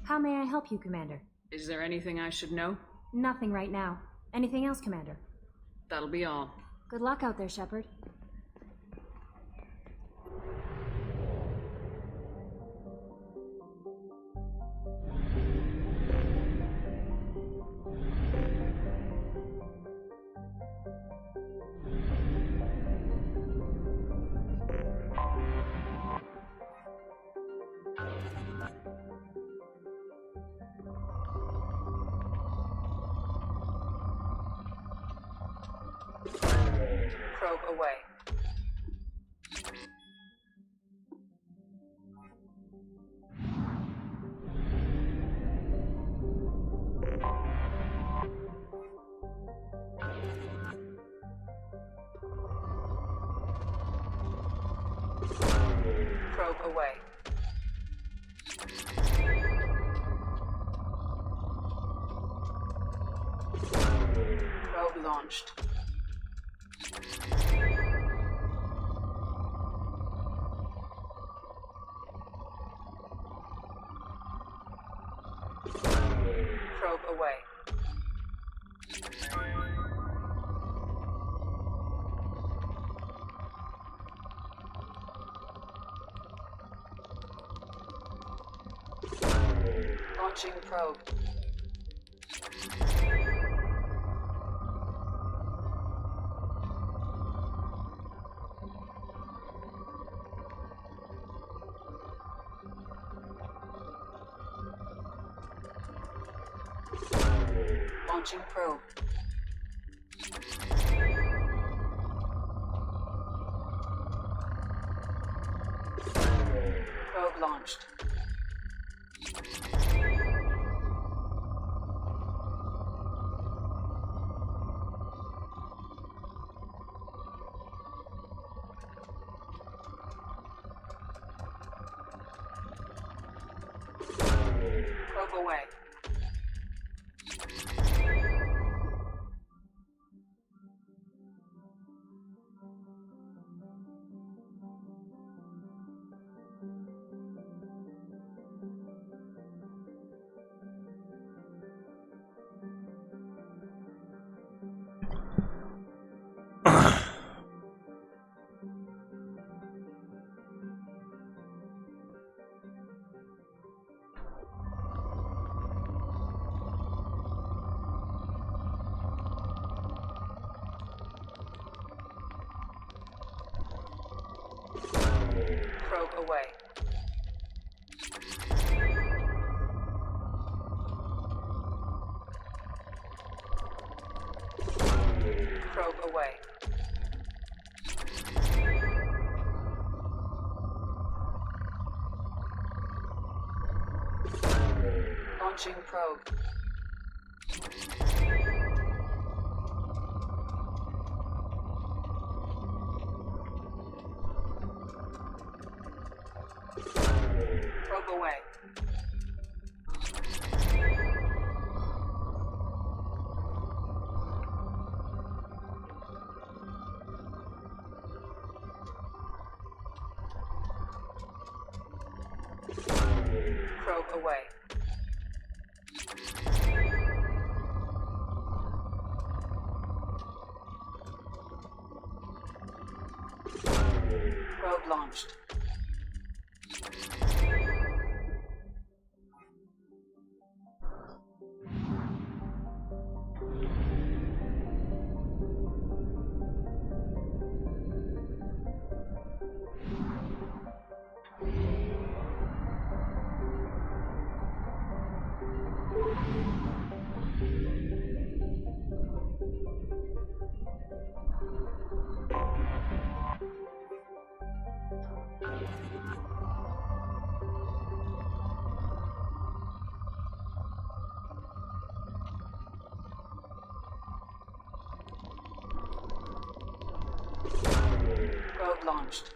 How may I help you, Commander? Is there anything I should know? Nothing right now. Anything else, Commander? That'll be all. Good luck out there, Shepard. Probe away. Probe away. Probe launched. Probe away. Launching probe. Launching probe. Probe launched. Probe away. Probe away. Probe away. Launching probe. Probe away. Probe away. Probe launched. Probe launched.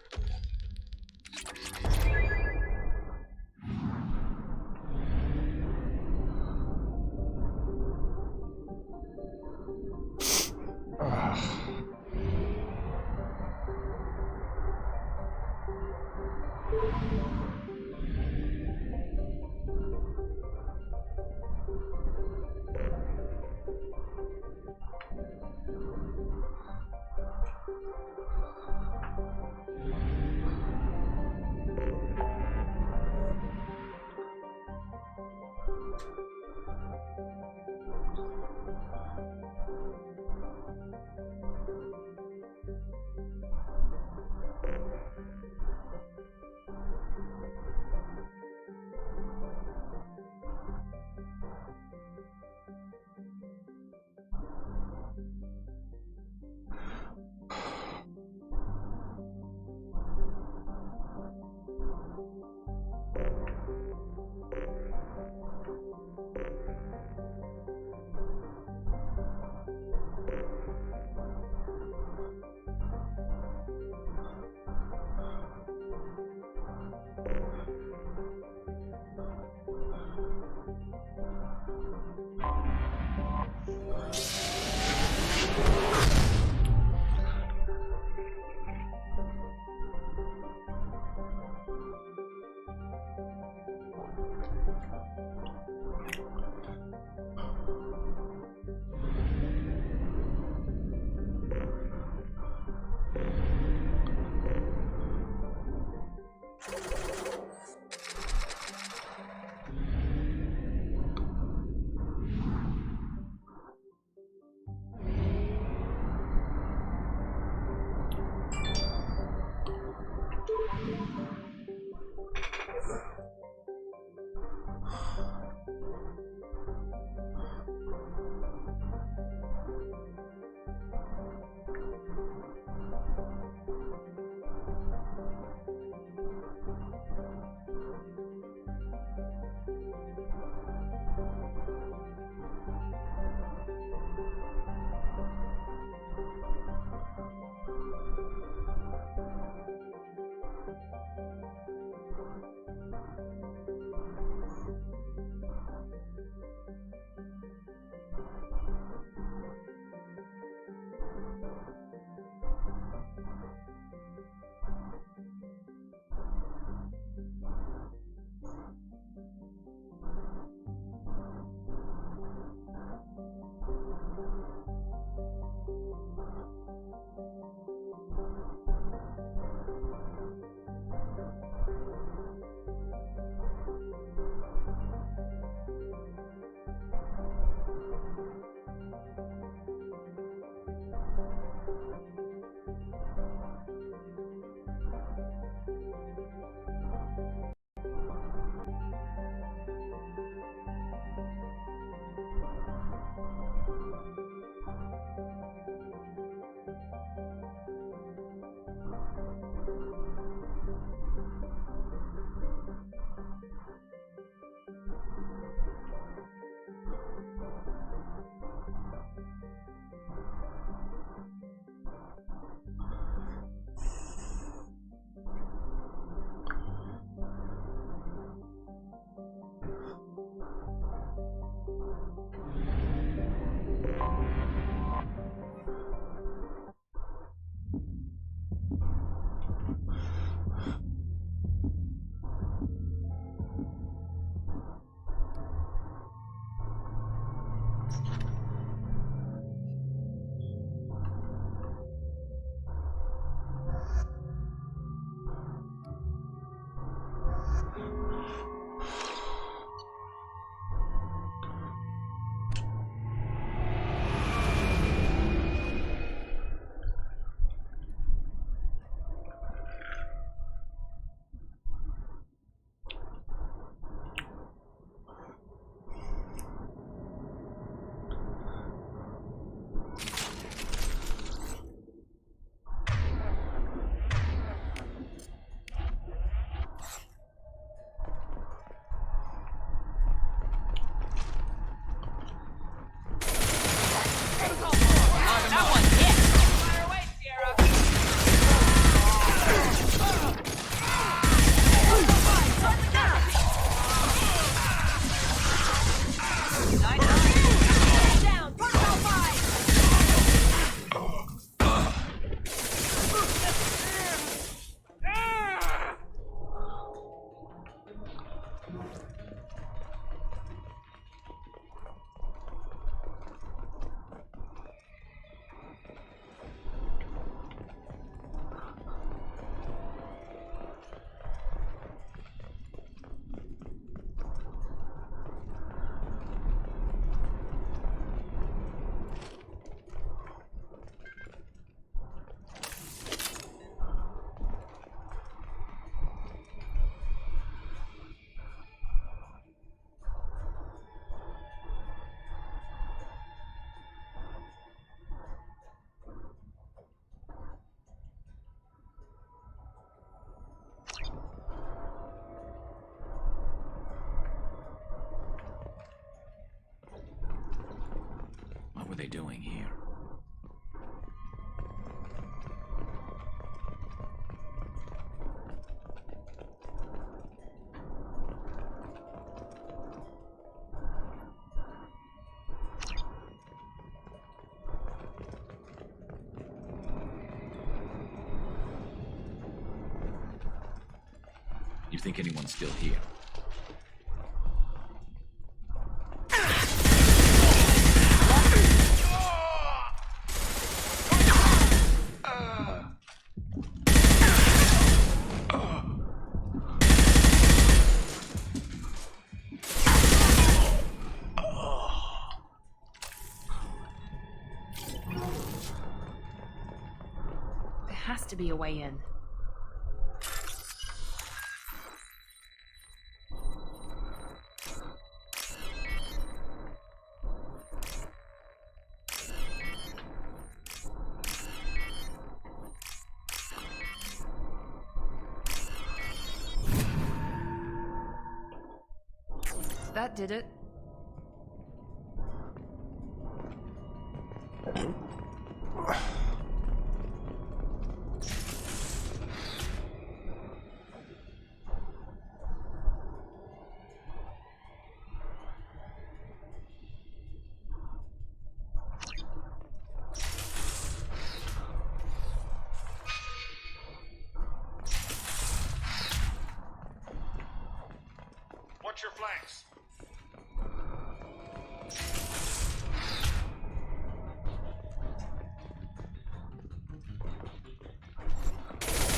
they doing here? You think anyone's still here? There has to be a way in. That did it. Watch your flanks.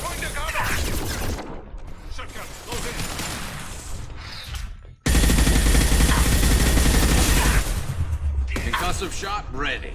Going to cover! Shotgun, close in. Concussive shot ready.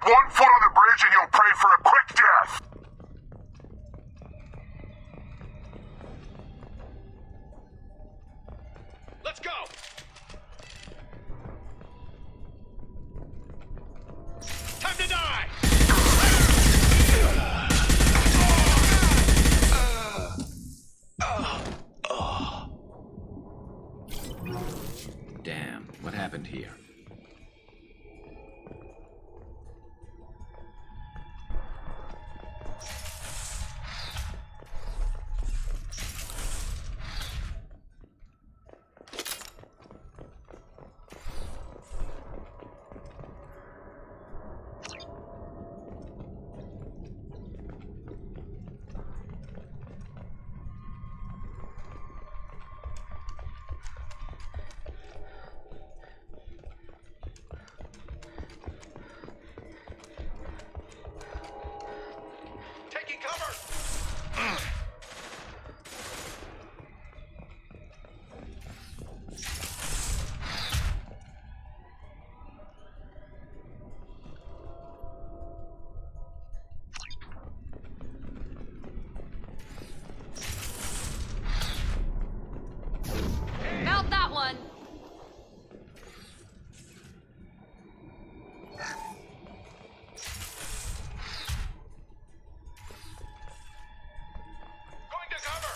one foot on the bridge and you'll pray for a quick death. Let's go! Time to die! Damn, what happened here? Taking cover! Mount that one! Going to cover!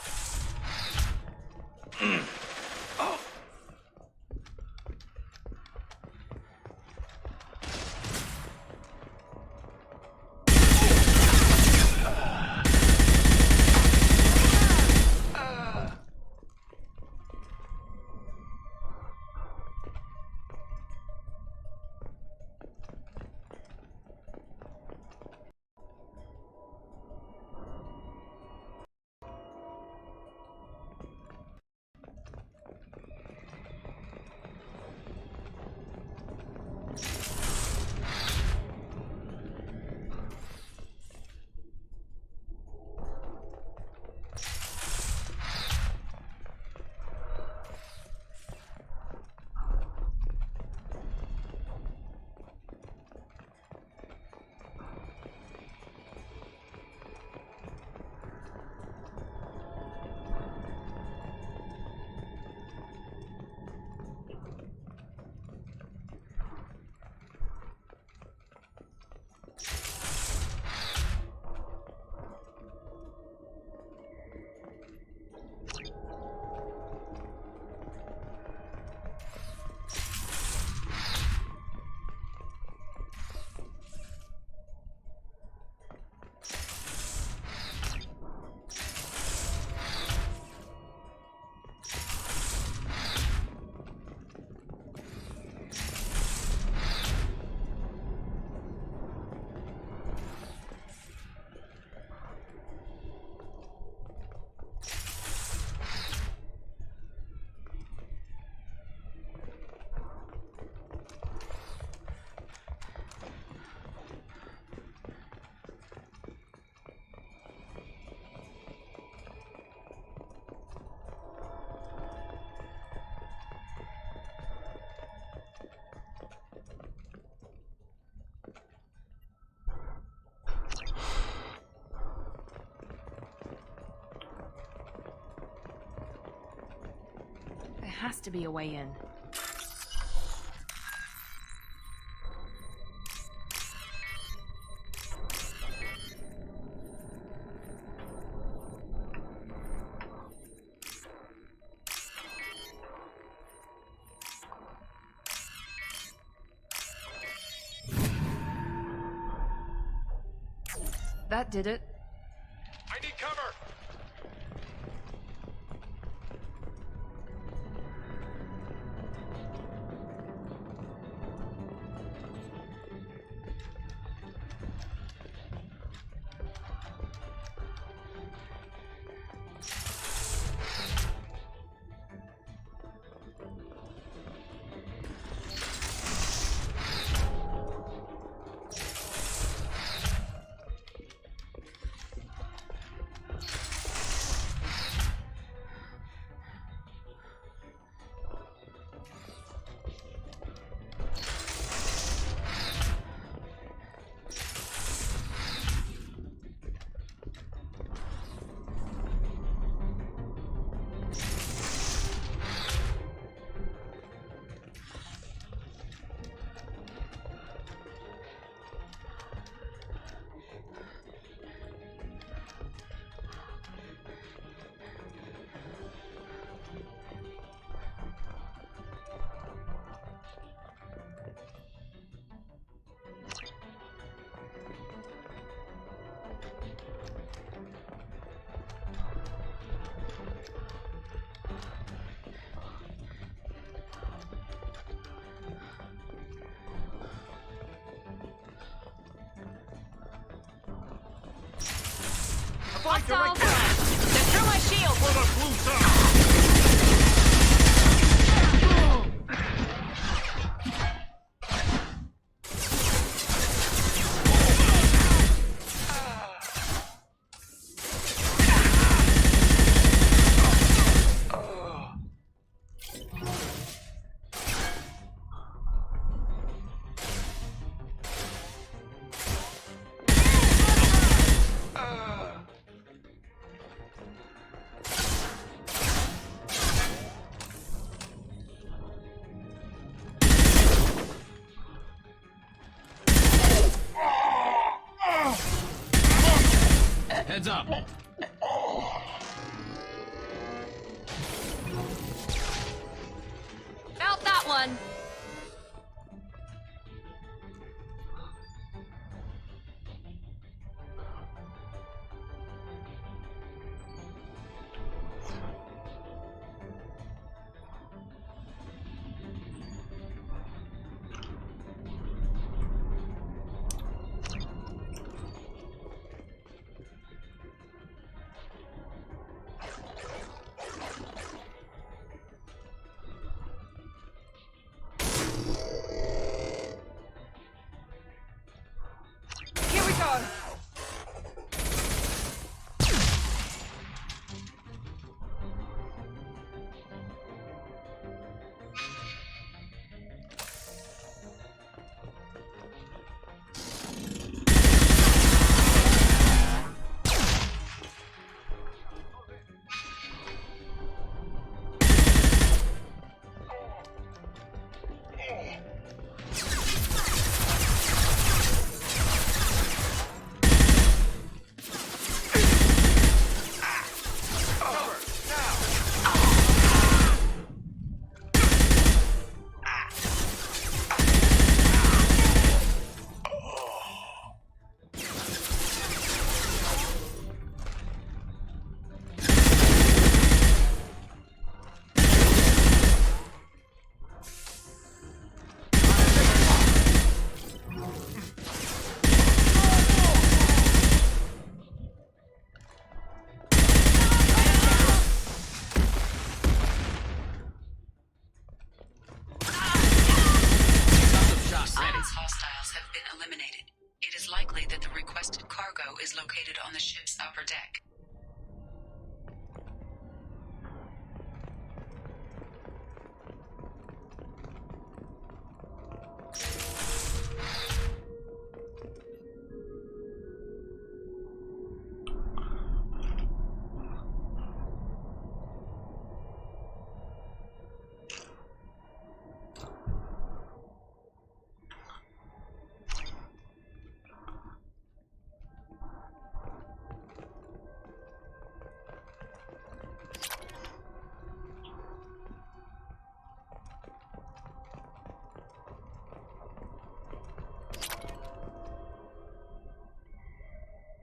There has to be a way in. That did it. I need cover! fight Hostile! directly. Secure my shield! For the blue side. Heads up. About that one! Here we go! Hostiles have been eliminated. It is likely that the requested cargo is located on the ship's upper deck.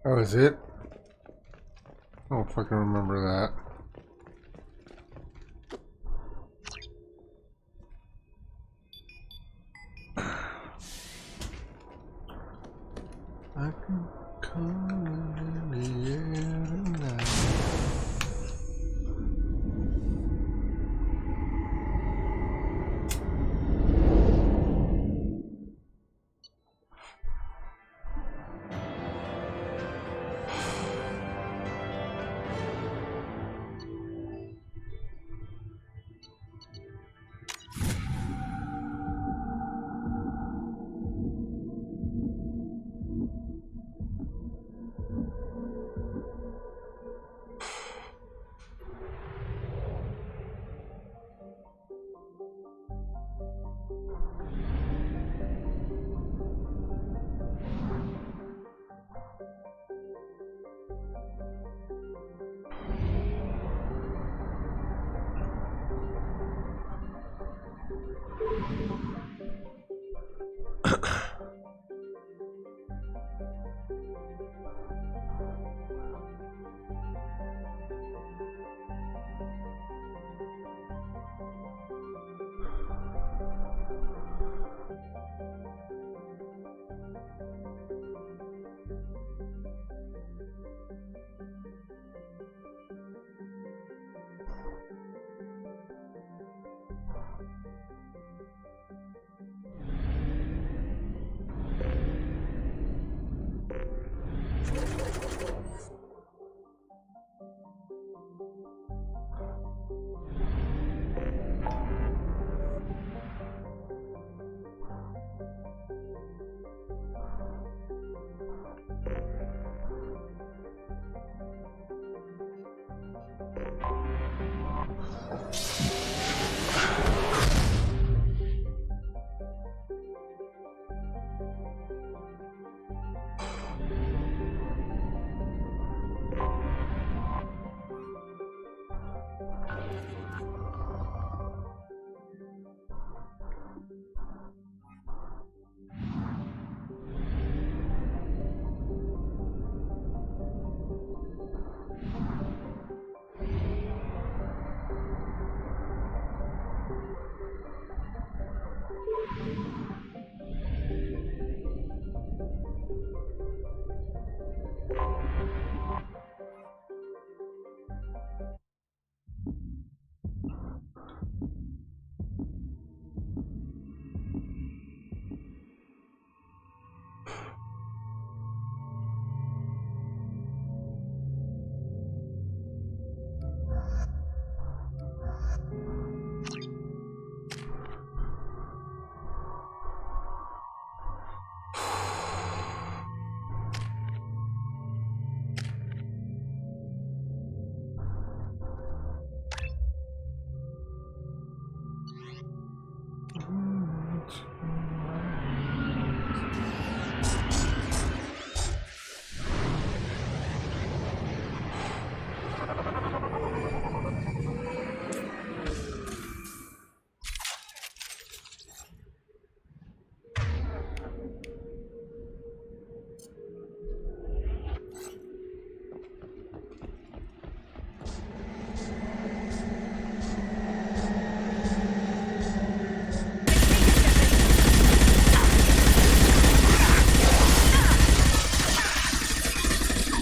Oh, is it? I don't fucking remember that. I can come in the air tonight.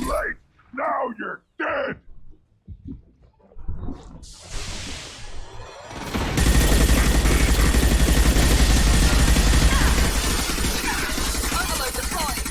Late. Now you're dead. Overload deployed.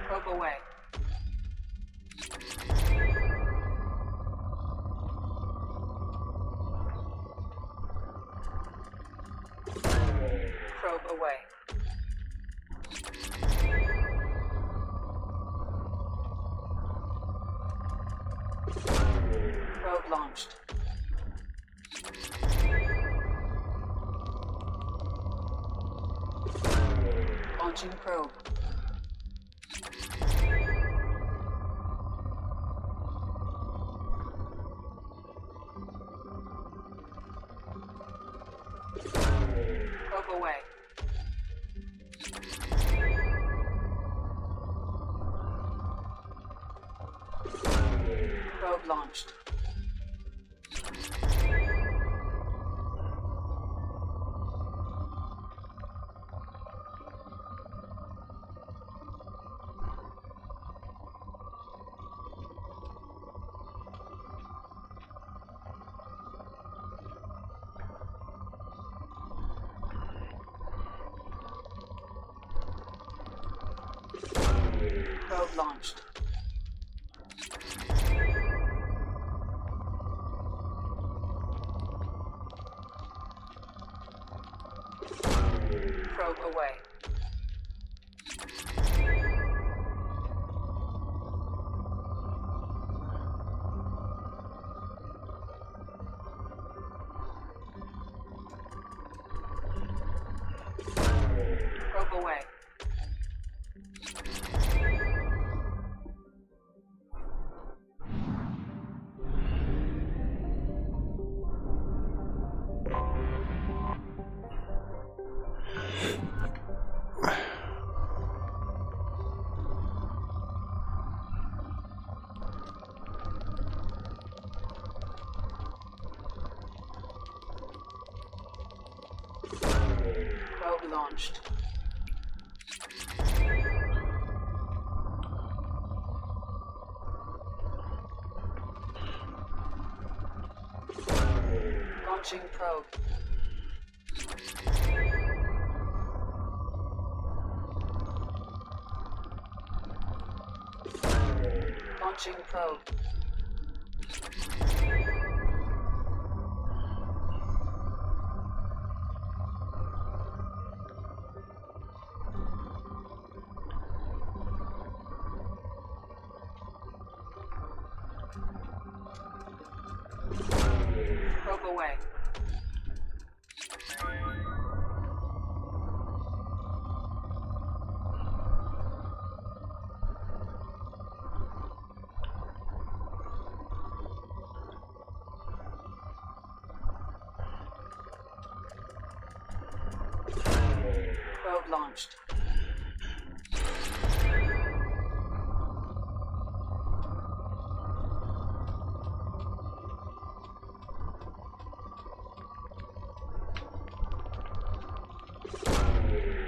Probe away. Probe away. Probe launched. Launching probe. Probe away. Probe launched. Probe launched. Probe away. Probe away. Probe launched. Launching probe. Launching probe. Probe away. Probe launched.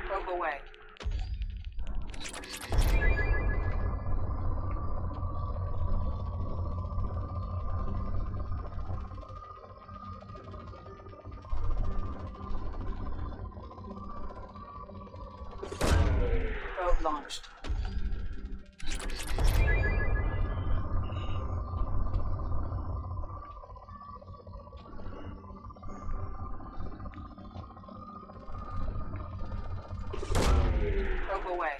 Probe away. Probe launched. Probe away.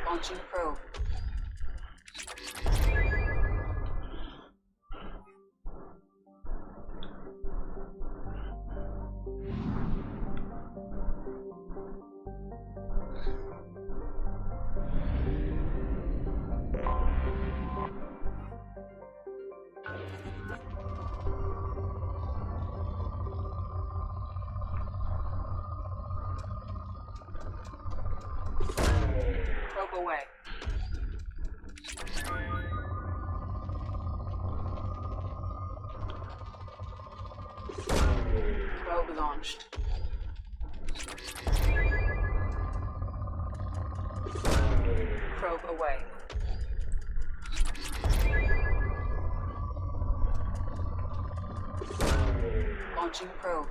Launching probe. Probe away. Probe launched. Probe away. Launching probe.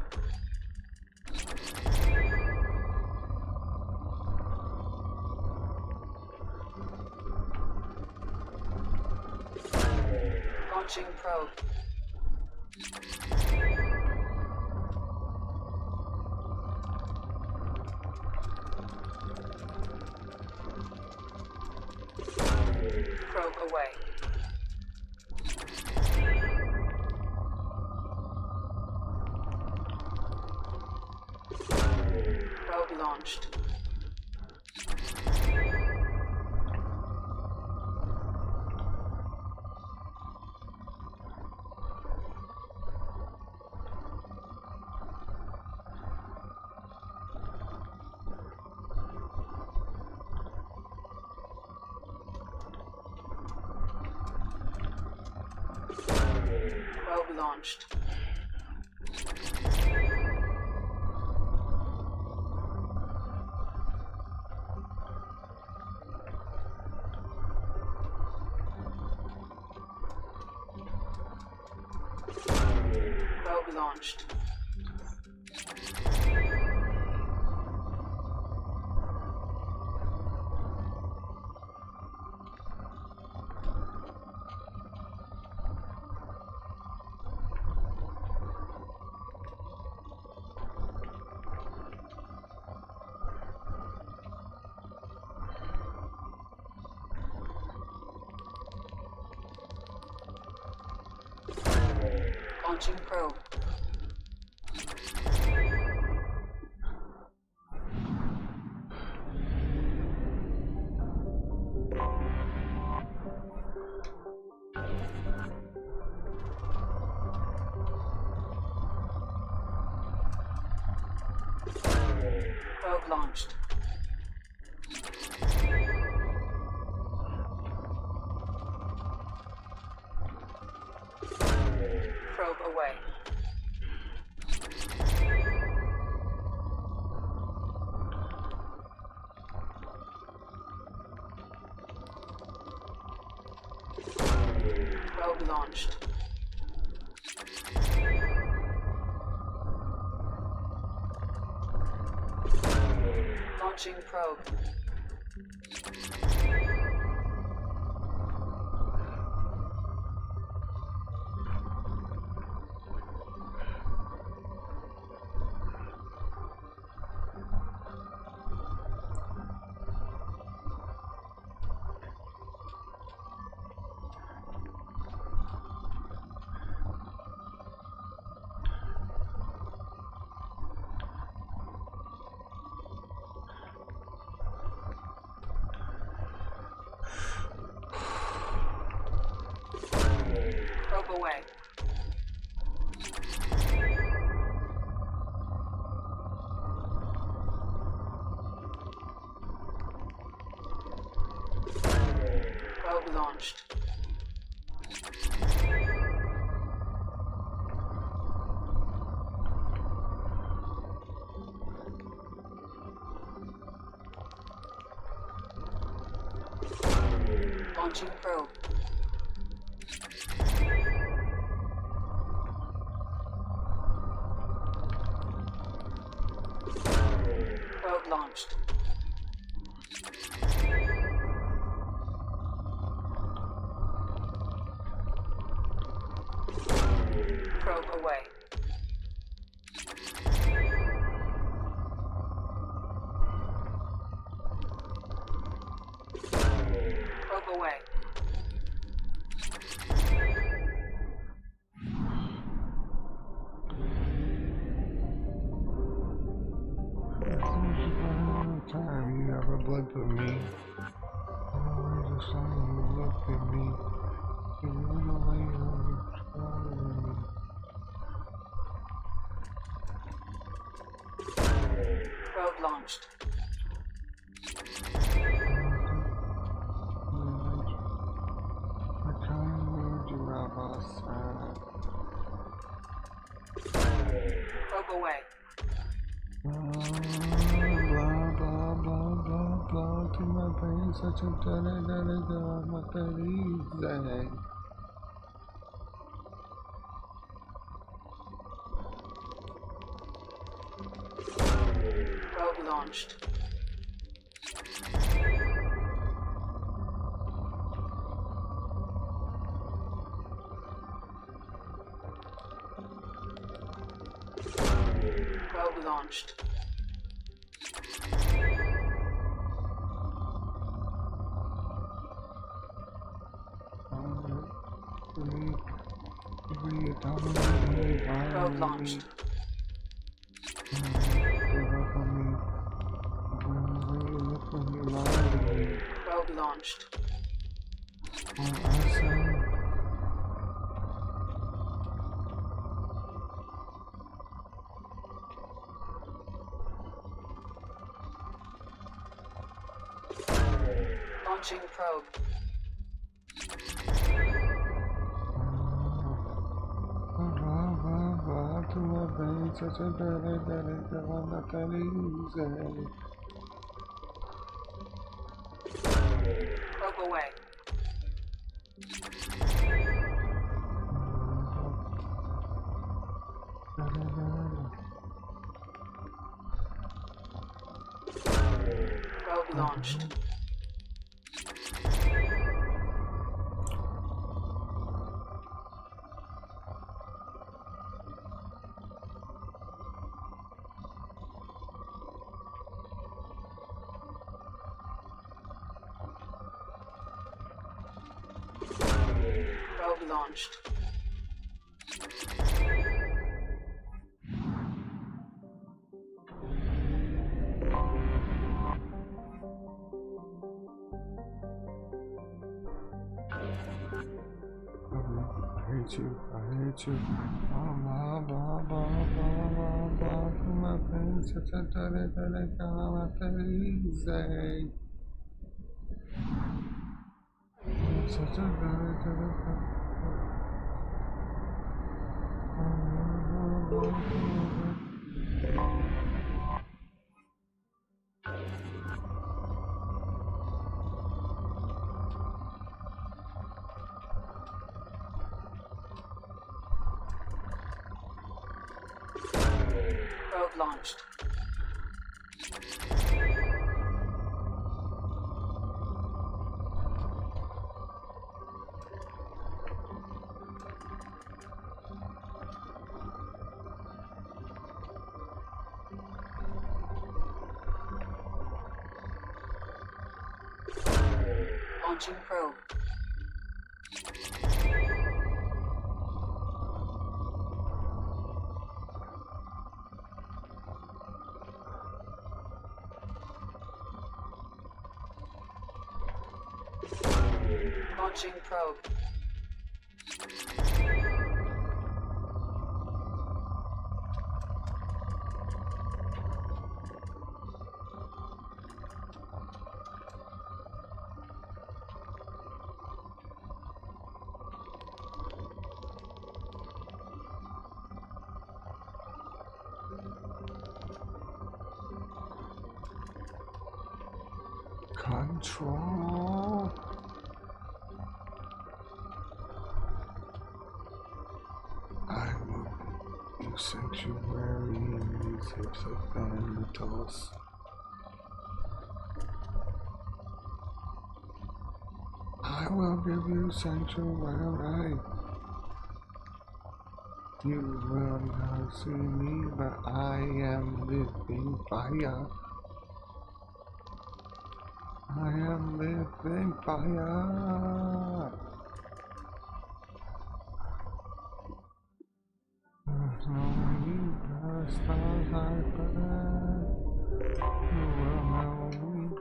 Launching probe. Probe away. Probe launched. Probe launched. Probe launched. Launching probe. Probe launched. Probe away. Probe launched. Launching probe. Probe away. Probe launched. Launching probe. Probe launched. Probe away. Probe away. Time you ever looked at me. Always the same you looked at me. You run away from me. Probe launched. I can't move you out outside. Probe away. Blah blah blah blah blah to my brain such a da what that is. Probe launched. Probe launched. Probe launched. Probe launched. Launching probe. Probe away. Probe launched. Probe launched. I hate you. I hate you. Blah, blah, blah, blah, blah, blah. My friends, such a easy. Such a Probe launched. Launching probe. Launching probe. Control. I will give you sanctuary in these hips of thanatos. I will give you sanctuary. You will not see me, but I am living fire. I am living fire. There's no need to stars like that. You will know me.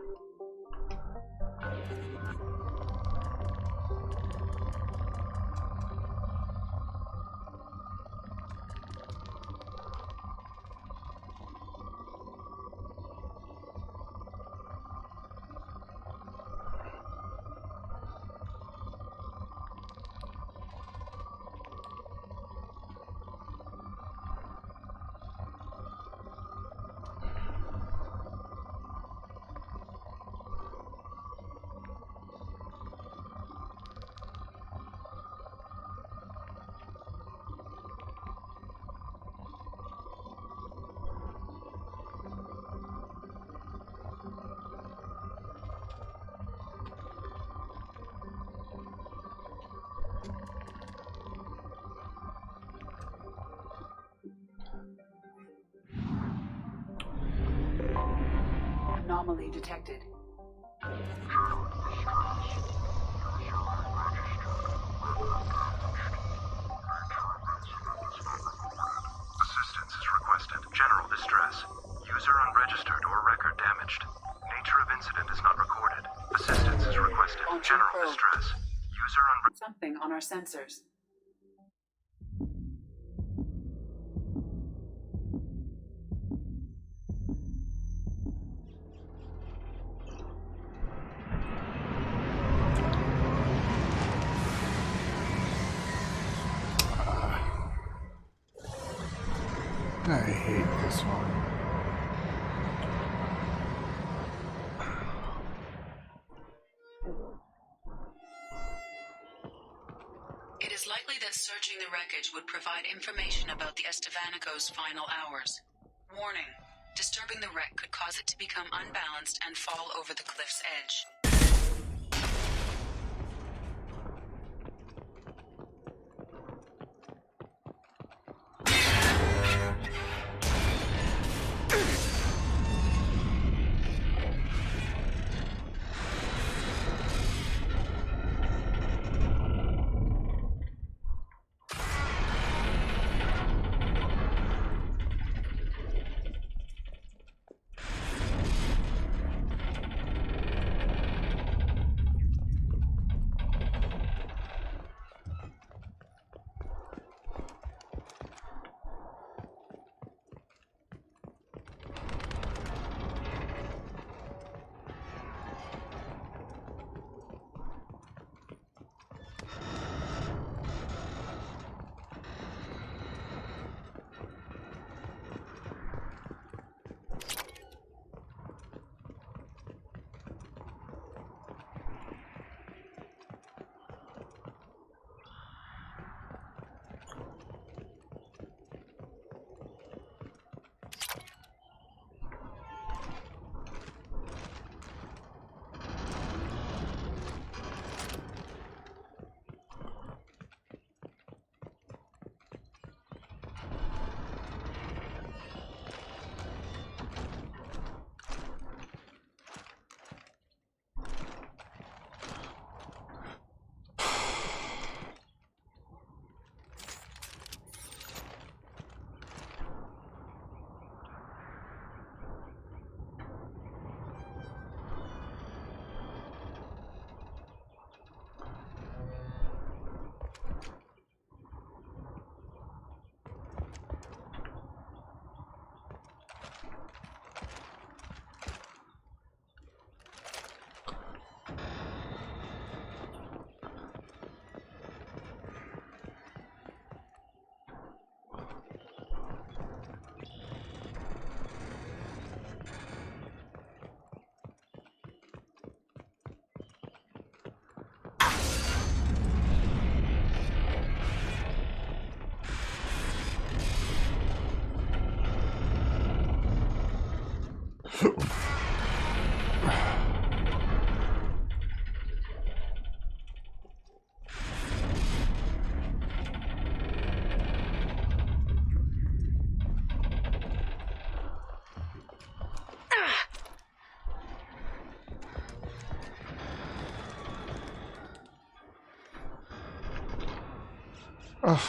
Anomaly detected. Assistance is requested. General distress. User unregistered or record damaged. Nature of incident is not recorded. Assistance is requested. Launching General probe. distress. User Something on our sensors. I hate this one. It is likely that searching the wreckage would provide information about the Estevanico's final hours. Warning: disturbing the wreck could cause it to become unbalanced and fall over the cliff's edge. Ugh.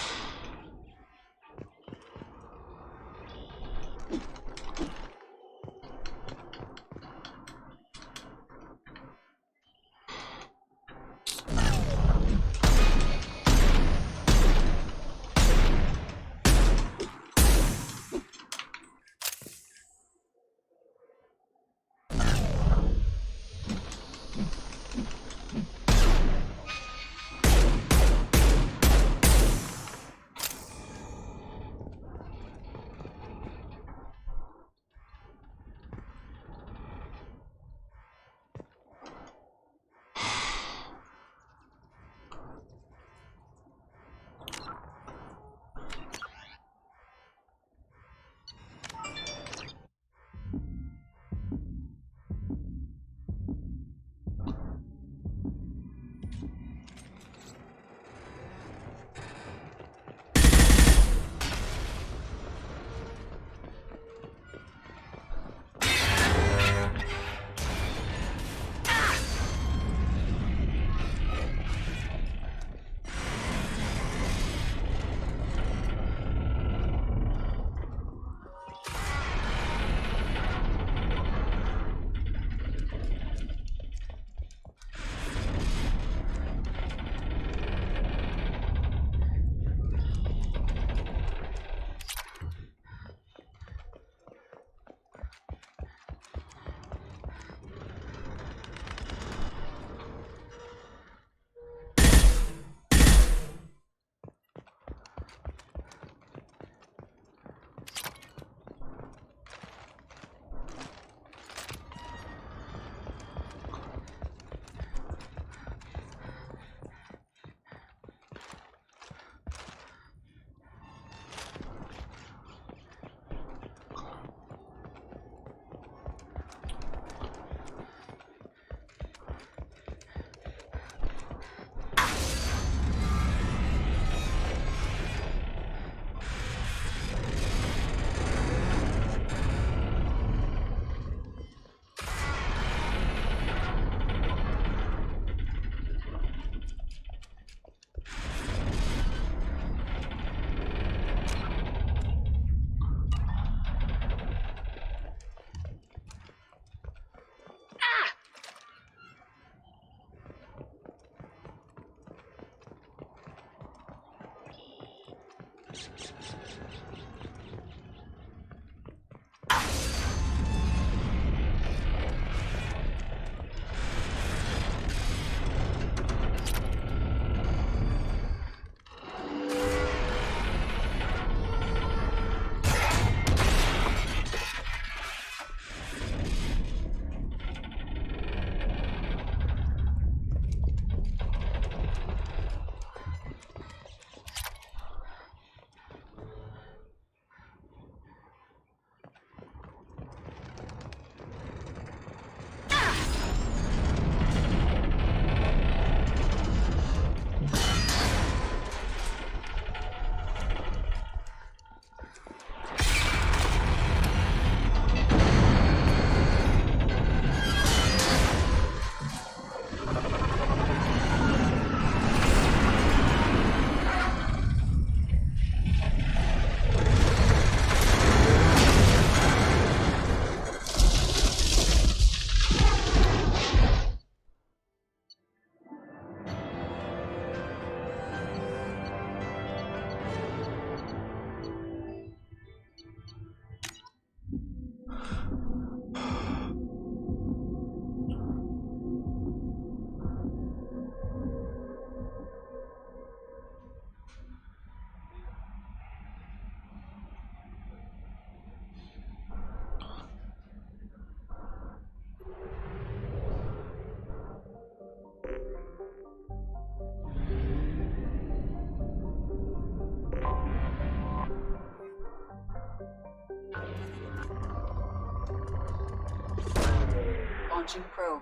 Launching probe.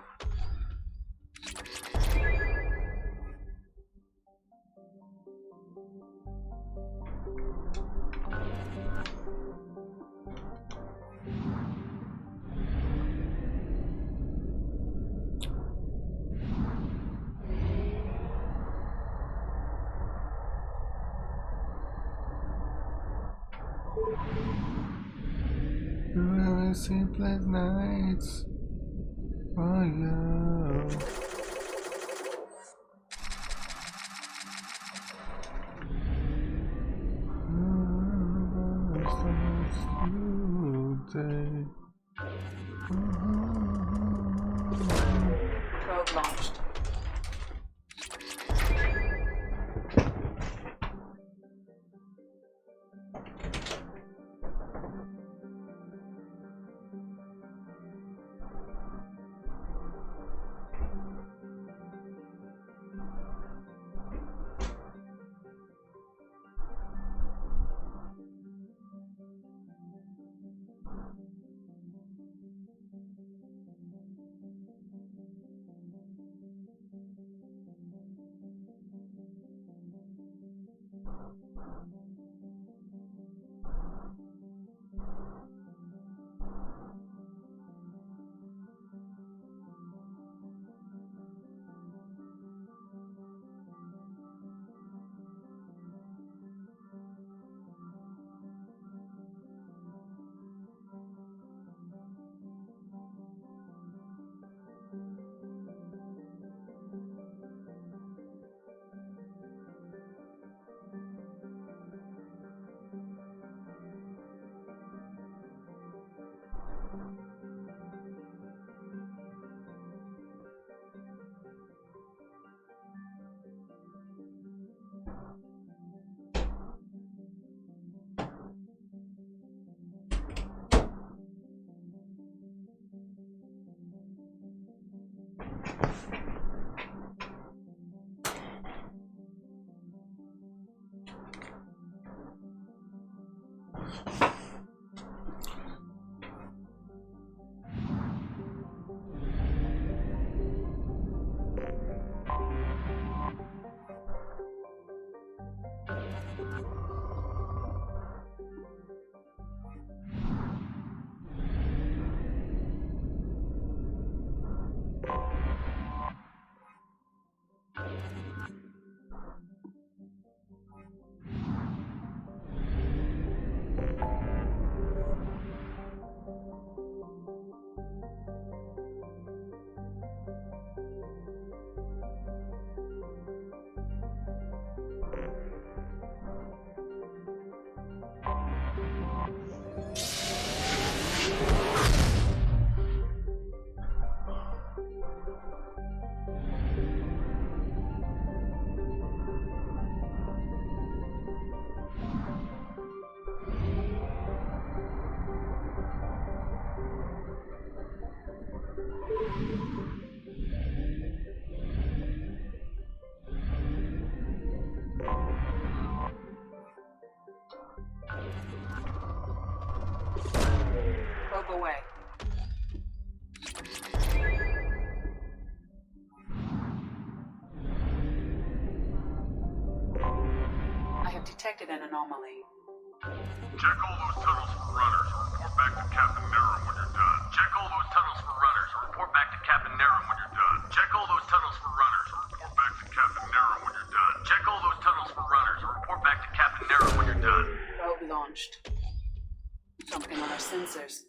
Remember sleepless nights. Oh yeah. Probe launched. Probe away. I have detected an anomaly. Check all those tunnels for runners and report back to Captain Nero when you're done. Check all those tunnels for runners and report back to Captain Nero when you're done. Check all those tunnels for runners and report back to Captain Nero when you're done. Check all those tunnels for runners and report back to Captain Nero when you're done. Probe launched. Something on our sensors.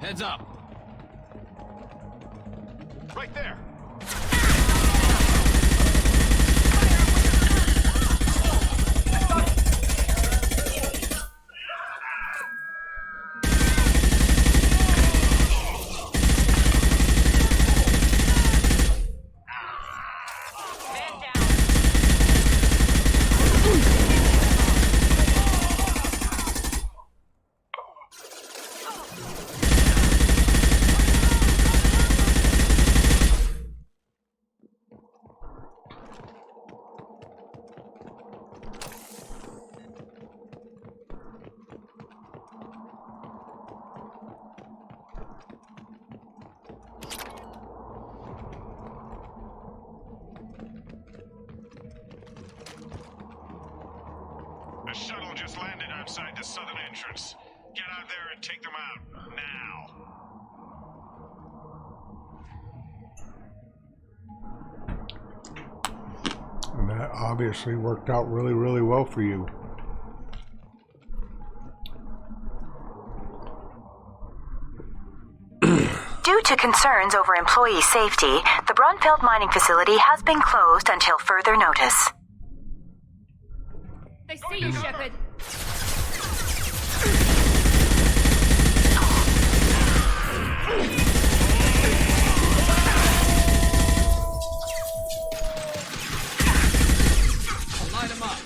Heads up. Right there. The shuttle just landed outside the southern entrance. Get out there and take them out, now. And that obviously worked out really, really well for you. Due to concerns over employee safety, the Brunfeld mining facility has been closed until further notice. They see you, Shepard. Light them up.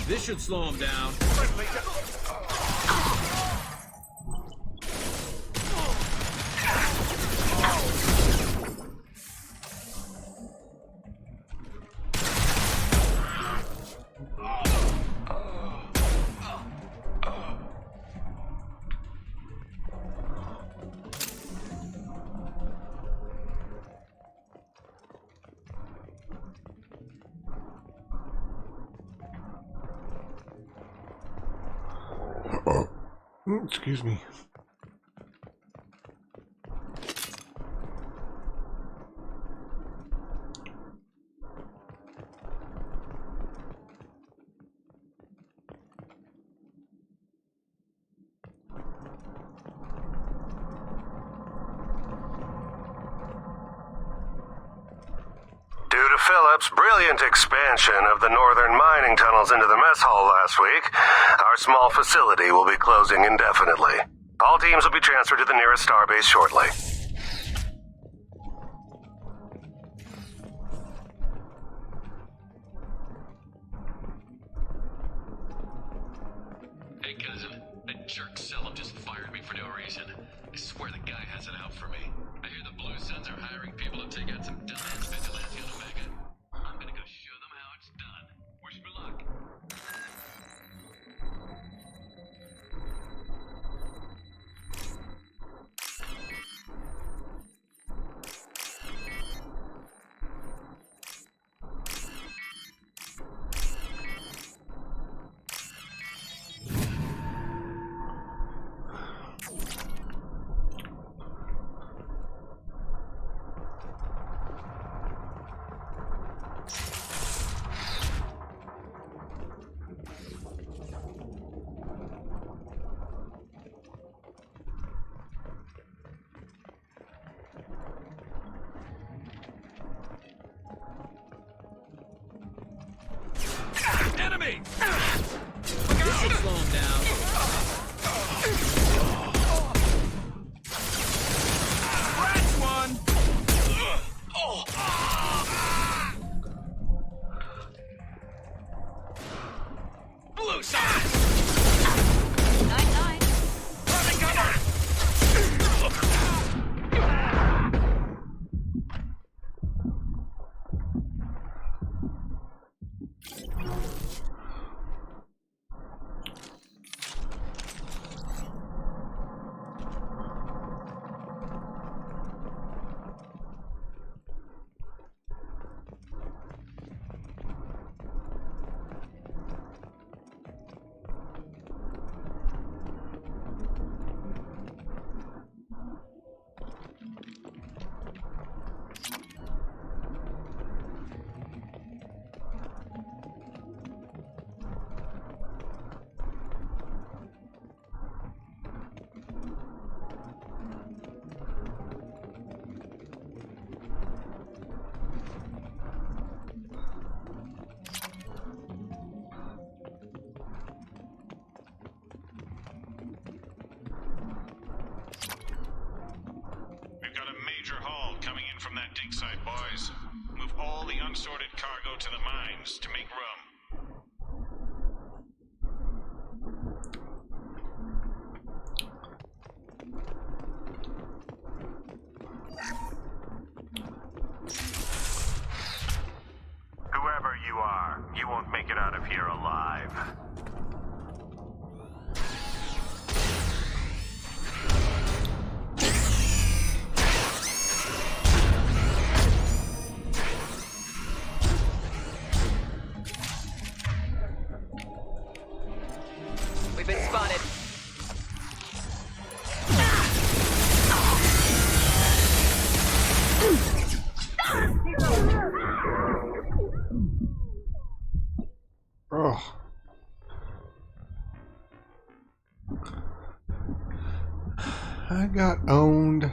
This should slow him down. Excuse me. Phillips' brilliant expansion of the northern mining tunnels into the mess hall last week, our small facility will be closing indefinitely. All teams will be transferred to the nearest starbase shortly. Hey, cousin. That jerk Selim just fired me for no reason. I swear the guy has it out for me. I hear the Blue Suns are hiring people to take out some dumbass vigilante on Omega. I'm gonna go show them how it's done. Wish me luck. Enemy! This should slow him down. That's one! Blue side! Night-night. Running cover! Coming in from that dig site, boys. Move all the unsorted cargo to the mines to make room. Whoever you are, you won't make it out of here alive. We've been spotted. Oh. I got owned.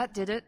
That did it.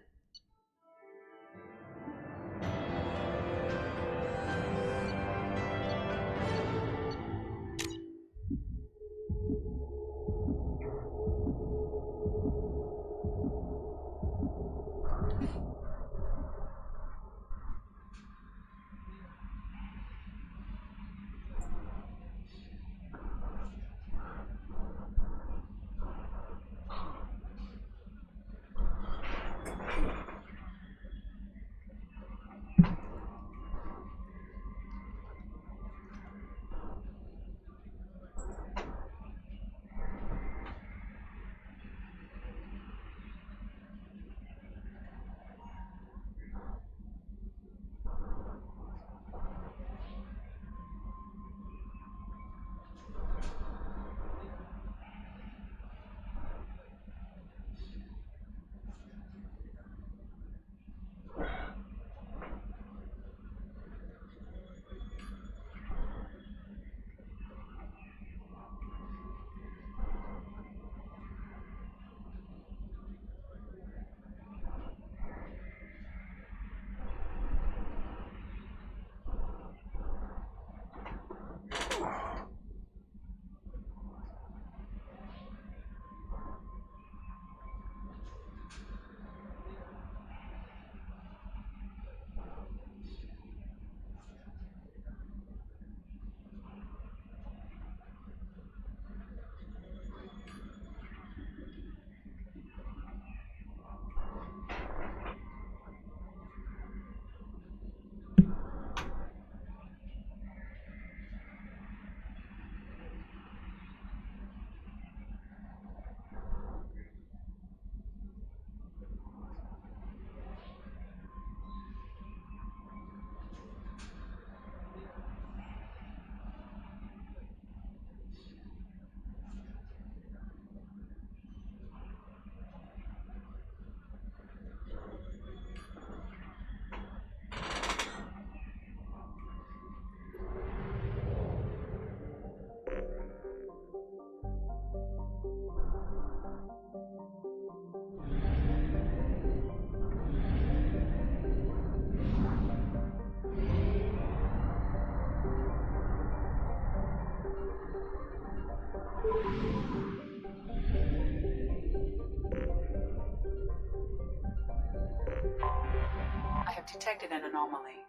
I have detected an anomaly.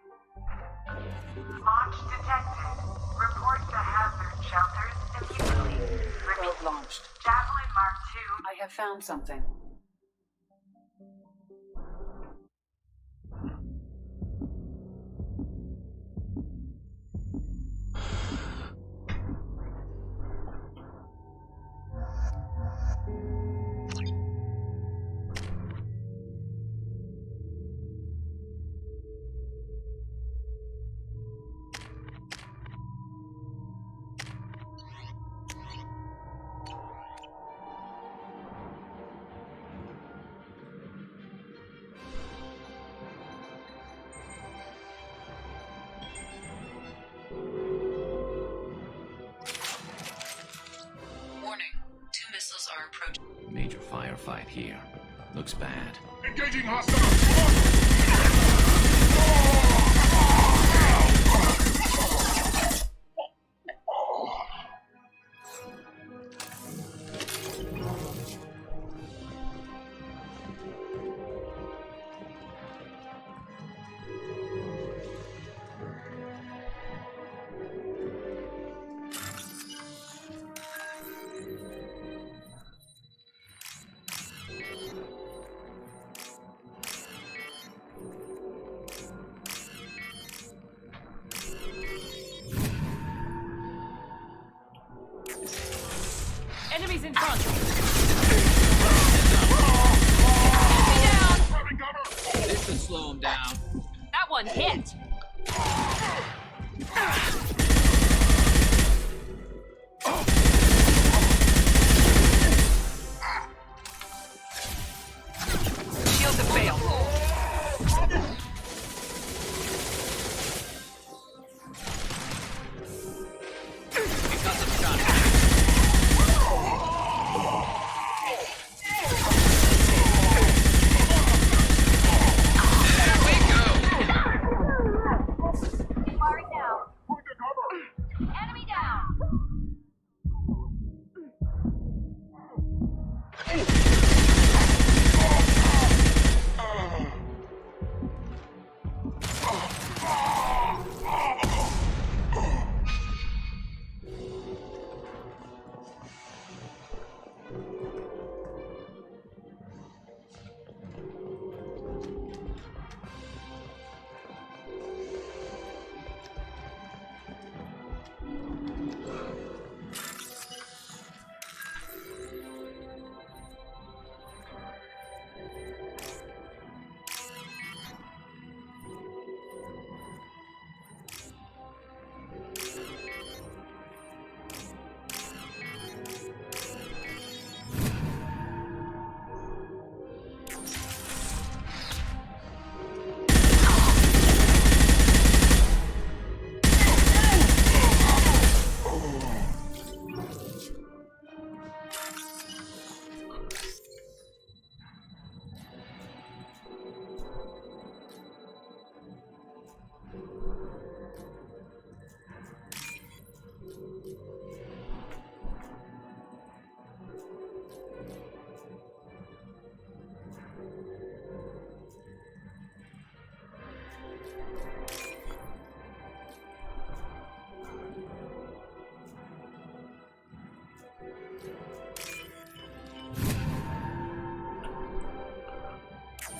Launch detected. Report to hazard shelters immediately. Probe launched. Javelin Mark II. I have found something. Warning. 2 missiles are approaching. Major firefight here. Looks bad. Engaging hostiles! Enemies in front! This should slow him down. That one hit! Shields have failed. We got some shots.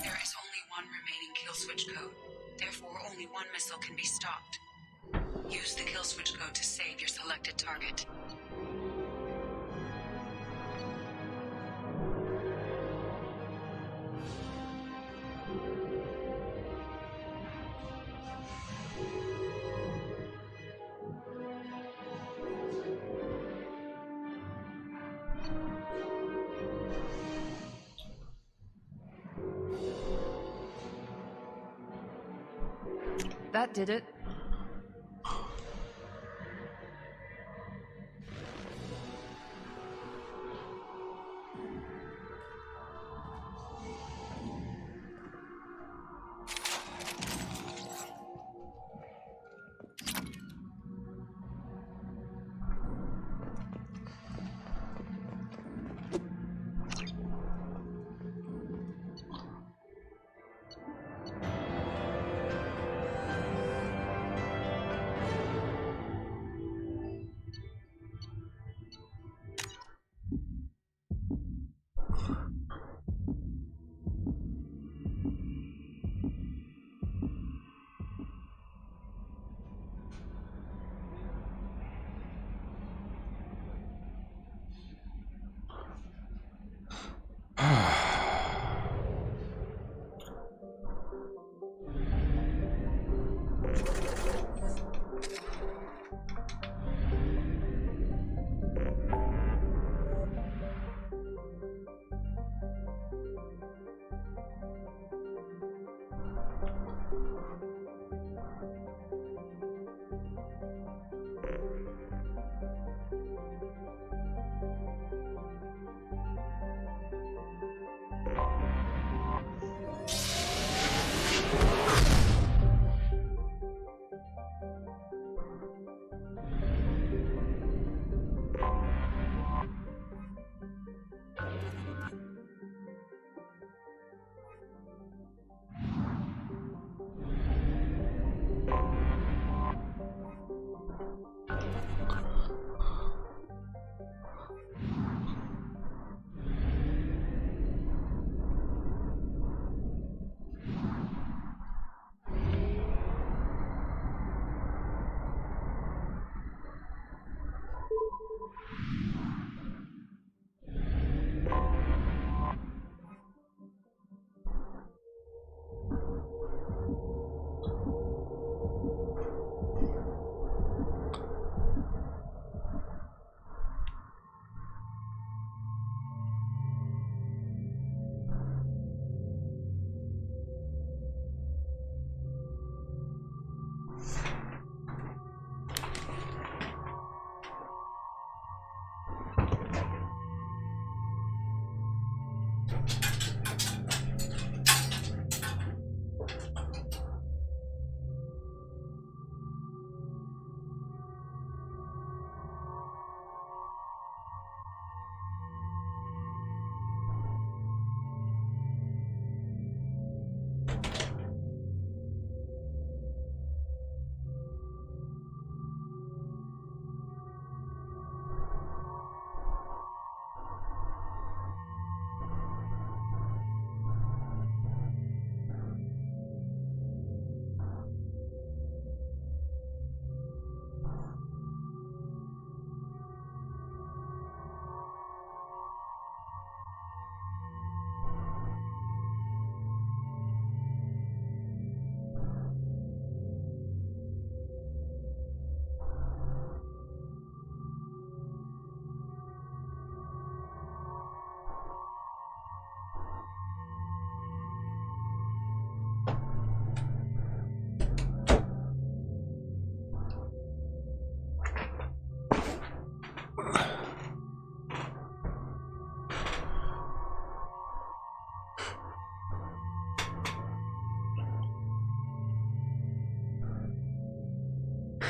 There is only one remaining kill switch code. Therefore, only one missile can be stopped. Use the kill switch code to save your selected target. That did it.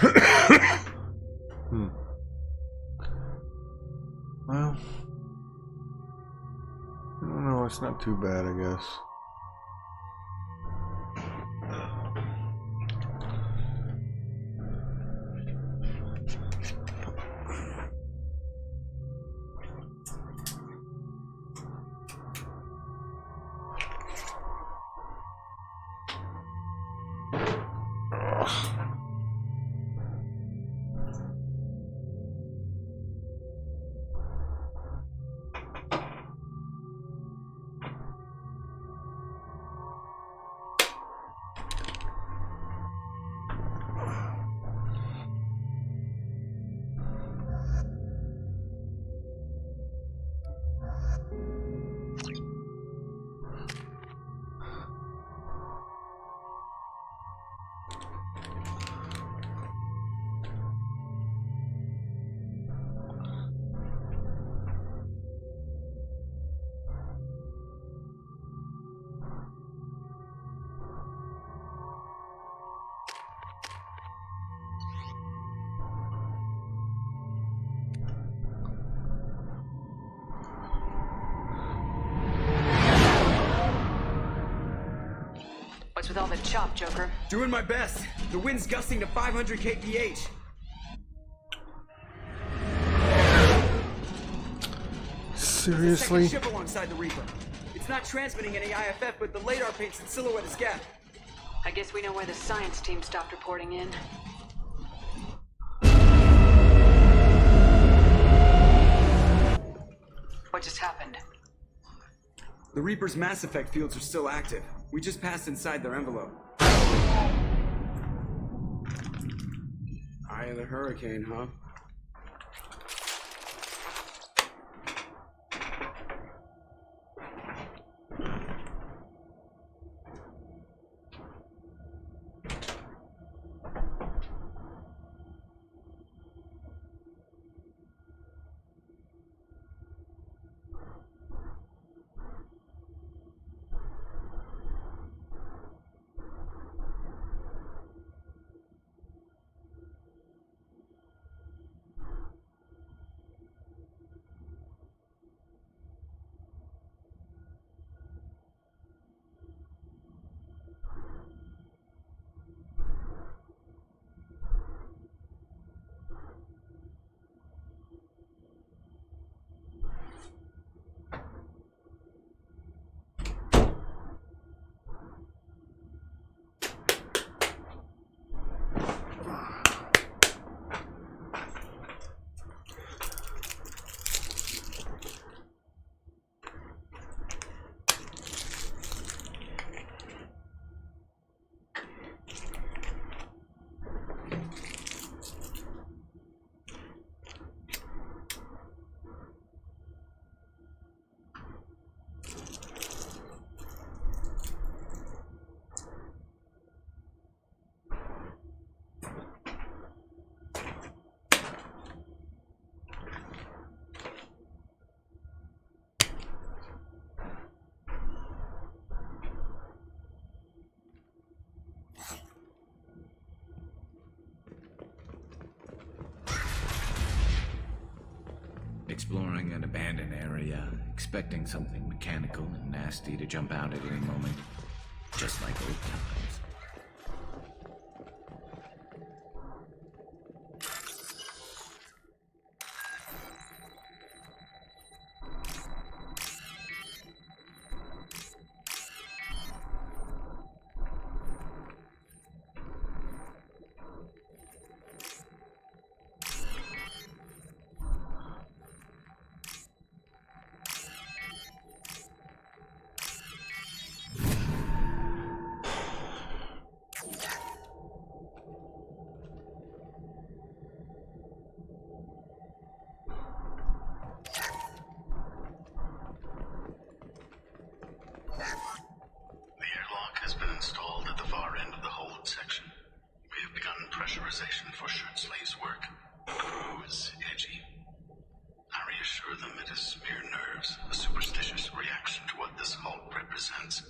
Well, I don't know, it's not too bad, I guess. What's with all the chop, Joker? Doing my best. The wind's gusting to 500 kph. Seriously? Ship alongside the Reaper. It's not transmitting any IFF, but the radar paints its silhouette as Gap. I guess we know where the science team stopped reporting in. What just happened? The Reaper's mass effect fields are still active. We just passed inside their envelope. Eye of the hurricane, huh? Exploring an abandoned area, expecting something mechanical and nasty to jump out at any moment. Just like old times. Pressurization for shirt sleeves work. The crew is edgy. I reassure them it is mere nerves, a superstitious reaction to what this hulk represents.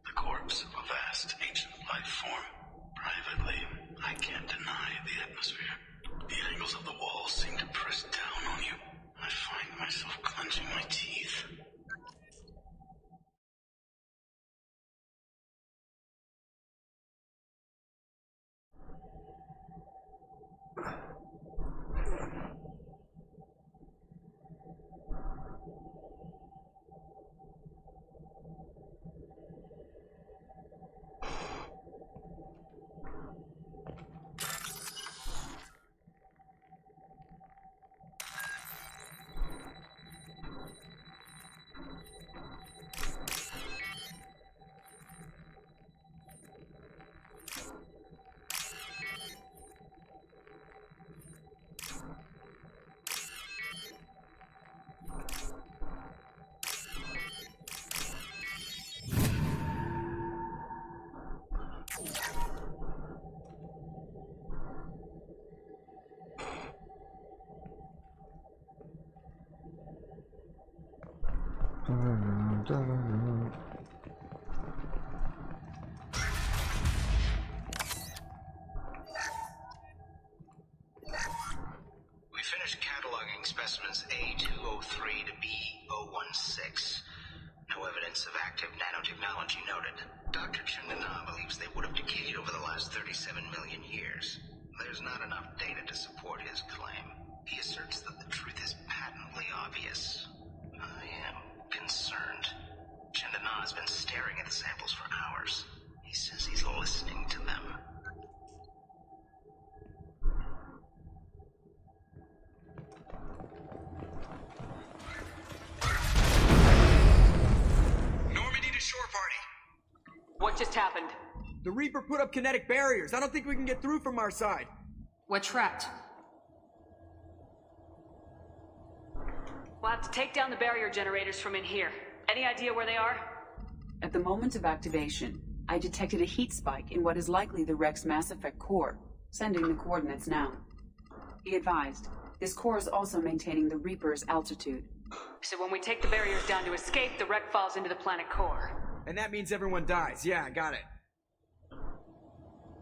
The corpse of a vast ancient life form. Privately, I can't deny the atmosphere. The angles of the walls seem to press down on you. I find myself clenching my teeth. We finished cataloging specimens A203 to B016. No evidence of active nanotechnology noted. Dr. Chandana believes they would have decayed over the last 37 million years. There's not enough data to support his claim. He asserts that the truth is patently obvious. I am concerned. Chandana has been staring at the samples for hours. He says he's listening to them. Normandy to shore party. What just happened? The Reaper put up kinetic barriers. I don't think we can get through from our side. We're trapped. We'll have to take down the barrier generators from in here. Any idea where they are? At the moment of activation, I detected a heat spike in what is likely the Rex Mass Effect core, sending the coordinates now. Be advised, this core is also maintaining the Reaper's altitude. So when we take the barriers down to escape, the wreck falls into the planet core. And that means everyone dies. Yeah, I got it.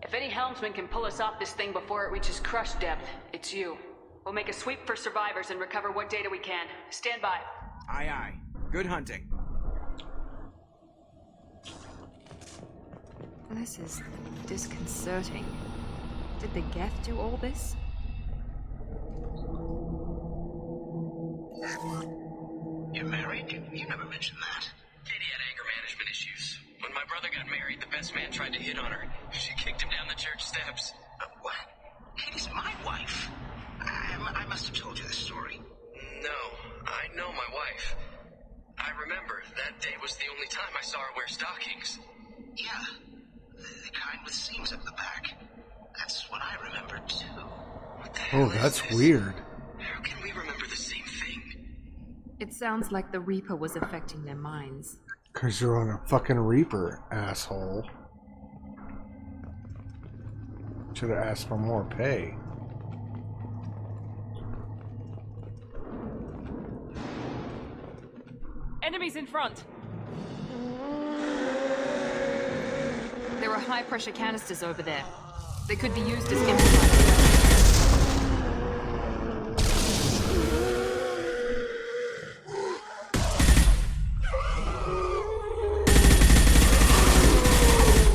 If any helmsman can pull us off this thing before it reaches crush depth, it's you. We'll make a sweep for survivors and recover what data we can. Stand by. Aye, aye. Good hunting. This is disconcerting. Did the Geth do all this? You're married? You never mentioned that. Katie had anger management issues. When my brother got married, the best man tried to hit on her. She kicked him down the church steps. What? Katie's my wife. I must have told you this story. No, I know my wife. I remember that day was the only time I saw her wear stockings. Yeah, the kind with seams up the back. That's what I remember too. What the hell that's is this? weird. How can we remember the same thing? It sounds like the Reaper was affecting their minds. Because you're on a fucking Reaper, asshole. Should have asked for more pay. Enemies in front! There are high-pressure canisters over there. They could be used as improvisers.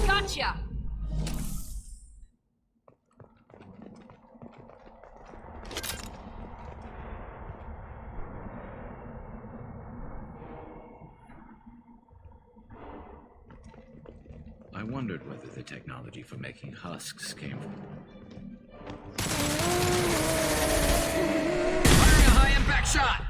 Gotcha! I wondered whether the technology for making husks came from... Firing a high-impact shot!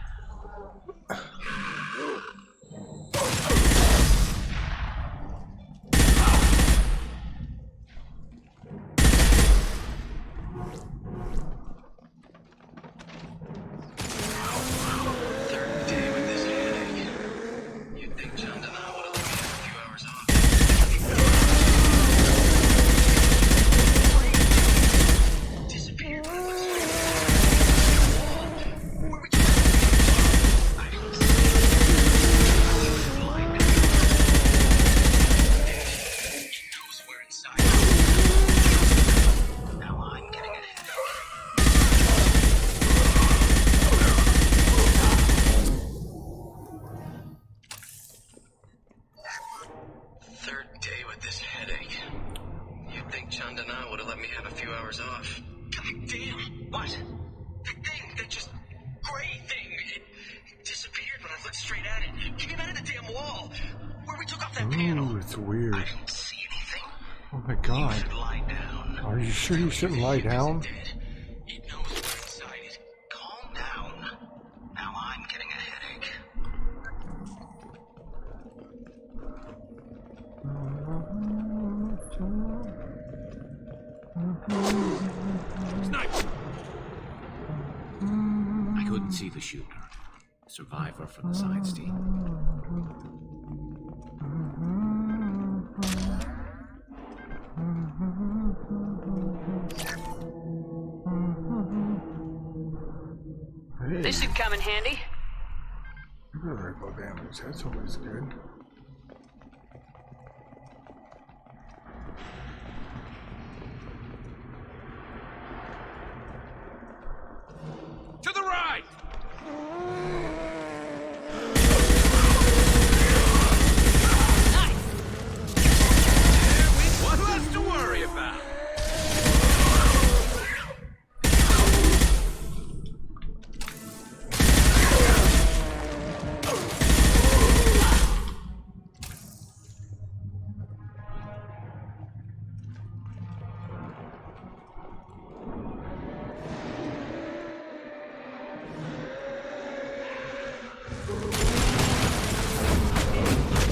Third day with this headache. You'd think Chandana would have let me have a few hours off. Disappeared when I was Ooh, it's weird. I didn't see anything. Oh my god. You should lie down. Are you sure you shouldn't lie down? It knows we're inside it. Calm down. Now I'm getting a headache. Sniper! I couldn't see the shooter. Survivor from the science team. This should come in handy. Variable damage, that's always good. To the right! What less to worry about?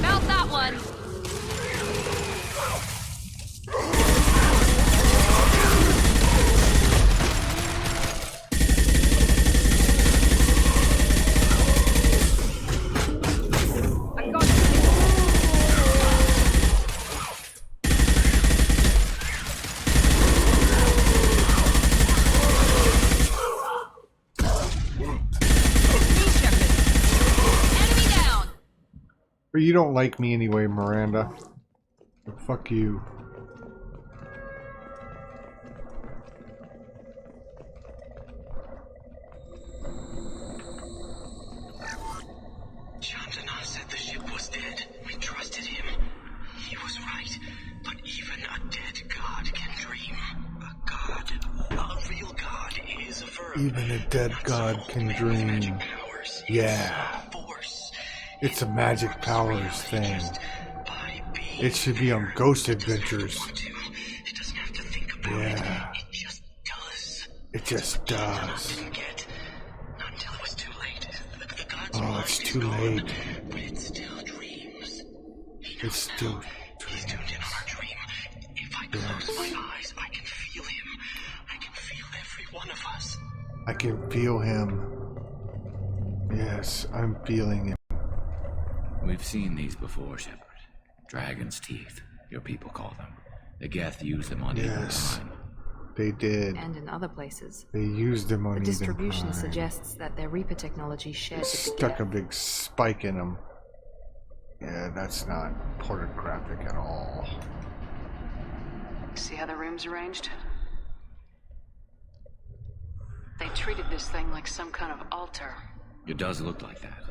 Felt that one! I got Enemy down! But you don't like me anyway, Miranda. Fuck you. Chantanov said the ship was dead. We trusted him. He was right. But even a dead god can dream. A real god is a verb. Even a dead god can dream. Yeah. It's a magic powers thing. It should be on Ghost Adventures. Yeah. It just does. Oh, it's too late. It's still dreams. Yes. I can feel him. Yes, I'm feeling him. We've seen these before, Shepard. Dragon's teeth, your people call them. The Geth use them on Eden Prime. They did. And in other places. They used them on The Eden distribution Prime. suggests that their Reaper technology shared with the Stuck Geth. a big spike in them. Yeah, that's not pornographic at all. See how the room's arranged? They treated this thing like some kind of altar. It does look like that.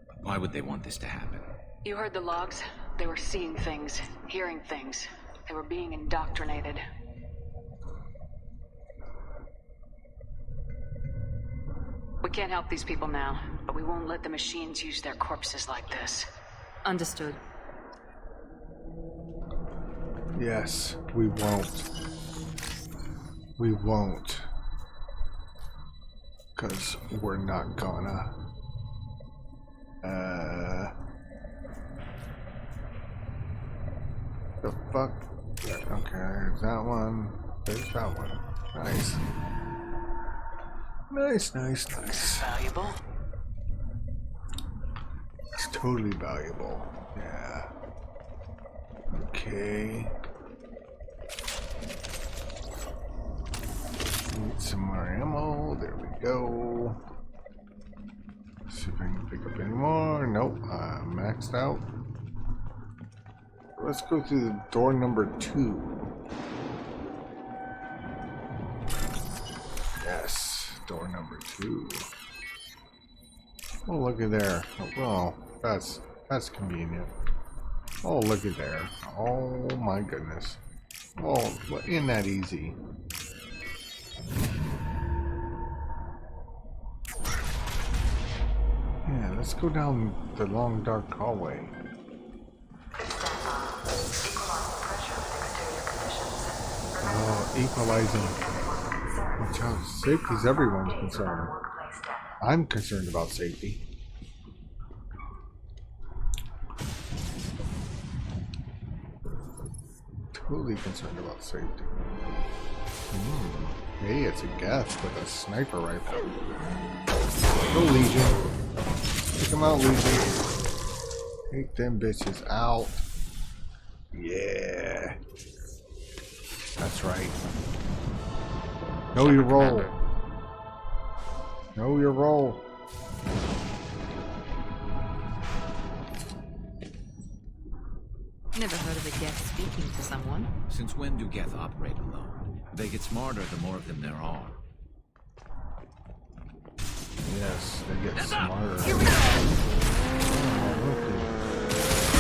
But why would they want this to happen? You heard the logs? They were seeing things, hearing things. They were being indoctrinated. We can't help these people now, but we won't let the machines use their corpses like this. Understood. Yes, we won't. We won't. Because we're not gonna. The fuck? Yeah, okay, there's that one. There's that one. Nice. Nice. Valuable. It's totally valuable. Yeah. Okay. Need some more ammo. There we go. See if I can pick up any more. Nope. I'm maxed out. Let's go through the door number 2. Yes. Door number 2. Oh, look at there. Oh, well, that's convenient. Oh, look at there. Oh my goodness. Oh, isn't that easy? Yeah, let's go down the long dark hallway. equalizing. Watch out. Safety's everyone's concern. I'm concerned about safety. Totally concerned about safety. Hey, it's a Geth with a sniper rifle. Go Legion. Take them out, Legion. Take them bitches out. Yeah. That's right. Know your role. Know your role. Never heard of a Geth speaking to someone. Since when do Geth operate alone? They get smarter the more of them there are. Yes, they get smarter.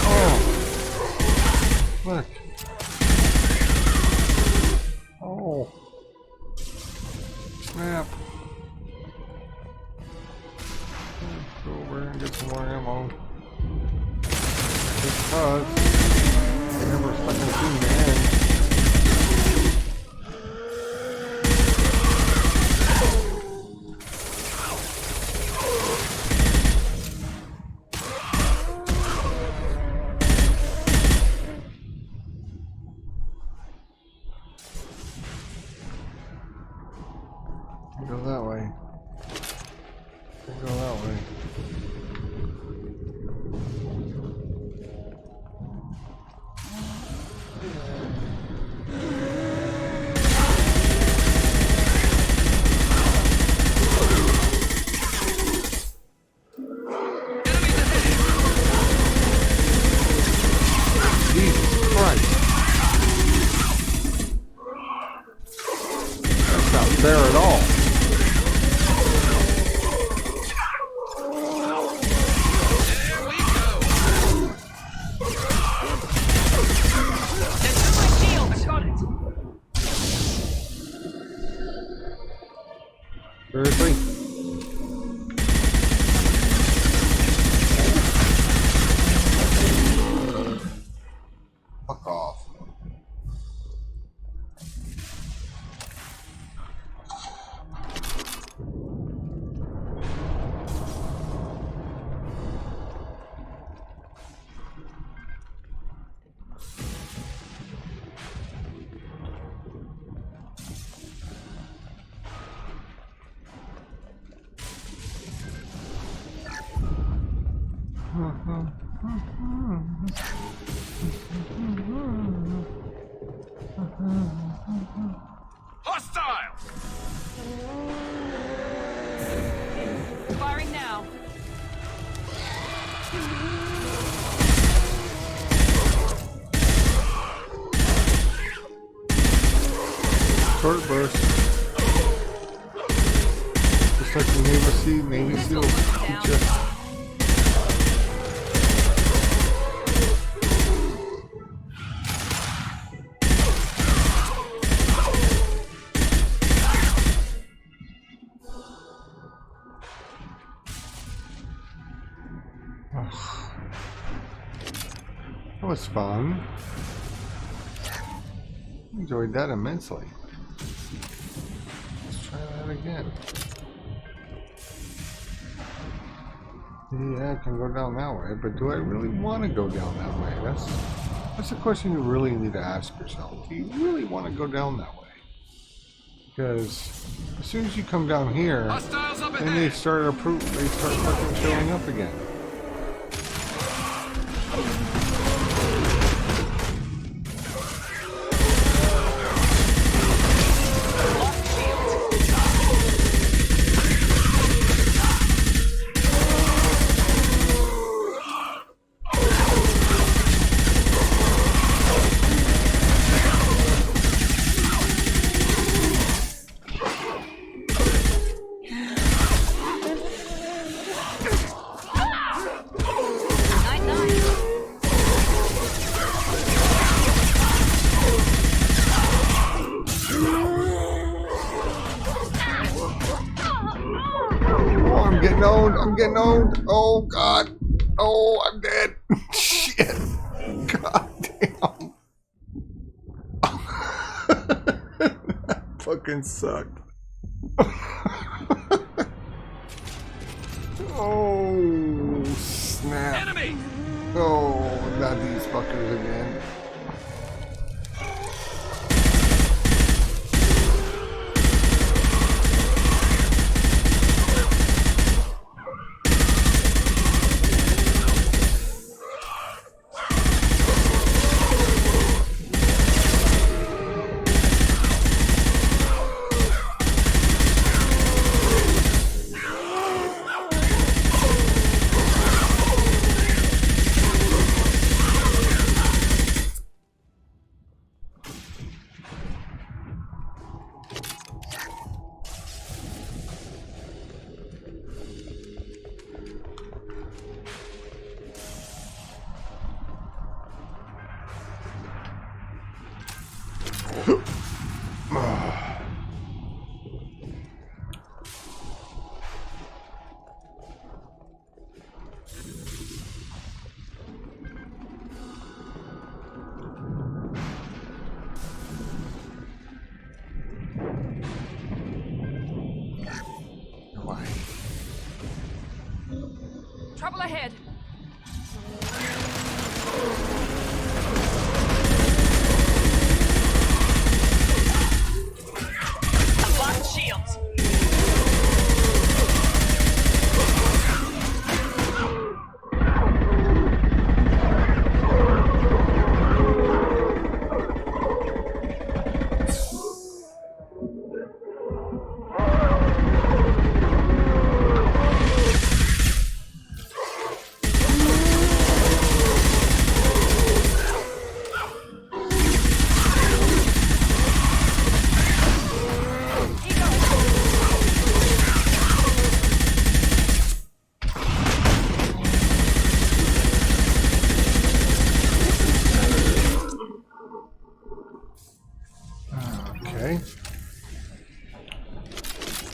Oh, look. Oh. Snap. Let's go over and get some more ammo. Just cause. I never fucking seen the end. Go that way. Go that way. Jesus Christ. That's not fair at all. Seriously? Fuck off. Hostile! Firing now. Short burst. Just like the Navy SEALs teach us. That was fun. Enjoyed that immensely. Let's try that again. Yeah, I can go down that way, but do I really want to go down that way? That's a question you really need to ask yourself. Do you really want to go down that way? Because as soon as you come down here, then they start fucking showing up again. I'm getting owned. Oh god. Oh, I'm dead. Shit. God damn. fucking sucked. Oh, snap. Enemy! Oh, not these fuckers again. Trouble ahead. Locked shields. Okay.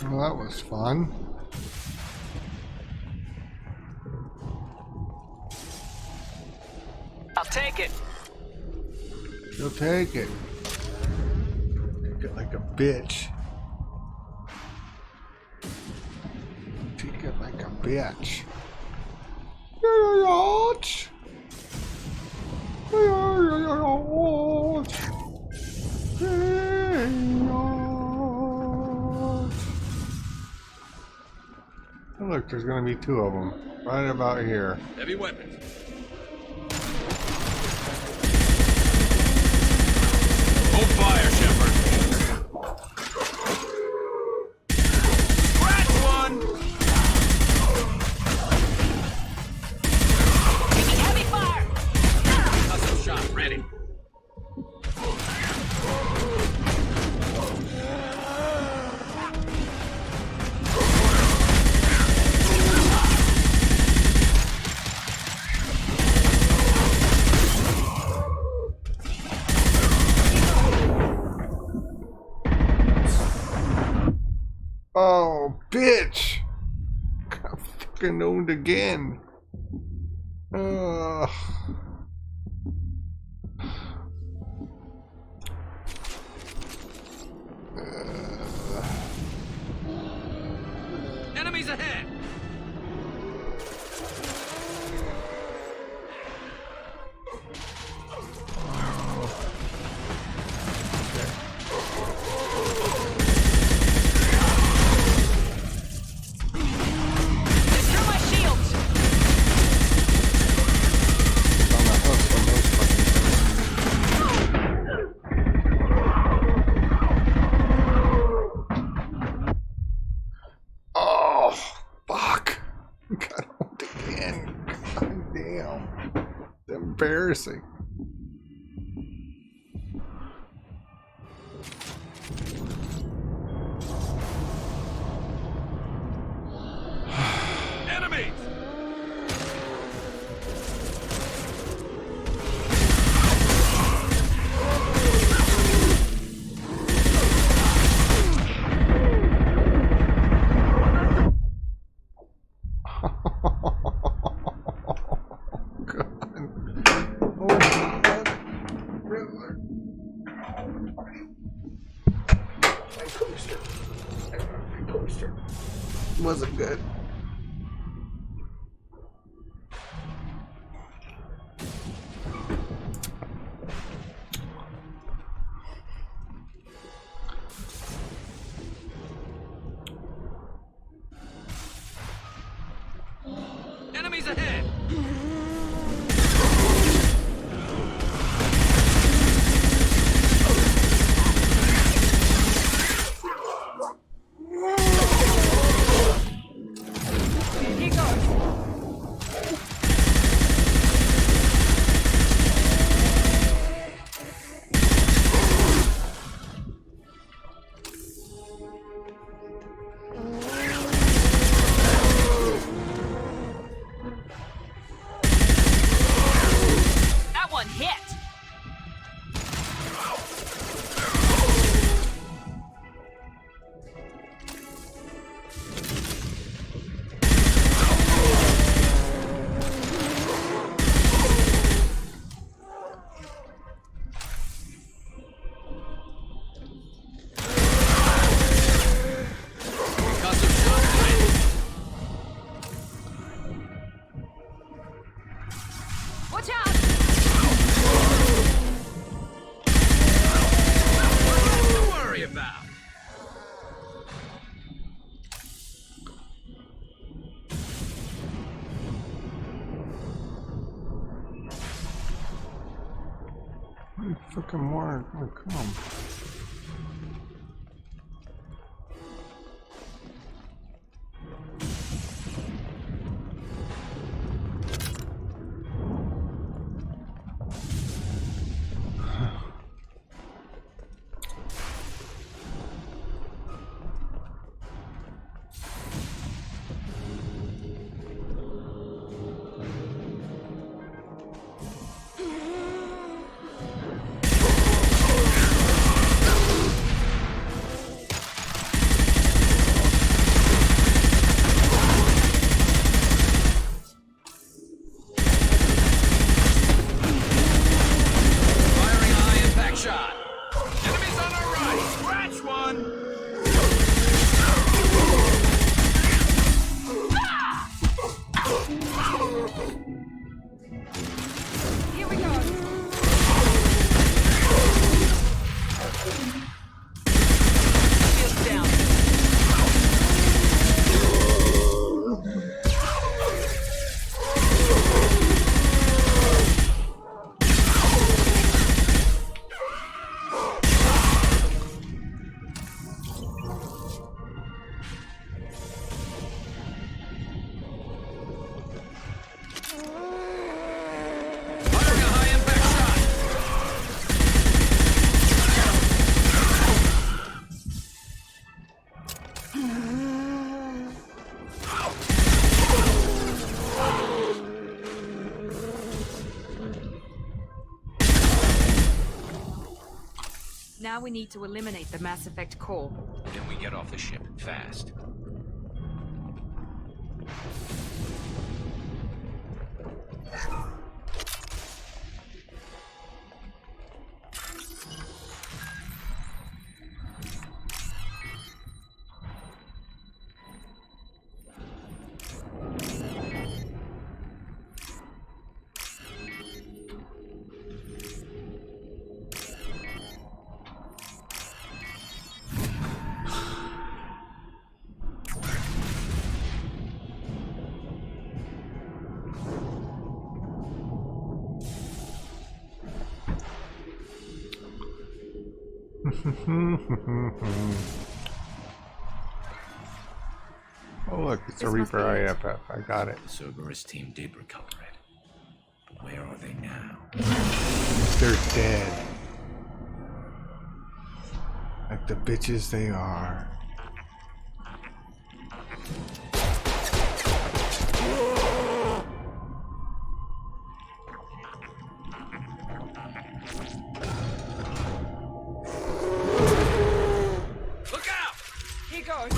Well, that was fun. I'll take it. You'll take it. Take it like a bitch. Take it like a bitch. Yacht. Look, there's gonna be two of them right about here. Heavy weapons. Hold fire, Shepard. Scratch one! Taking heavy fire! Hustle shot ready. Oh, bitch! Got fucking owned again. Ugh. Enemies ahead! Destroy my shields! Oh, fuck. Got owned again. God damn. It's embarrassing. Enemies! Oh wasn't good. Enemies ahead! Here goes. That one hit. Watch out! Nothing to worry about. Fucking more gonna come. Firing a high impact shot. Enemies on our right. Scratch one. Here we go. Shields down. Firing a high impact shot. Now we need to eliminate the Mass Effect core. Then we get off the ship fast. Oh look, it's a Reaper IFF. I got it. The Cerberus team did recover it. But where are they now? They're dead. Like the bitches they are. Look out! Here goes.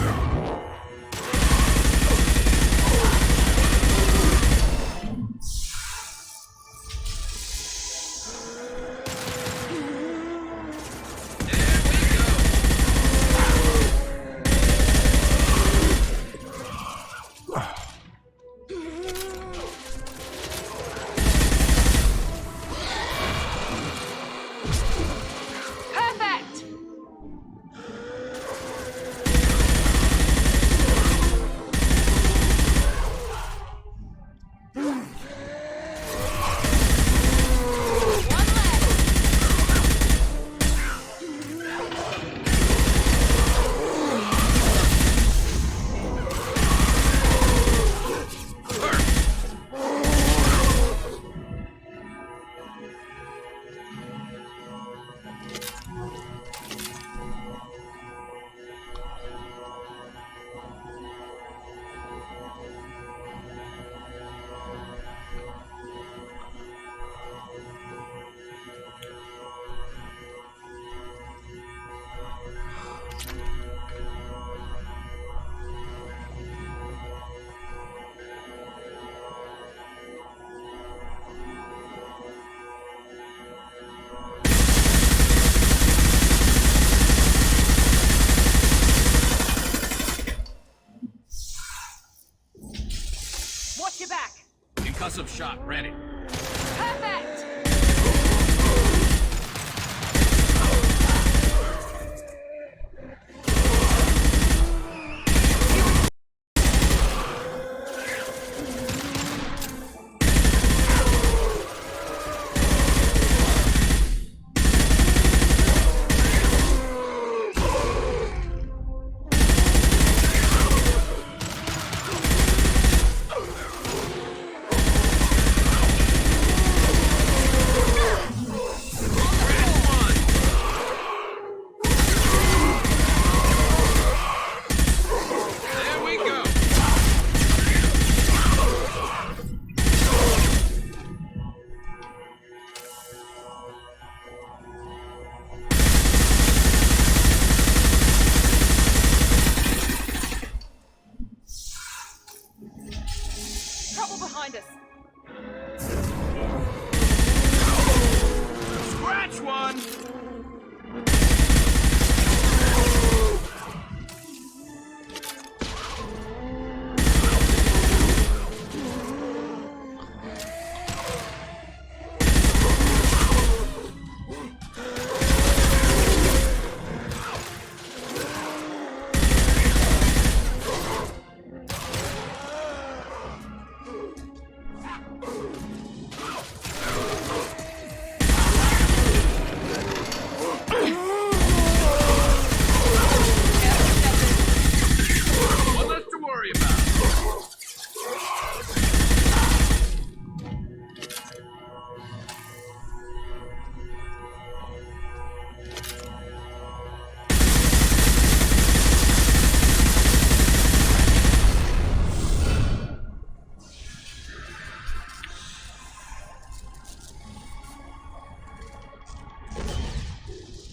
Concussive shot ready. Perfect! Behind us. Scratch one!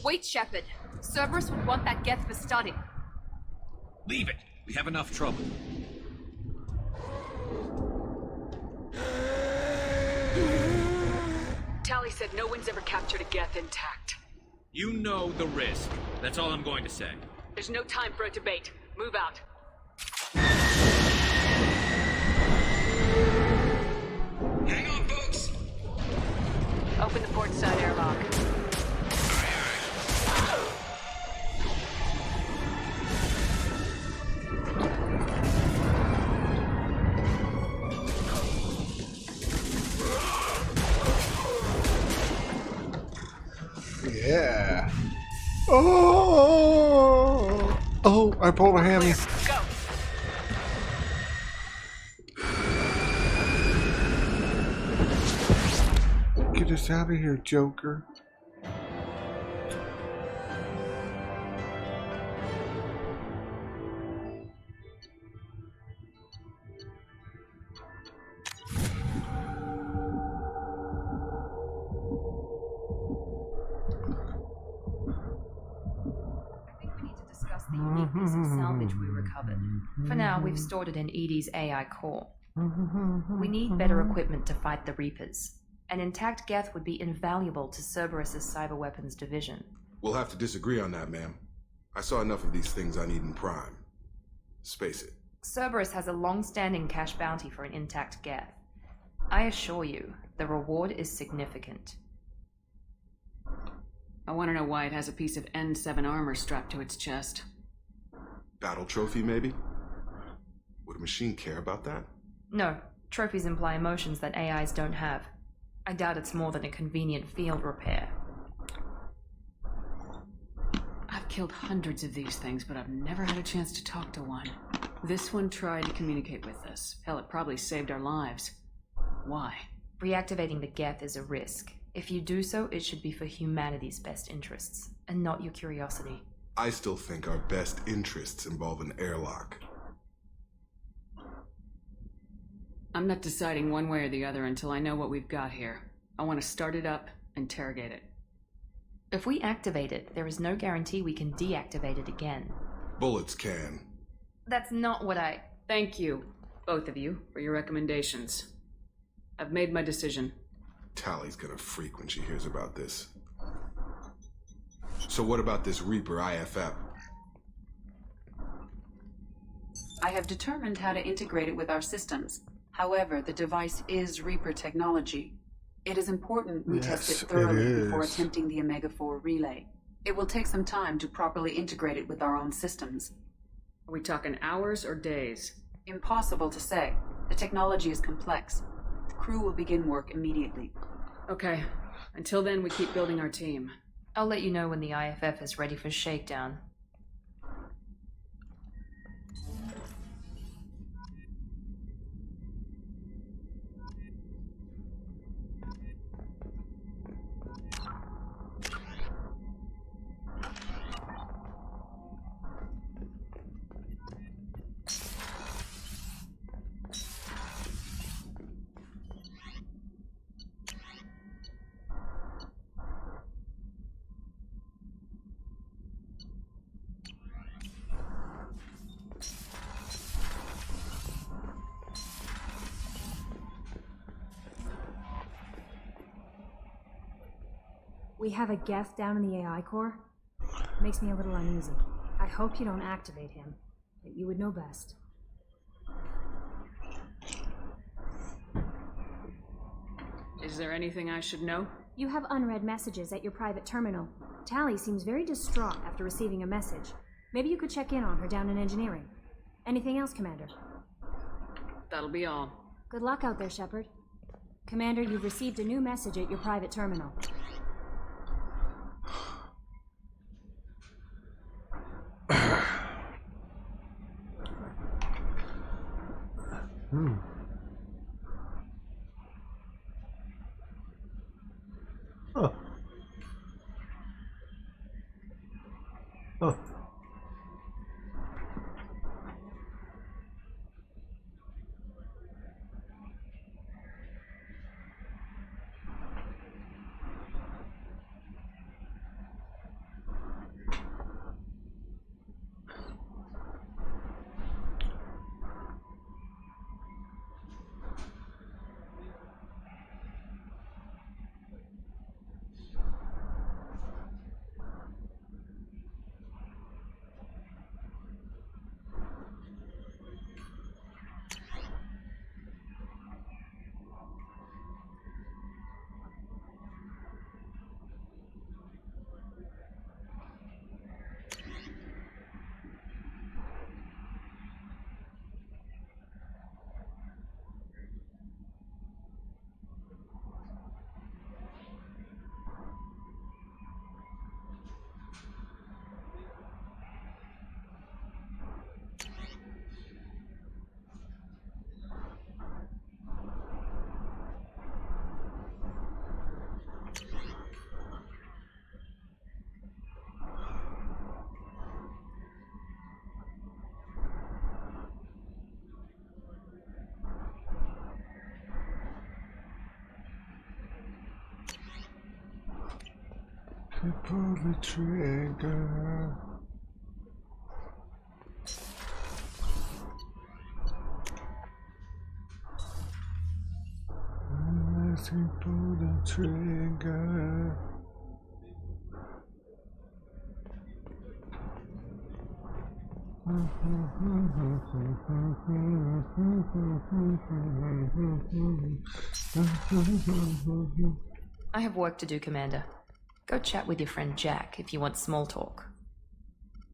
Wait, Shepard. Cerberus would want that Geth for study. Leave it. We have enough trouble. Tally said no one's ever captured a Geth intact. You know the risk. That's all I'm going to say. There's no time for a debate. Move out. Hang on, folks! Open the port side airlock. Yeah. Oh! Oh, I pulled a hammy. Go. Get us out of here, Joker. The unique piece of salvage we recovered. For now, we've stored it in Edie's AI core. We need better equipment to fight the Reapers. An intact Geth would be invaluable to Cerberus's cyber weapons division. We'll have to disagree on that, ma'am. I saw enough of these things I need in Prime. Space it. Cerberus has a long-standing cash bounty for an intact Geth. I assure you, the reward is significant. I want to know why it has a piece of N7 armor strapped to its chest. Battle trophy, maybe? Would a machine care about that? No, trophies imply emotions that AIs don't have. I doubt it's more than a convenient field repair. I've killed hundreds of these things, but I've never had a chance to talk to one. This one tried to communicate with us. Hell, it probably saved our lives. Why? Reactivating the Geth is a risk. If you do so, it should be for humanity's best interests, and not your curiosity. I still think our best interests involve an airlock. I'm not deciding one way or the other until I know what we've got here. I want to start it up, interrogate it. If we activate it, there is no guarantee we can deactivate it again. Bullets can. That's not what I... Thank you, both of you, for your recommendations. I've made my decision. Tally's gonna freak when she hears about this. So what about this Reaper IFF? I have determined how to integrate it with our systems. However, the device is Reaper technology. It is important we test Yes, it thoroughly it before is. attempting the Omega-4 relay. It will take some time to properly integrate it with our own systems. Are we talking hours or days? Impossible to say. The technology is complex. The crew will begin work immediately. Okay. Until then, we keep building our team. I'll let you know when the IFF is ready for shakedown. We have a Geth down in the AI core. Makes me a little uneasy. I hope you don't activate him, but you would know best. Is there anything I should know? You have unread messages at your private terminal. Tally seems very distraught after receiving a message. Maybe you could check in on her down in engineering. Anything else, Commander? That'll be all. Good luck out there, Shepard. Commander, you've received a new message at your private terminal. Huh. Huh. Pull the trigger. Unless you pull the trigger. I have work to do, Commander. Go chat with your friend Jack if you want small talk.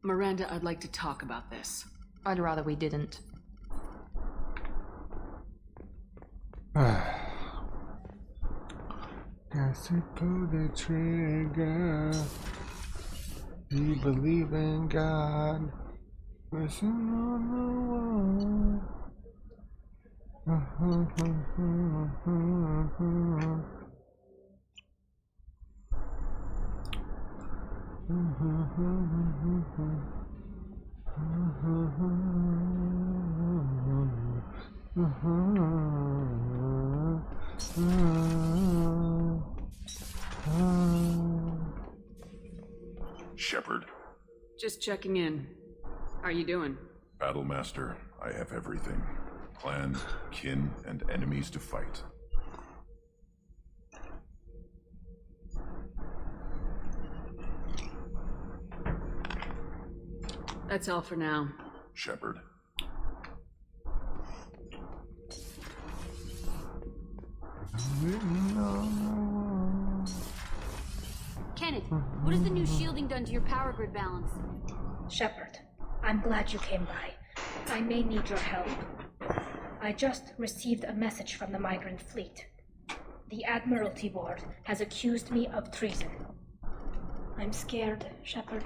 Miranda, I'd like to talk about this. I'd rather we didn't. Guess you pull the trigger. You believe in God. Listen on the one. Shepard. Just checking in. How are you doing? Battlemaster, I have everything. Clan, kin, and enemies to fight. That's all for now. Shepard. Kenneth, what has the new shielding done to your power grid balance? Shepard, I'm glad you came by. I may need your help. I just received a message from the migrant fleet. The Admiralty Board has accused me of treason. I'm scared, Shepard.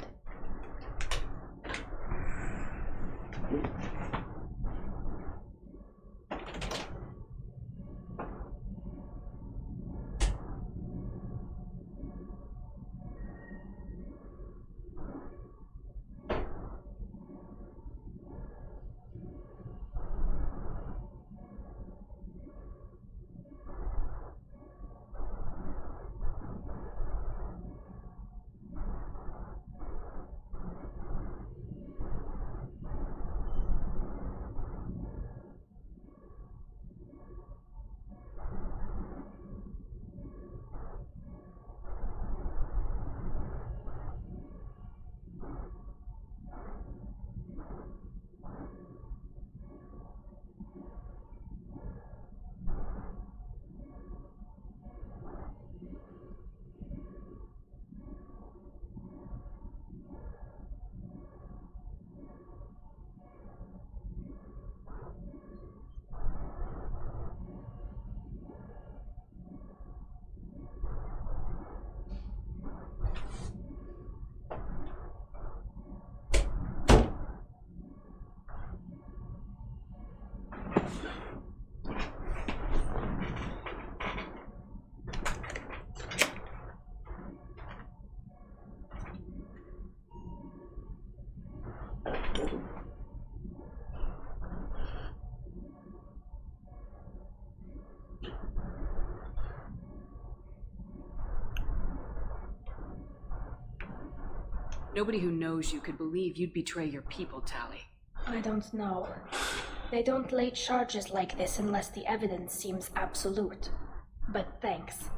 Nobody who knows you could believe you'd betray your people, Tali. I don't know. They don't lay charges like this unless the evidence seems absolute. But thanks.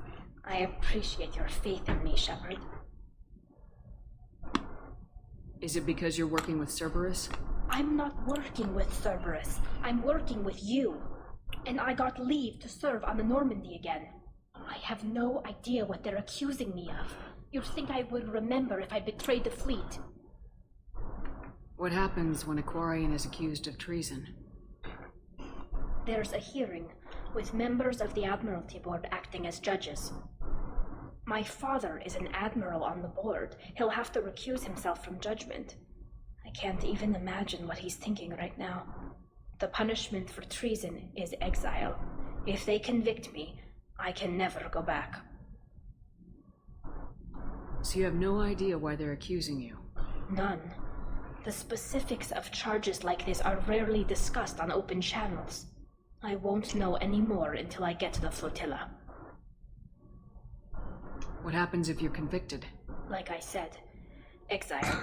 I appreciate your faith in me, Shepard. Is it because you're working with Cerberus? I'm not working with Cerberus. I'm working with you. And I got leave to serve on the Normandy again. I have no idea what they're accusing me of. You'd think I would remember if I betrayed the fleet. What happens when a Quarian is accused of treason? There's a hearing, with members of the Admiralty Board acting as judges. My father is an admiral on the board. He'll have to recuse himself from judgment. I can't even imagine what he's thinking right now. The punishment for treason is exile. If they convict me, I can never go back. So you have no idea why they're accusing you? None. The specifics of charges like this are rarely discussed on open channels. I won't know any more until I get to the flotilla. What happens if you're convicted? Like I said, exile.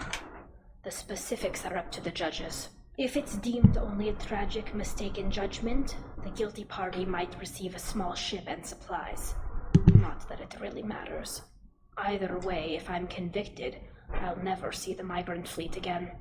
The specifics are up to the judges. If it's deemed only a tragic mistake in judgment, the guilty party might receive a small ship and supplies. Not that it really matters. Either way, if I'm convicted, I'll never see the migrant fleet again.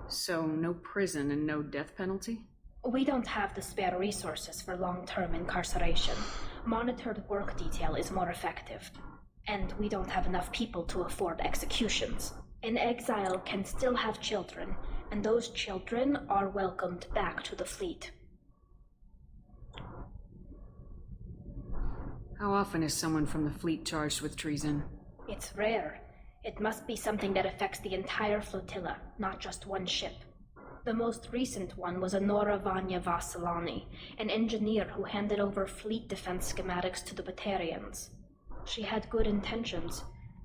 So, no prison and no death penalty? We don't have the spare resources for long-term incarceration. Monitored work detail is more effective. And we don't have enough people to afford executions. An exile can still have children, and those children are welcomed back to the fleet. How often is someone from the fleet charged with treason? It's rare. It must be something that affects the entire flotilla, not just one ship. The most recent one was Honora Vanya Vasilani, an engineer who handed over fleet defense schematics to the Batarians. She had good intentions.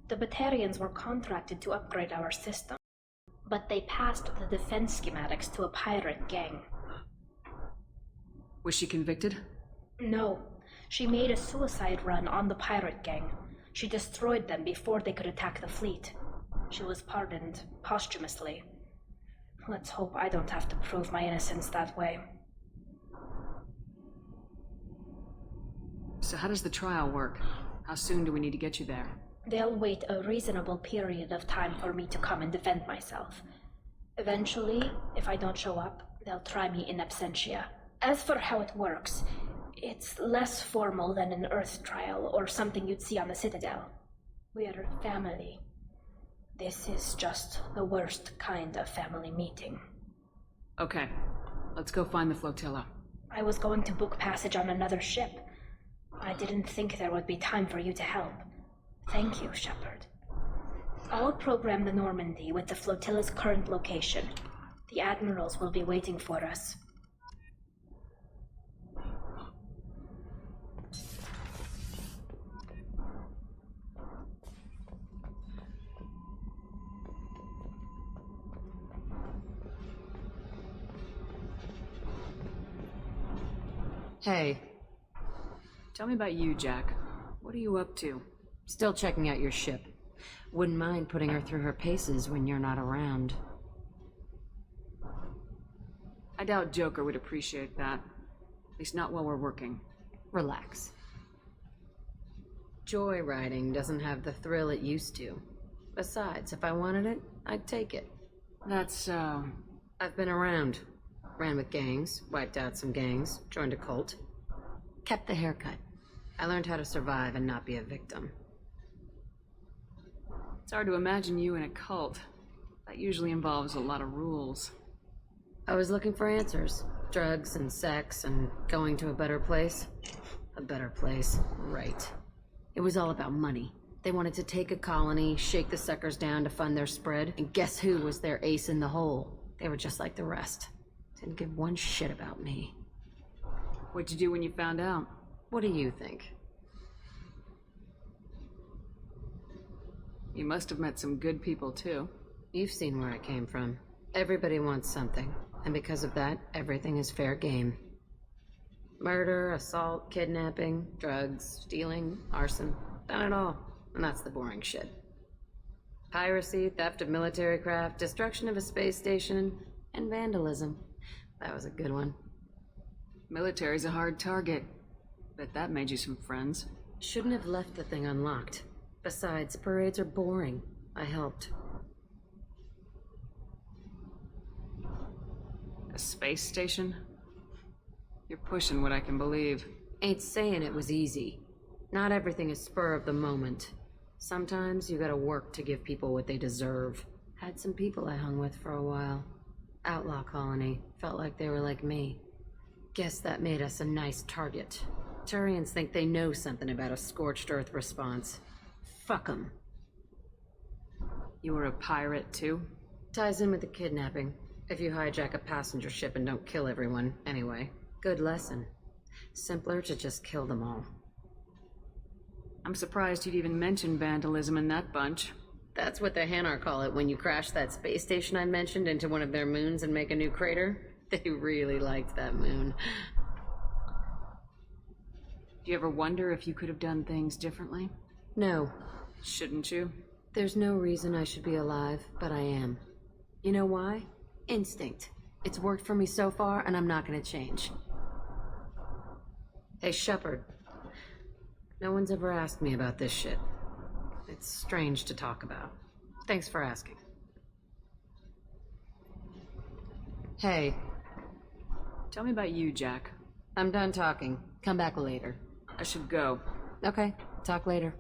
The Batarians were contracted to upgrade our system, but they passed the defense schematics to a pirate gang. Was she convicted? No. She made a suicide run on the pirate gang. She destroyed them before they could attack the fleet. She was pardoned posthumously. Let's hope I don't have to prove my innocence that way. So how does the trial work? How soon do we need to get you there? They'll wait a reasonable period of time for me to come and defend myself. Eventually, if I don't show up, they'll try me in absentia. As for how it works, it's less formal than an Earth trial or something you'd see on the Citadel. We're family. This is just the worst kind of family meeting. Okay, let's go find the flotilla. I was going to book passage on another ship. I didn't think there would be time for you to help. Thank you, Shepard. I'll program the Normandy with the flotilla's current location. The admirals will be waiting for us. Hey. Tell me about you, Jack. What are you up to? Still checking out your ship. Wouldn't mind putting her through her paces when you're not around. I doubt Joker would appreciate that. At least not while we're working. Relax. Joyriding doesn't have the thrill it used to. Besides, if I wanted it, I'd take it. That's, I've been around. Ran with gangs, wiped out some gangs, joined a cult. Kept the haircut. I learned how to survive and not be a victim. It's hard to imagine you in a cult. That usually involves a lot of rules. I was looking for answers. Drugs and sex and going to a better place. A better place, right. It was all about money. They wanted to take a colony, shake the suckers down to fund their spread, and guess who was their ace in the hole? They were just like the rest. Didn't give one shit about me. What'd you do when you found out? What do you think? You must have met some good people, too. You've seen where I came from. Everybody wants something, and because of that, everything is fair game. Murder, assault, kidnapping, drugs, stealing, arson. Done it all. And that's the boring shit. Piracy, theft of military craft, destruction of a space station, and vandalism. That was a good one. Military's a hard target. Bet that made you some friends. Shouldn't have left the thing unlocked. Besides, parades are boring. I helped. A space station? You're pushing what I can believe. Ain't saying it was easy. Not everything is spur of the moment. Sometimes you gotta work to give people what they deserve. Had some people I hung with for a while. Outlaw colony. Felt like they were like me. Guess that made us a nice target. Turians think they know something about a scorched earth response. Fuck 'em. You were a pirate, too? Ties in with the kidnapping. If you hijack a passenger ship and don't kill everyone, anyway. Good lesson. Simpler to just kill them all. I'm surprised you'd even mention vandalism in that bunch. That's what the Hanar call it when you crash that space station I mentioned into one of their moons and make a new crater. They really liked that moon. Do you ever wonder if you could have done things differently? No. Shouldn't you? There's no reason I should be alive, but I am. You know why? Instinct. It's worked for me so far, and I'm not gonna change. Hey, Shepard. No one's ever asked me about this shit. It's strange to talk about. Thanks for asking. Hey. Tell me about you, Jack. I'm done talking. Come back later. I should go. Okay, talk later.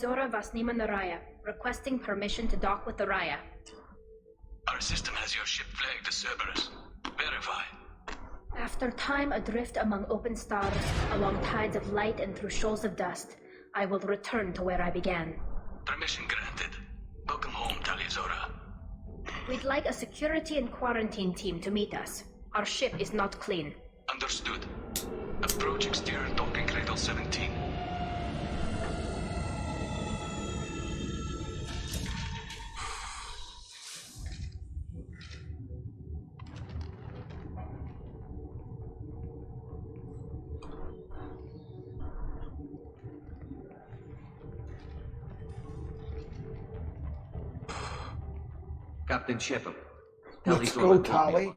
Zora Vasnima Naraya, requesting permission to dock with the Raya. Our system has your ship flagged as Cerberus. Verify. After time adrift among open stars, along tides of light and through shoals of dust, I will return to where I began. Permission granted. Welcome home, Talizora. We'd like a security and quarantine team to meet us. Our ship is not clean. Understood. Approach exterior docking cradle 17. Captain Shepard. Let's go, Tali.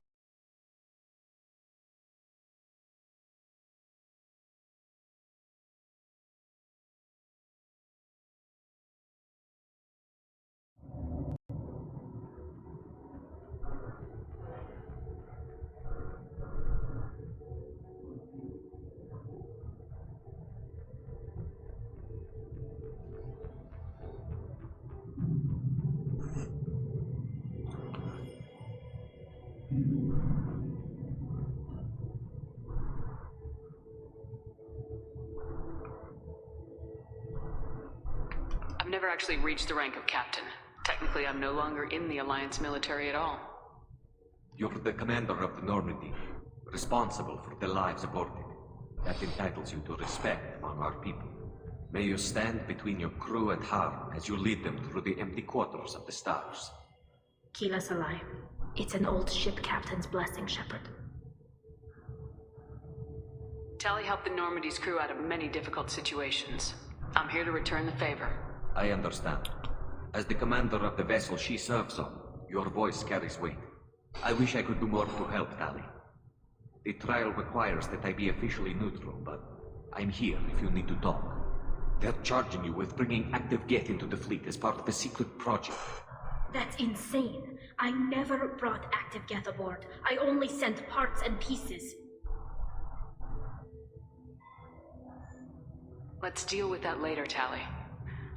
I've never actually reached the rank of captain. Technically, I'm no longer in the Alliance military at all. You're the commander of the Normandy, responsible for the lives aborted. That entitles you to respect among our people. May you stand between your crew and harm as you lead them through the empty quarters of the stars. Kila Salai. It's an old ship captain's blessing, Shepard. Tali helped the Normandy's crew out of many difficult situations. I'm here to return the favor. I understand. As the commander of the vessel she serves on, your voice carries weight. I wish I could do more to help, Tali. The trial requires that I be officially neutral, but I'm here if you need to talk. They're charging you with bringing active Geth into the fleet as part of a secret project. That's insane. I never brought active Geth aboard. I only sent parts and pieces. Let's deal with that later, Tali.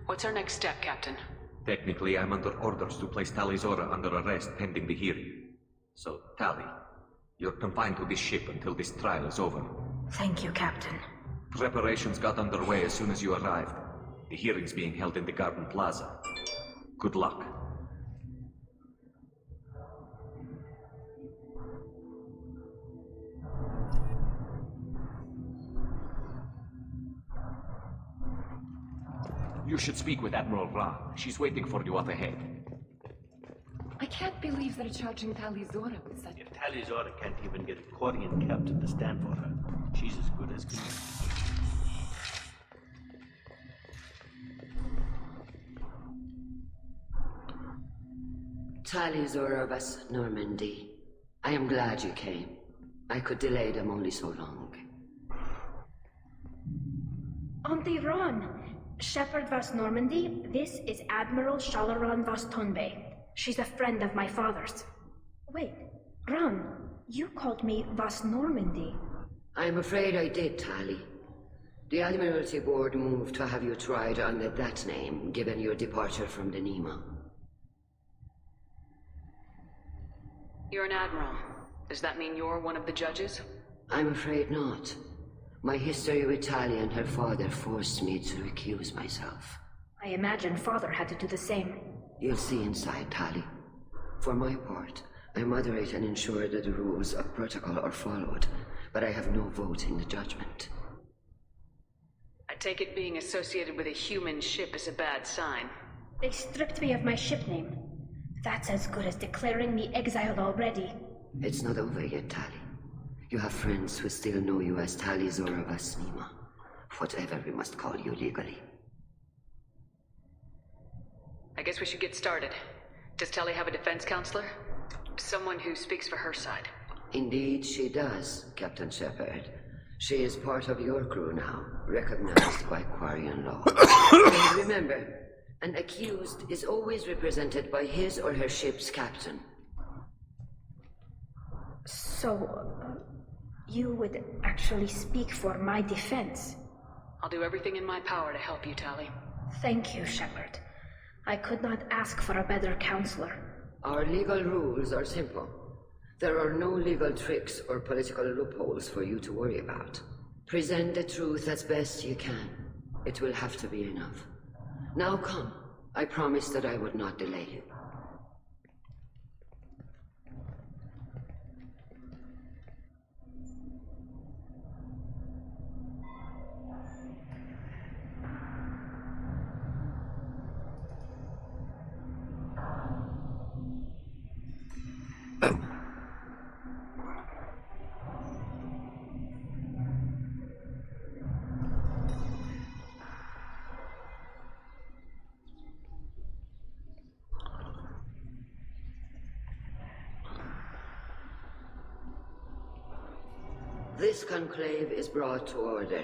What's our next step, Captain? Technically, I'm under orders to place Talizora under arrest pending the hearing. So, Tali, you're confined to this ship until this trial is over. Thank you, Captain. Preparations got underway as soon as you arrived. The hearing's being held in the Garden Plaza. Good luck. You should speak with Admiral Ra. She's waiting for you up ahead. I can't believe they're charging Talizora with such... If Talizora can't even get a Quarian captain to stand for her, she's as good as gold. Talizora vas Normandy. I am glad you came. I could delay them only so long. Auntie Ron! Shepard Vas Normandy, this is Admiral Shalaran Vas Tonbe. She's a friend of my father's. Wait, Ron, you called me Vas Normandy. I'm afraid I did, Tali. The Admiralty Board moved to have you tried under that name, given your departure from the Nima. You're an admiral. Does that mean you're one of the judges? I'm afraid not. My history with Tali and her father forced me to recuse myself. I imagine father had to do the same. You'll see inside, Tali. For my part, I moderate and ensure that the rules of protocol are followed, but I have no vote in the judgment. I take it being associated with a human ship is a bad sign. They stripped me of my ship name. That's as good as declaring me exiled already. It's not over yet, Tali. You have friends who still know you as Talizora Vasnima. Whatever we must call you legally. I guess we should get started. Does Tali have a defense counselor? Someone who speaks for her side. Indeed she does, Captain Shepard. She is part of your crew now, recognized by Quarian law. And remember, an accused is always represented by his or her ship's captain. So, you would actually speak for my defense? I'll do everything in my power to help you, Tali. Thank you, Shepard. I could not ask for a better counselor. Our legal rules are simple. There are no legal tricks or political loopholes for you to worry about. Present the truth as best you can. It will have to be enough. Now come. I promised that I would not delay you. This conclave is brought to order.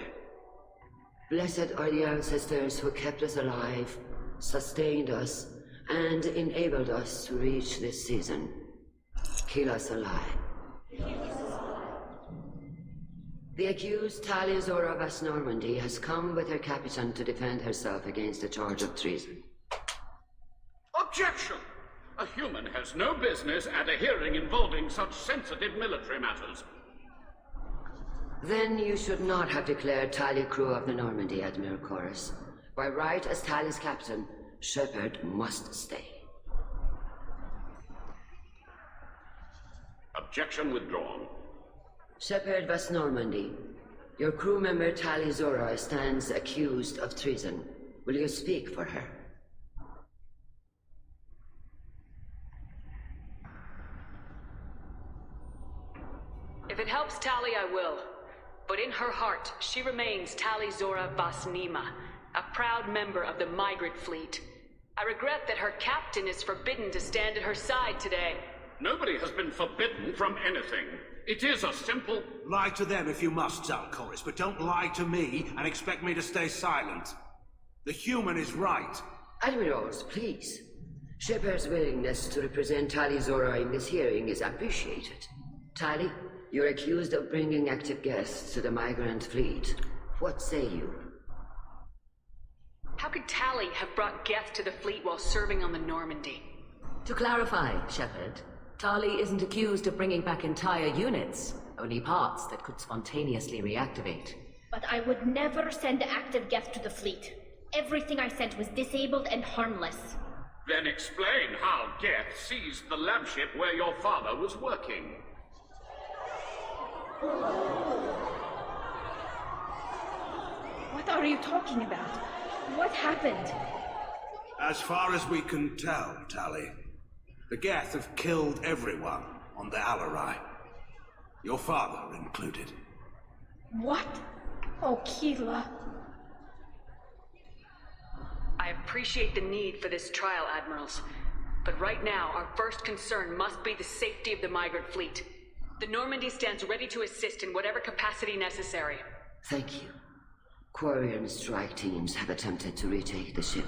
Blessed are the ancestors who kept us alive, sustained us, and enabled us to reach this season. Keep us alive. The accused Talia Zora Vas Normandy has come with her captain to defend herself against a charge of treason. Objection! A human has no business at a hearing involving such sensitive military matters. Then you should not have declared Talia crew of the Normandy, Admiral Chorus. By right as Talia's captain, Shepard must stay. Objection withdrawn. Shepard Vas Normandy, your crew member Talia Zora stands accused of treason. Will you speak for her? If it helps Tali, I will. But in her heart, she remains Tali Zora Vas Nima, a proud member of the migrant fleet. I regret that her captain is forbidden to stand at her side today. Nobody has been forbidden from anything. It is a simple... Lie to them if you must, Zalcoris, but don't lie to me and expect me to stay silent. The human is right. Admirals, please. Shepard's willingness to represent Tali Zora in this hearing is appreciated. Tali, you're accused of bringing active guests to the migrant fleet. What say you? How could Tali have brought Geth to the fleet while serving on the Normandy? To clarify, Shepard, Tali isn't accused of bringing back entire units, only parts that could spontaneously reactivate. But I would never send active Geth to the fleet. Everything I sent was disabled and harmless. Then explain how Geth seized the lab ship where your father was working. What are you talking about? What happened? As far as we can tell, Tali, the Geth have killed everyone on the Alarai. Your father included. What? Oh, Keela. I appreciate the need for this trial, Admirals. But right now, our first concern must be the safety of the migrant fleet. The Normandy stands ready to assist in whatever capacity necessary. Thank you. Quarian strike teams have attempted to retake the ship,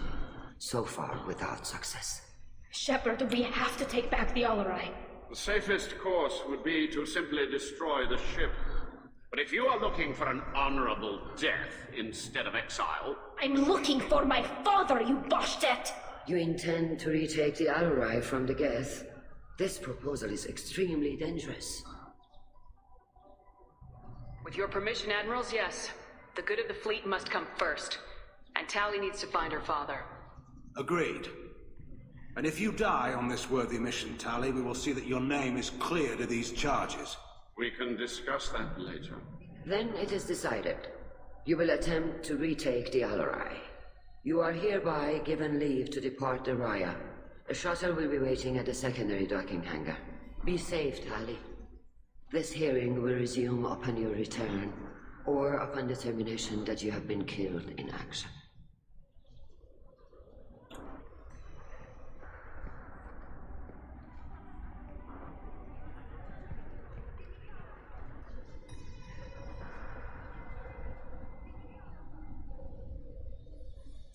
so far without success. Shepard, we have to take back the Alarai. The safest course would be to simply destroy the ship. But if you are looking for an honorable death instead of exile... I'm looking for my father, you Boshtet! You intend to retake the Alarai from the Geth? This proposal is extremely dangerous. With your permission, Admirals, yes. The good of the fleet must come first. And Tali needs to find her father. Agreed. And if you die on this worthy mission, Tali, we will see that your name is cleared of these charges. We can discuss that later. Then it is decided. You will attempt to retake the Alarai. You are hereby given leave to depart the Raya. A shuttle will be waiting at the secondary docking hangar. Be safe, Tali. This hearing will resume upon your return, or upon determination that you have been killed in action.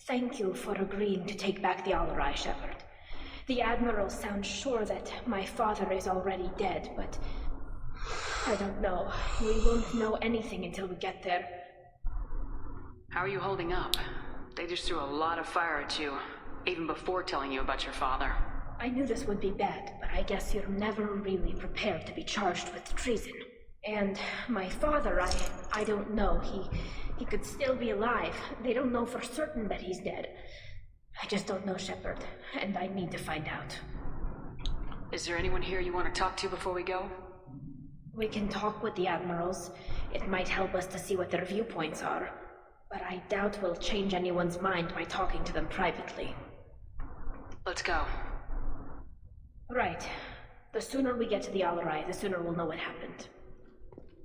Thank you for agreeing to take back the Alarai, Shepard. The Admiral sounds sure that my father is already dead, but I don't know. We won't know anything until we get there. How are you holding up? They just threw a lot of fire at you, even before telling you about your father. I knew this would be bad, but I guess you're never really prepared to be charged with treason. And my father, I don't know. He could still be alive. They don't know for certain that he's dead. I just don't know, Shepard, and I need to find out. Is there anyone here you want to talk to before we go? We can talk with the admirals. It might help us to see what their viewpoints are. But I doubt we'll change anyone's mind by talking to them privately. Let's go. Right. The sooner we get to the Alarai, the sooner we'll know what happened.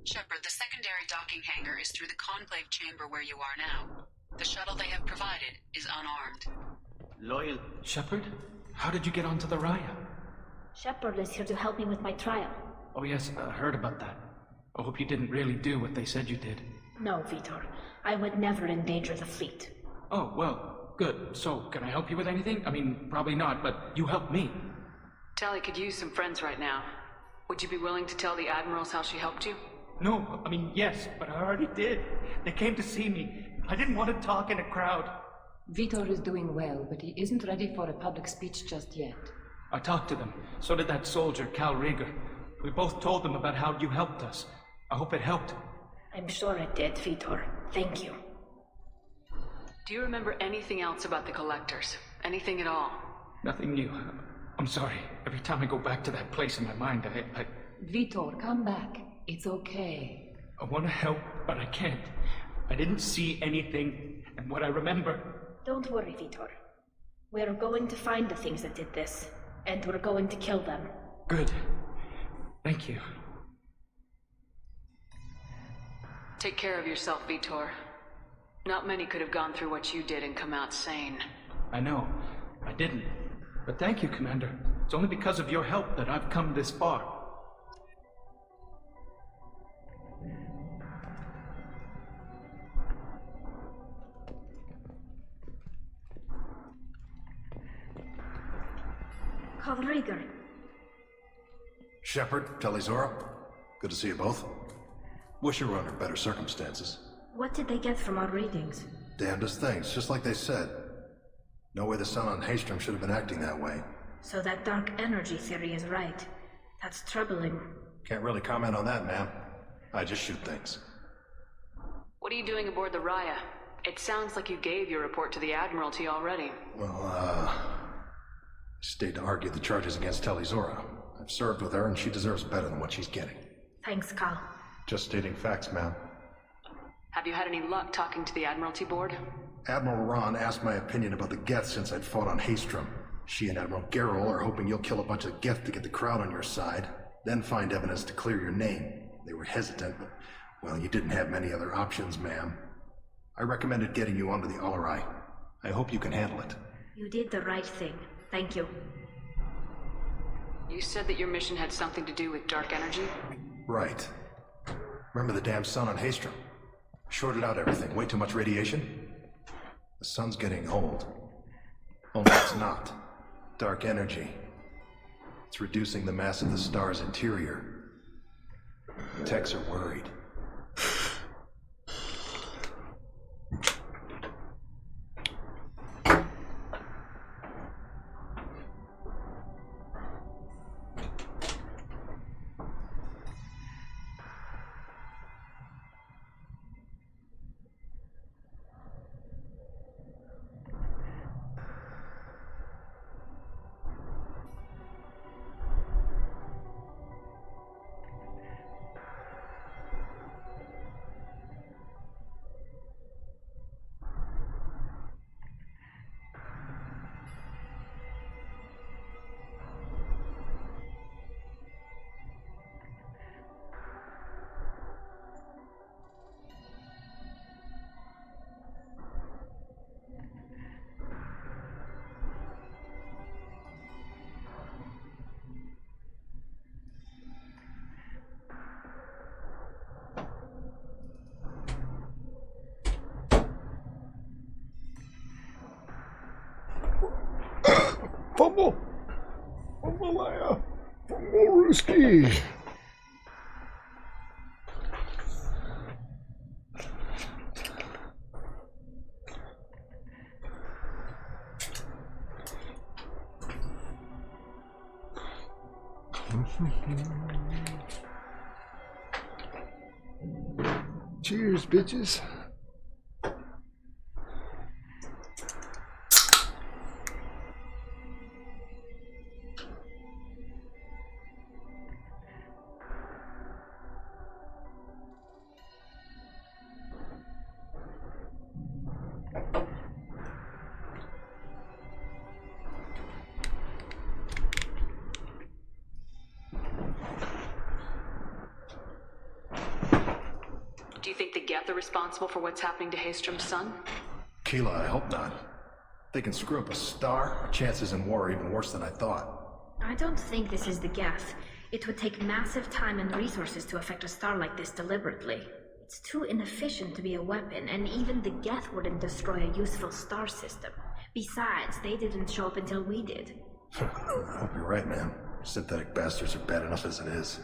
Shepard, the secondary docking hangar is through the conclave chamber where you are now. The shuttle they have provided is unarmed. Loyal. Shepard? How did you get onto the Raya? Shepard is here to help me with my trial. Oh yes, I heard about that. I hope you didn't really do what they said you did. No, Vitor. I would never endanger the fleet. Oh, well, good. So, can I help you with anything? I mean, probably not, but you helped me. Tali could use some friends right now. Would you be willing to tell the admirals how she helped you? No, I mean, yes, but I already did. They came to see me. I didn't want to talk in a crowd. Vitor is doing well, but he isn't ready for a public speech just yet. I talked to them. So did that soldier, Cal Rieger. We both told them about how you helped us. I hope it helped. I'm sure it did, Vitor. Thank you. Do you remember anything else about the Collectors? Anything at all? Nothing new. I'm sorry. Every time I go back to that place in my mind, I... Vitor, come back. It's okay. I want to help, but I can't. I didn't see anything, and what I remember... Don't worry, Vitor. We're going to find the things that did this, and we're going to kill them. Good. Thank you. Take care of yourself, Vitor. Not many could have gone through what you did and come out sane. I know. I didn't. But thank you, Commander. It's only because of your help that I've come this far. Cal Rieger. Shepard, Talizora. Good to see you both. Wish you were under better circumstances. What did they get from our readings? Damnedest things, just like they said. No way the sun on Haystrom should have been acting that way. So that dark energy theory is right. That's troubling. Can't really comment on that, ma'am. I just shoot things. What are you doing aboard the Raya? It sounds like you gave your report to the Admiralty already. Well, stayed to argue the charges against Talizora. I've served with her, and she deserves better than what she's getting. Thanks, Cal. Just stating facts, ma'am. Have you had any luck talking to the Admiralty board? Admiral Ron asked my opinion about the Geth since I'd fought on Haystrom. She and Admiral Garrel are hoping you'll kill a bunch of Geth to get the crowd on your side, then find evidence to clear your name. They were hesitant, but, well, you didn't have many other options, ma'am. I recommended getting you onto the Alarai. I hope you can handle it. You did the right thing. Thank you. You said that your mission had something to do with dark energy? Right. Remember the damn sun on Haystrom? Shorted out everything. Way too much radiation? The sun's getting old. Only it's not. Dark energy. It's reducing the mass of the star's interior. Techs are worried. Fumble! Fumble-laya! Fumble-rooski! Cheers, bitches. Do you think the Geth are responsible for what's happening to Haystrom's son? Keela, I hope not. If they can screw up a star, our chances in war are even worse than I thought. I don't think this is the Geth. It would take massive time and resources to affect a star like this deliberately. It's too inefficient to be a weapon, and even the Geth wouldn't destroy a useful star system. Besides, they didn't show up until we did. I hope you're right, man. Synthetic bastards are bad enough as it is.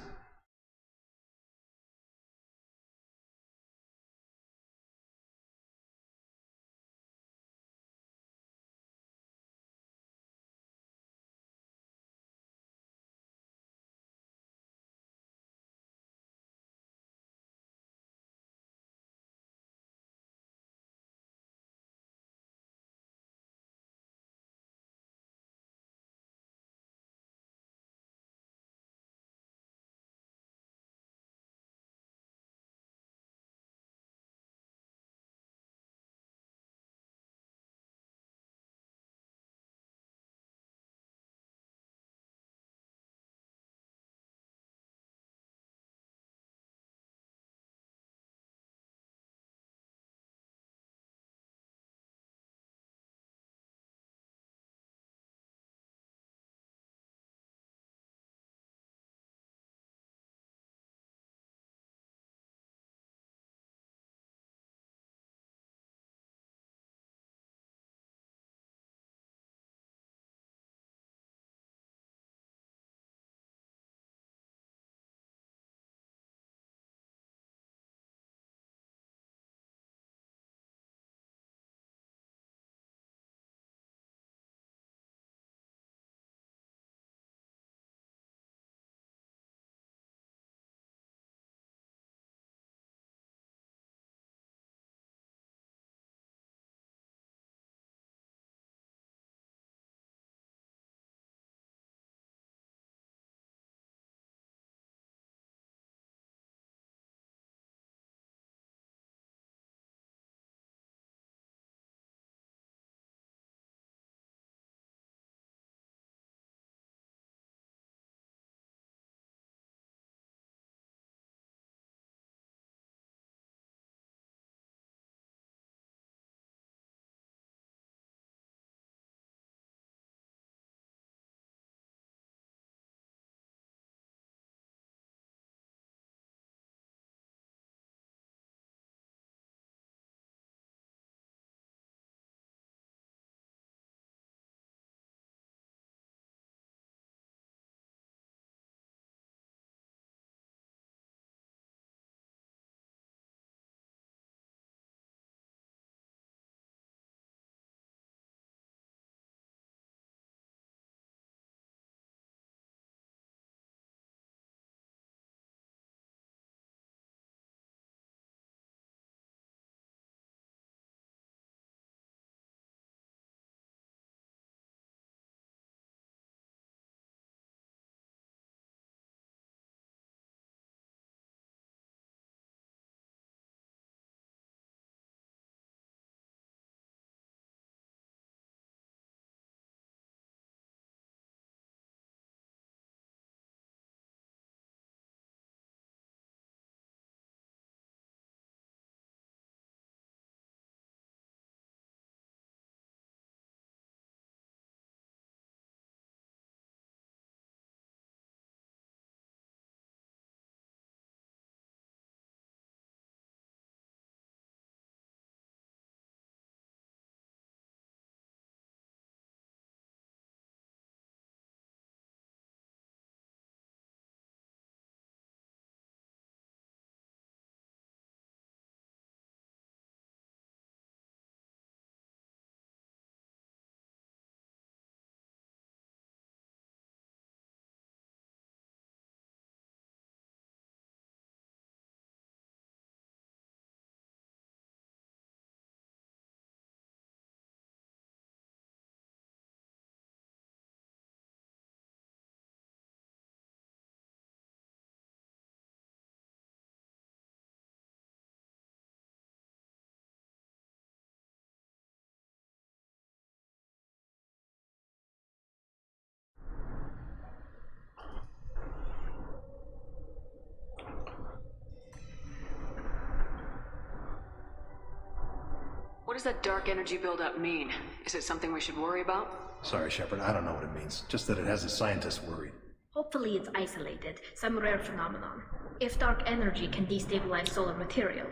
does that dark energy buildup mean? Is it something we should worry about? Sorry, Shepard, I don't know what it means. Just that it has the scientists worried. Hopefully it's isolated, some rare phenomenon. If dark energy can destabilize solar material.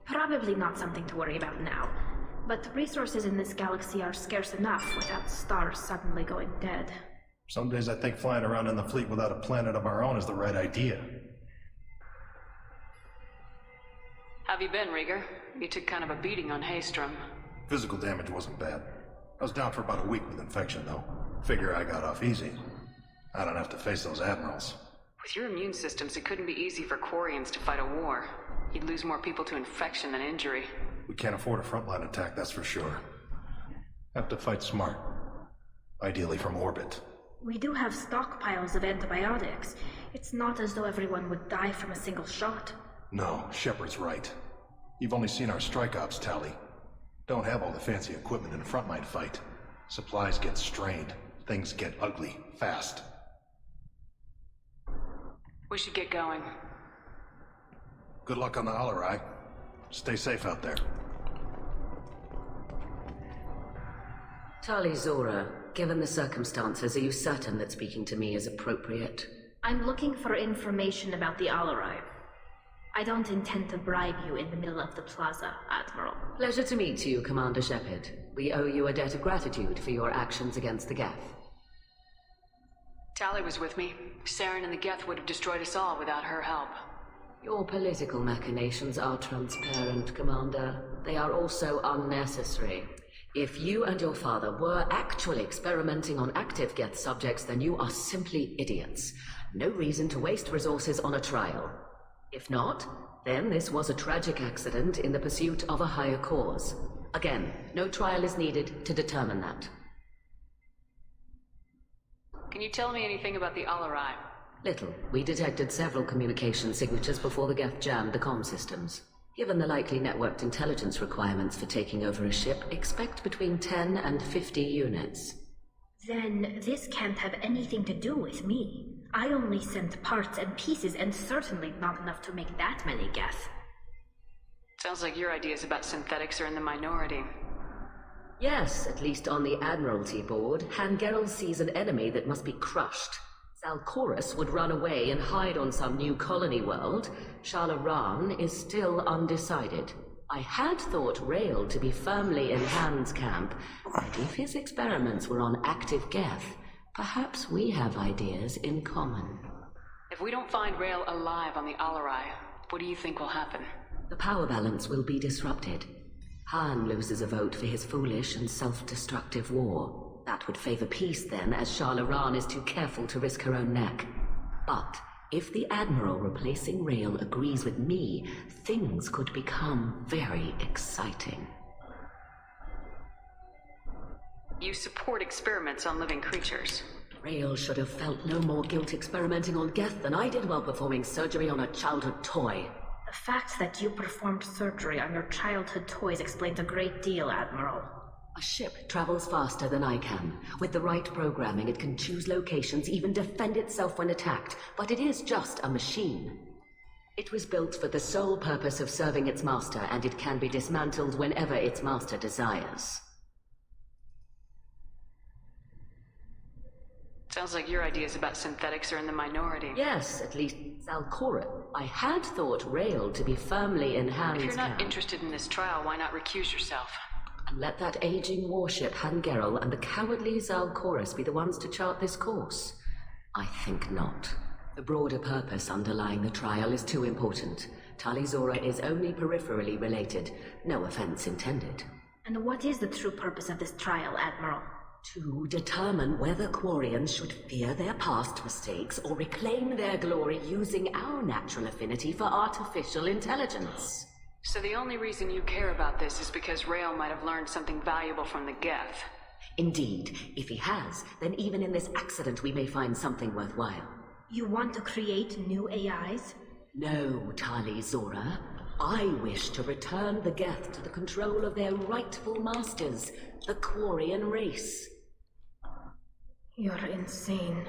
Probably not something to worry about now. But resources in this galaxy are scarce enough without stars suddenly going dead. Some days I think flying around in the fleet without a planet of our own is the right idea. Have you been, Rieger? You took kind of a beating on Haystrom. Physical damage wasn't bad. I was down for about a week with infection, though. Figure I got off easy. I don't have to face those admirals. With your immune systems, it couldn't be easy for Quarians to fight a war. You'd lose more people to infection than injury. We can't afford a frontline attack, that's for sure. Have to fight smart. Ideally from orbit. We do have stockpiles of antibiotics. It's not as though everyone would die from a single shot. No, Shepard's right. You've only seen our strike ops tally. Don't have all the fancy equipment in a frontline fight. Supplies get strained. Things get ugly, fast. We should get going. Good luck on the Alarai. Stay safe out there. Tali Zora, given the circumstances, are you certain that speaking to me is appropriate? I'm looking for information about the Alarai. I don't intend to bribe you in the middle of the plaza, Admiral. Pleasure to meet you, Commander Shepard. We owe you a debt of gratitude for your actions against the Geth. Tali was with me. Saren and the Geth would have destroyed us all without her help. Your political machinations are transparent, Commander. They are also unnecessary. If you and your father were actually experimenting on active Geth subjects, then you are simply idiots. No reason to waste resources on a trial. If not, then this was a tragic accident in the pursuit of a higher cause. Again, no trial is needed to determine that. Can you tell me anything about the Alarai? Little. We detected several communication signatures before the Geth jammed the comm systems. Given the likely networked intelligence requirements for taking over a ship, expect between 10 and 50 units. Then this can't have anything to do with me. I only sent parts and pieces, and certainly not enough to make that many Geth. Sounds like your ideas about synthetics are in the minority. Yes, at least on the Admiralty board, Hangerel sees an enemy that must be crushed. Zalcorus would run away and hide on some new colony world. Shalaran is still undecided. I had thought Rail to be firmly in Han's camp, but if his experiments were on active Geth, perhaps we have ideas in common. If we don't find Rail alive on the Alarai, what do you think will happen? The power balance will be disrupted. Han loses a vote for his foolish and self-destructive war. That would favor peace then, as Shalaran is too careful to risk her own neck. But if the Admiral replacing Rail agrees with me, things could become very exciting. You support experiments on living creatures. Rail should have felt no more guilt experimenting on Geth than I did while performing surgery on a childhood toy. The fact that you performed surgery on your childhood toys explains a great deal, Admiral. A ship travels faster than I can. With the right programming, it can choose locations, even defend itself when attacked, but it is just a machine. It was built for the sole purpose of serving its master, and it can be dismantled whenever its master desires. Sounds like your ideas about synthetics are in the minority. Yes, at least Zalcorus. I had thought Rail to be firmly in Han's If you're not camp. interested in this trial, why not recuse yourself? And let that aging warship Hangerel and the cowardly Zalcorus be the ones to chart this course? I think not. The broader purpose underlying the trial is too important. Tali Zora is only peripherally related. No offense intended. And what is the true purpose of this trial, Admiral? To determine whether Quarians should fear their past mistakes or reclaim their glory using our natural affinity for artificial intelligence. So the only reason you care about this is because Rail might have learned something valuable from the Geth. Indeed. If he has, then even in this accident we may find something worthwhile. You want to create new AIs? No, Tali Zora. I wish to return the Geth to the control of their rightful masters, the Quarian race. You're insane.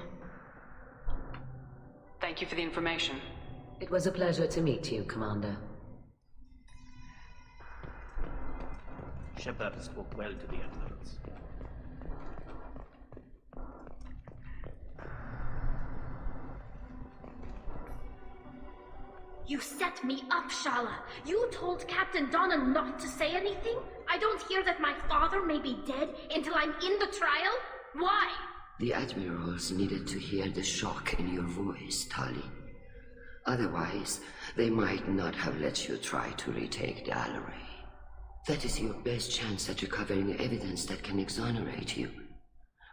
Thank you for the information. It was a pleasure to meet you, Commander. Shepard spoke well to the admirals. You set me up, Shala. You told Captain Donna not to say anything? I don't hear that my father may be dead until I'm in the trial? Why? The admirals needed to hear the shock in your voice, Tali. Otherwise, they might not have let you try to retake the Alaray. That is your best chance at recovering evidence that can exonerate you.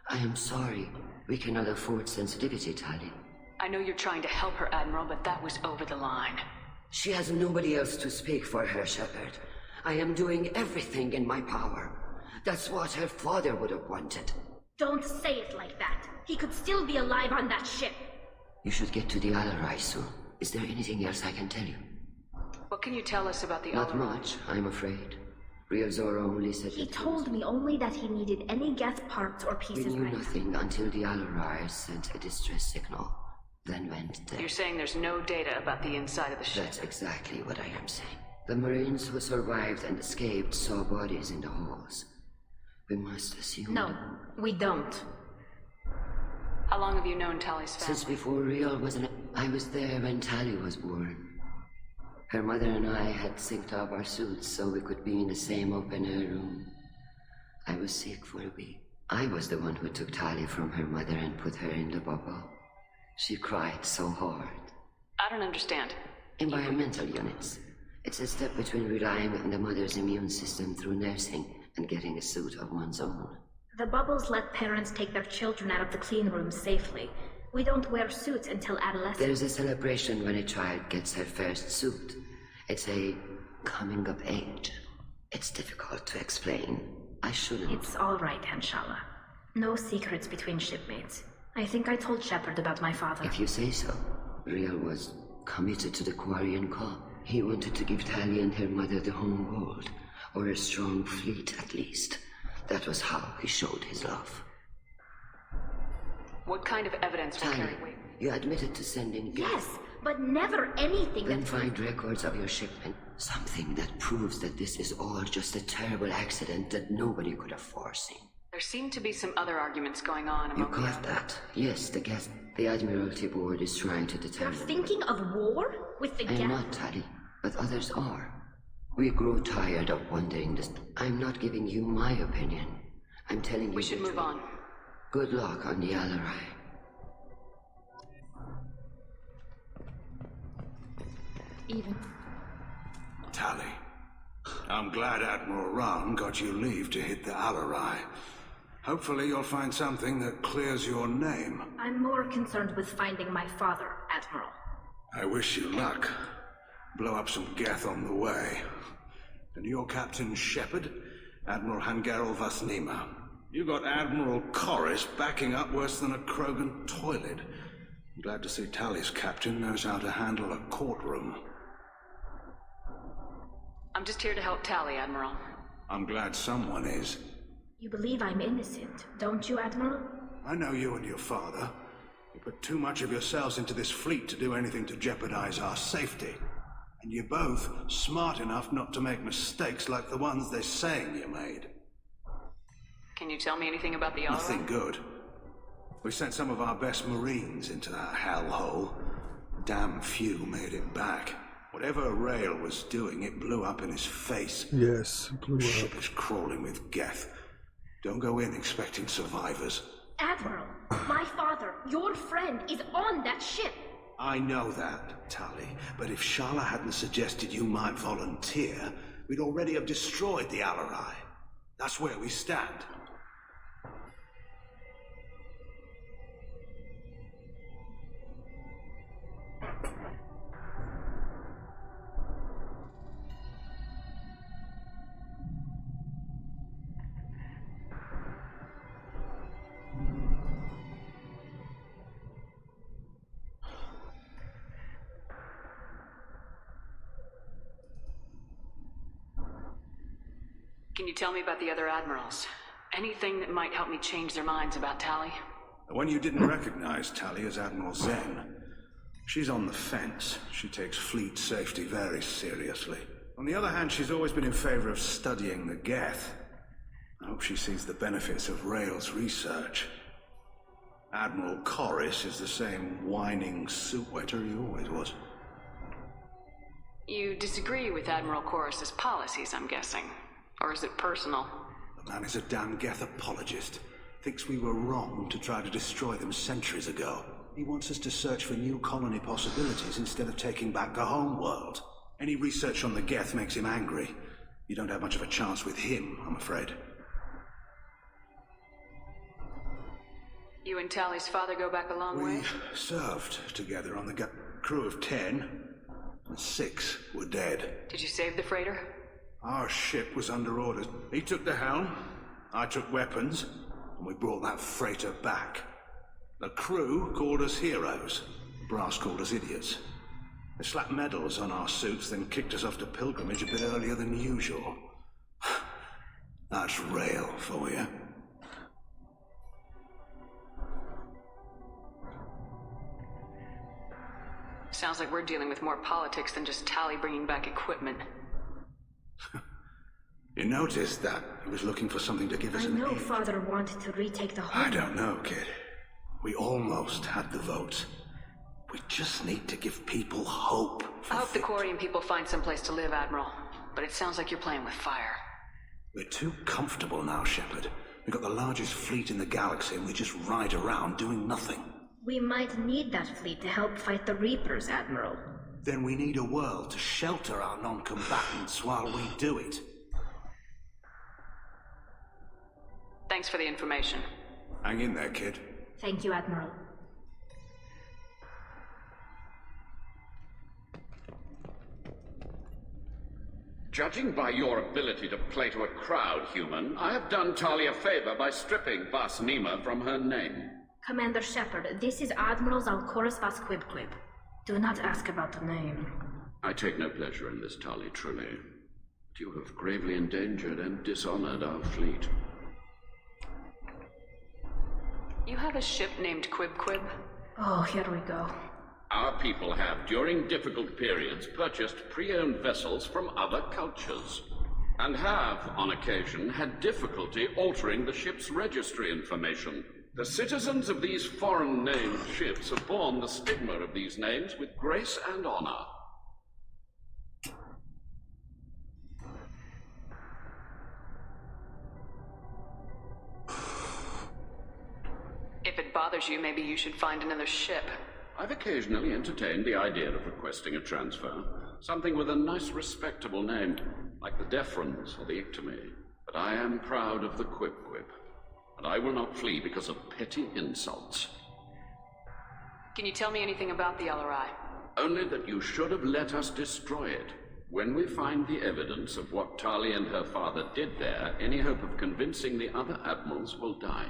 I am sorry. We cannot afford sensitivity, Tali. I know you're trying to help her, Admiral, but that was over the line. She has nobody else to speak for her, Shepard. I am doing everything in my power. That's what her father would have wanted. Don't say it like that. He could still be alive on that ship. You should get to the Alaray soon. Is there anything else I can tell you? What can you tell us about the Not Alaray? much, I'm afraid. Real Zora only said He told me only that he needed any Geth parts or we pieces knew ready. nothing until the Alaray sent a distress signal. Then went dead. You're saying there's no data about the inside of the ship? That's exactly what I am saying. The Marines who survived and escaped saw bodies in the halls. We must assume... No, we don't. How long have you known Tali's family? Since before Real was I was there when Tali was born. Her mother and I had synced up our suits so we could be in the same open-air room. I was sick for a week. I was the one who took Tali from her mother and put her in the bubble. She cried so hard. I don't understand. Environmental units. It's a step between relying on the mother's immune system through nursing and getting a suit of one's own. The bubbles let parents take their children out of the clean rooms safely. We don't wear suits until adolescence. There's a celebration when a child gets her first suit. It's a coming of age. It's difficult to explain. I shouldn't. It's all right, Hanshala. No secrets between shipmates. I think I told Shepard about my father. If you say so. Real was committed to the Quarian cause. He wanted to give Tali and her mother the home world, or a strong fleet at least. That was how he showed his love. What kind of evidence will Tali, carry weight? you admitted to sending... Yes, but never anything Then that... find records of your shipment. Something that proves that this is all just a terrible accident that nobody could have foreseen. There seem to be some other arguments going on You among the caught that? Yes, the guest. The Admiralty Board is trying to You're determine... thinking of war? With the I'm Geth? not, Tali, but others are. We grow tired of wondering this. I'm not giving you my opinion. I'm telling you... We should move on. Good luck on the Alarai. Even. Tali, I'm glad Admiral Rahn got you leave to hit the Alarai. Hopefully you'll find something that clears your name. I'm more concerned with finding my father, Admiral. I wish you luck. Blow up some Geth on the way. And your Captain Shepard, Admiral Hangarel Vasnima. You got Admiral Corris backing up worse than a Krogan toilet. I'm glad to see Tali's captain knows how to handle a courtroom. I'm just here to help Tali, Admiral. I'm glad someone is. You believe I'm innocent, don't you, Admiral? I know you and your father. You put too much of yourselves into this fleet to do anything to jeopardize our safety. And you're both smart enough not to make mistakes like the ones they're saying you made. Can you tell me anything about the Alarai? Nothing good. We sent some of our best Marines into that hellhole. Damn few made it back. Whatever Rail was doing, it blew up in his face. Yes, blew The up. ship is crawling with Geth. Don't go in expecting survivors. Admiral, my father, your friend, is on that ship. I know that, Tali, but if Shala hadn't suggested you might volunteer, we'd already have destroyed the Alarai. That's where we stand. Can you tell me about the other admirals? Anything that might help me change their minds about Tali? The one you didn't recognize, Tali, is Admiral Zen. She's on the fence. She takes fleet safety very seriously. On the other hand, she's always been in favor of studying the Geth. I hope she sees the benefits of Rael's research. Admiral Corris is the same whining soup wetter he always was. You disagree with Admiral Corris's policies, I'm guessing. Or is it personal? The man is a damn Geth apologist. Thinks we were wrong to try to destroy them centuries ago. He wants us to search for new colony possibilities instead of taking back the home world. Any research on the Geth makes him angry. You don't have much of a chance with him, I'm afraid. You and Tally's father go back a long way? We served together on the crew of 10, and 6 were dead. Did you save the freighter? Our ship was under orders. He took the helm, I took weapons, and we brought that freighter back. The crew called us heroes. Brass called us idiots. They slapped medals on our suits, then kicked us off to pilgrimage a bit earlier than usual. That's Rael for you. Sounds like we're dealing with more politics than just Tally bringing back equipment. You noticed that he was looking for something to give us an I know aid. Father wanted to retake the home. I don't know, kid. We almost had the votes. We just need to give people hope. I hope the Quarian people find someplace to live, Admiral. But it sounds like you're playing with fire. We're too comfortable now, Shepard. We've got the largest fleet in the galaxy and we just ride around doing nothing. We might need that fleet to help fight the Reapers, Admiral. Then we need a world to shelter our non-combatants while we do it. Thanks for the information. Hang in there, kid. Thank you, Admiral. Judging by your ability to play to a crowd, human, I have done Tali a favor by stripping Vasnima from her name. Commander Shepard, this is Admiral Zalkoris Vasquibquib. Do not ask about the name. I take no pleasure in this, Tali, truly. But you have gravely endangered and dishonored our fleet. You have a ship named Quib? Oh, here we go. Our people have, during difficult periods, purchased pre-owned vessels from other cultures, and have, on occasion, had difficulty altering the ship's registry information. The citizens of these foreign-named ships have borne the stigma of these names with grace and honor. If it bothers you, maybe you should find another ship. I've occasionally entertained the idea of requesting a transfer. Something with a nice, respectable name, like the Deferens or the Ictomy. But I am proud of the Quib, and I will not flee because of petty insults. Can you tell me anything about the LRI? Only that you should have let us destroy it. When we find the evidence of what Tali and her father did there, any hope of convincing the other admirals will die.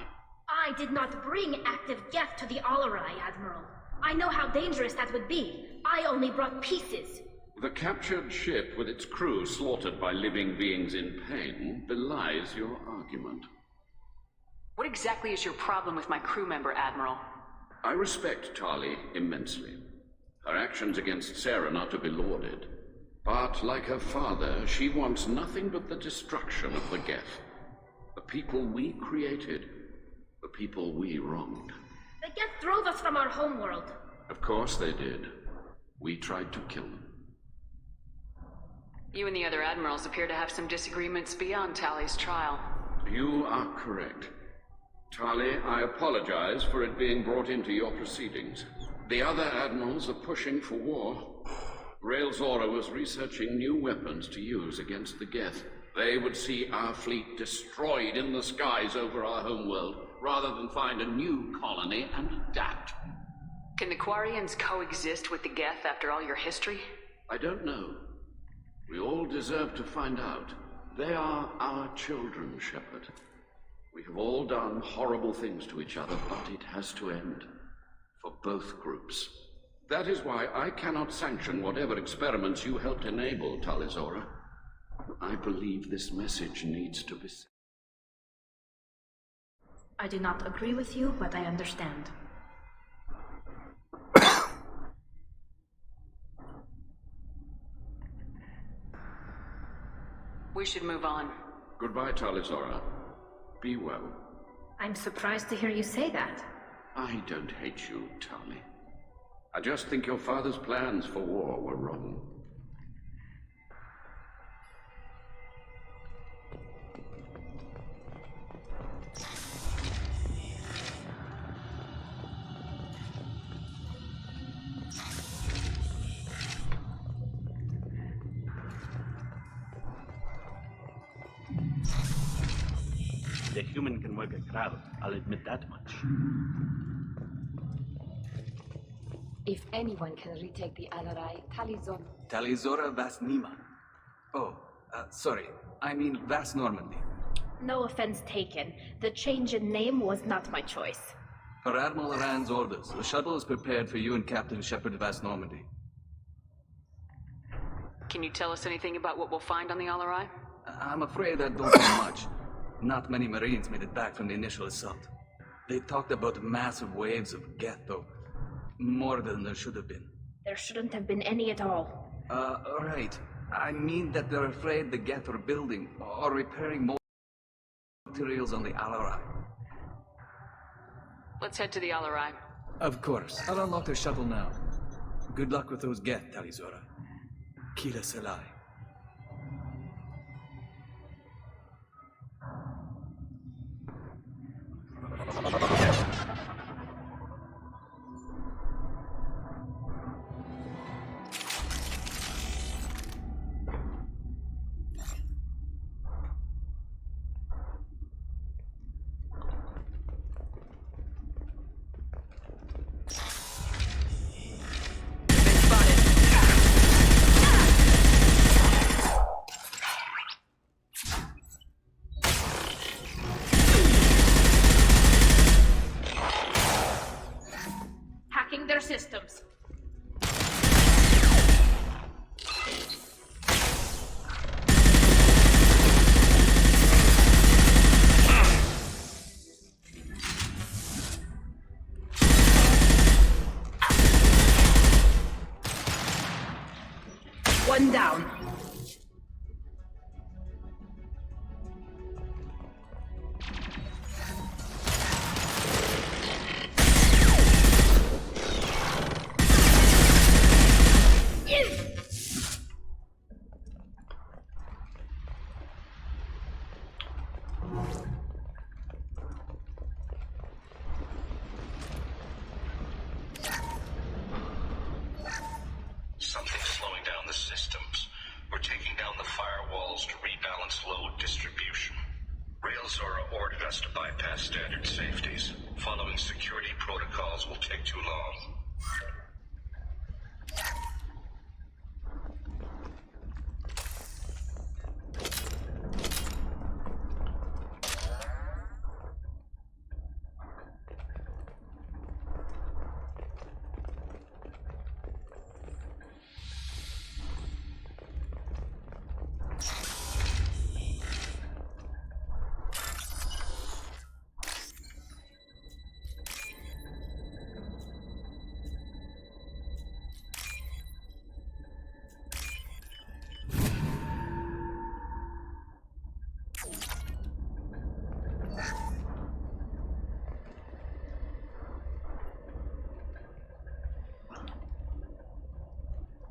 I did not bring active Geth to the Alarai, Admiral. I know how dangerous that would be. I only brought pieces. The captured ship with its crew slaughtered by living beings in pain belies your argument. What exactly is your problem with my crew member, Admiral? I respect Tali immensely. Her actions against Sarah are to be lauded. But, like her father, she wants nothing but the destruction of the Geth. The people we created. The people we wronged. The Geth drove us from our homeworld. Of course they did. We tried to kill them. You and the other admirals appear to have some disagreements beyond Tali's trial. You are correct. Tali, I apologize for it being brought into your proceedings. The other admirals are pushing for war. Rael Zora was researching new weapons to use against the Geth. They would see our fleet destroyed in the skies over our homeworld, rather than find a new colony and adapt. Can the Quarians coexist with the Geth after all your history? I don't know. We all deserve to find out. They are our children, Shepard. We have all done horrible things to each other, but it has to end. For both groups. That is why I cannot sanction whatever experiments you helped enable, Talizora. I believe this message needs to be sent. I do not agree with you, but I understand. We should move on. Goodbye, Talizora. Be well. I'm surprised to hear you say that. I don't hate you, Tali. I just think your father's plans for war were wrong. The human can work a crowd, I'll admit that much. If anyone can retake the Alarai, Talizora. Talizora Vasnima. Oh, sorry. I mean Vas Normandy. No offense taken. The change in name was not my choice. Per Admiral Rand's orders, the shuttle is prepared for you and Captain Shepard Vas Normandy. Can you tell us anything about what we'll find on the Alarai? I'm afraid I don't know much. Not many Marines made it back from the initial assault. They talked about massive waves of Geth, though. More than there should have been. There shouldn't have been any at all. Right. I mean that they're afraid the Geth are building or repairing more materials on the Alarai. Let's head to the Alarai. Of course. I'll unlock the shuttle now. Good luck with those Geth, Talizora. Kila Selai. Hacking their systems. One down. Something's slowing down the systems. We're taking down the firewalls to rebalance load distribution. Railzora ordered us to bypass standard safeties. Following security protocols will take too long.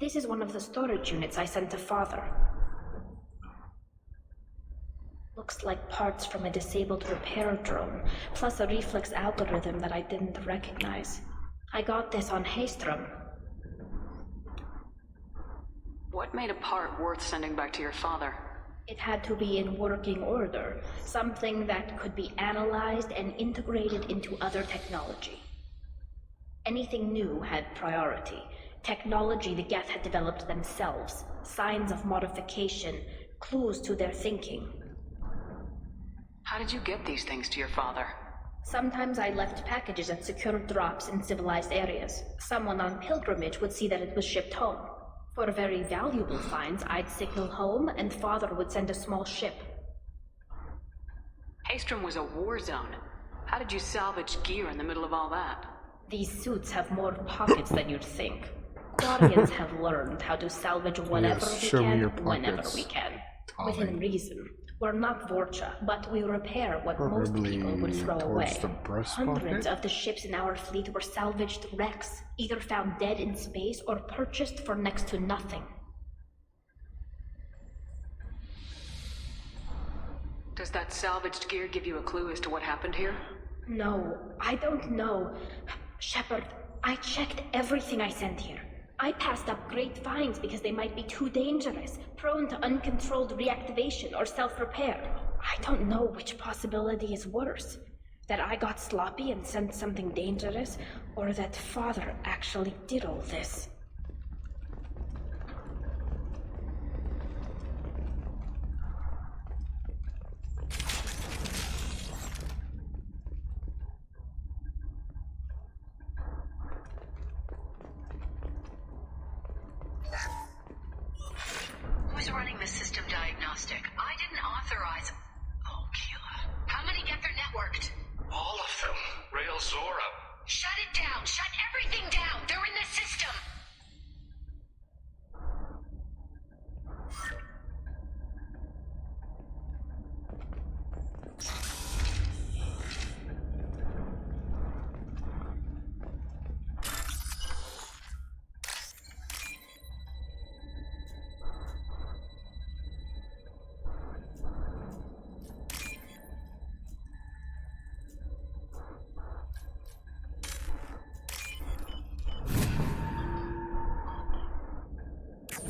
This is one of the storage units I sent to Father. Looks like parts from a disabled repair drone, plus a reflex algorithm that I didn't recognize. I got this on Haystrom. What made a part worth sending back to your father? It had to be in working order, something that could be analyzed and integrated into other technology. Anything new had priority. Technology the Geth had developed themselves, signs of modification, clues to their thinking. How did you get these things to your father? Sometimes I left packages at secure drops in civilized areas. Someone on pilgrimage would see that it was shipped home. For very valuable finds, I'd signal home, and Father would send a small ship. Haystrom was a war zone. How did you salvage gear in the middle of all that? These suits have more pockets than you'd think. Guardians have learned how to salvage whatever we can, whenever we can. Holly. Within reason. We're not Vorcha, but we repair what most people would throw away. Hundreds of the ships in our fleet were salvaged wrecks, either found dead in space or purchased for next to nothing. Does that salvaged gear give you a clue as to what happened here? No, I don't know. Shepard, I checked everything I sent here. I passed up great finds because they might be too dangerous, prone to uncontrolled reactivation or self-repair. I don't know which possibility is worse. That I got sloppy and sent something dangerous, or that Father actually did all this. Who's running the system diagnostic? I didn't authorize. Oh, Keela. How many get their networked? All of them. Rail Zora. Shut it down! Shut everything down! They're in the system!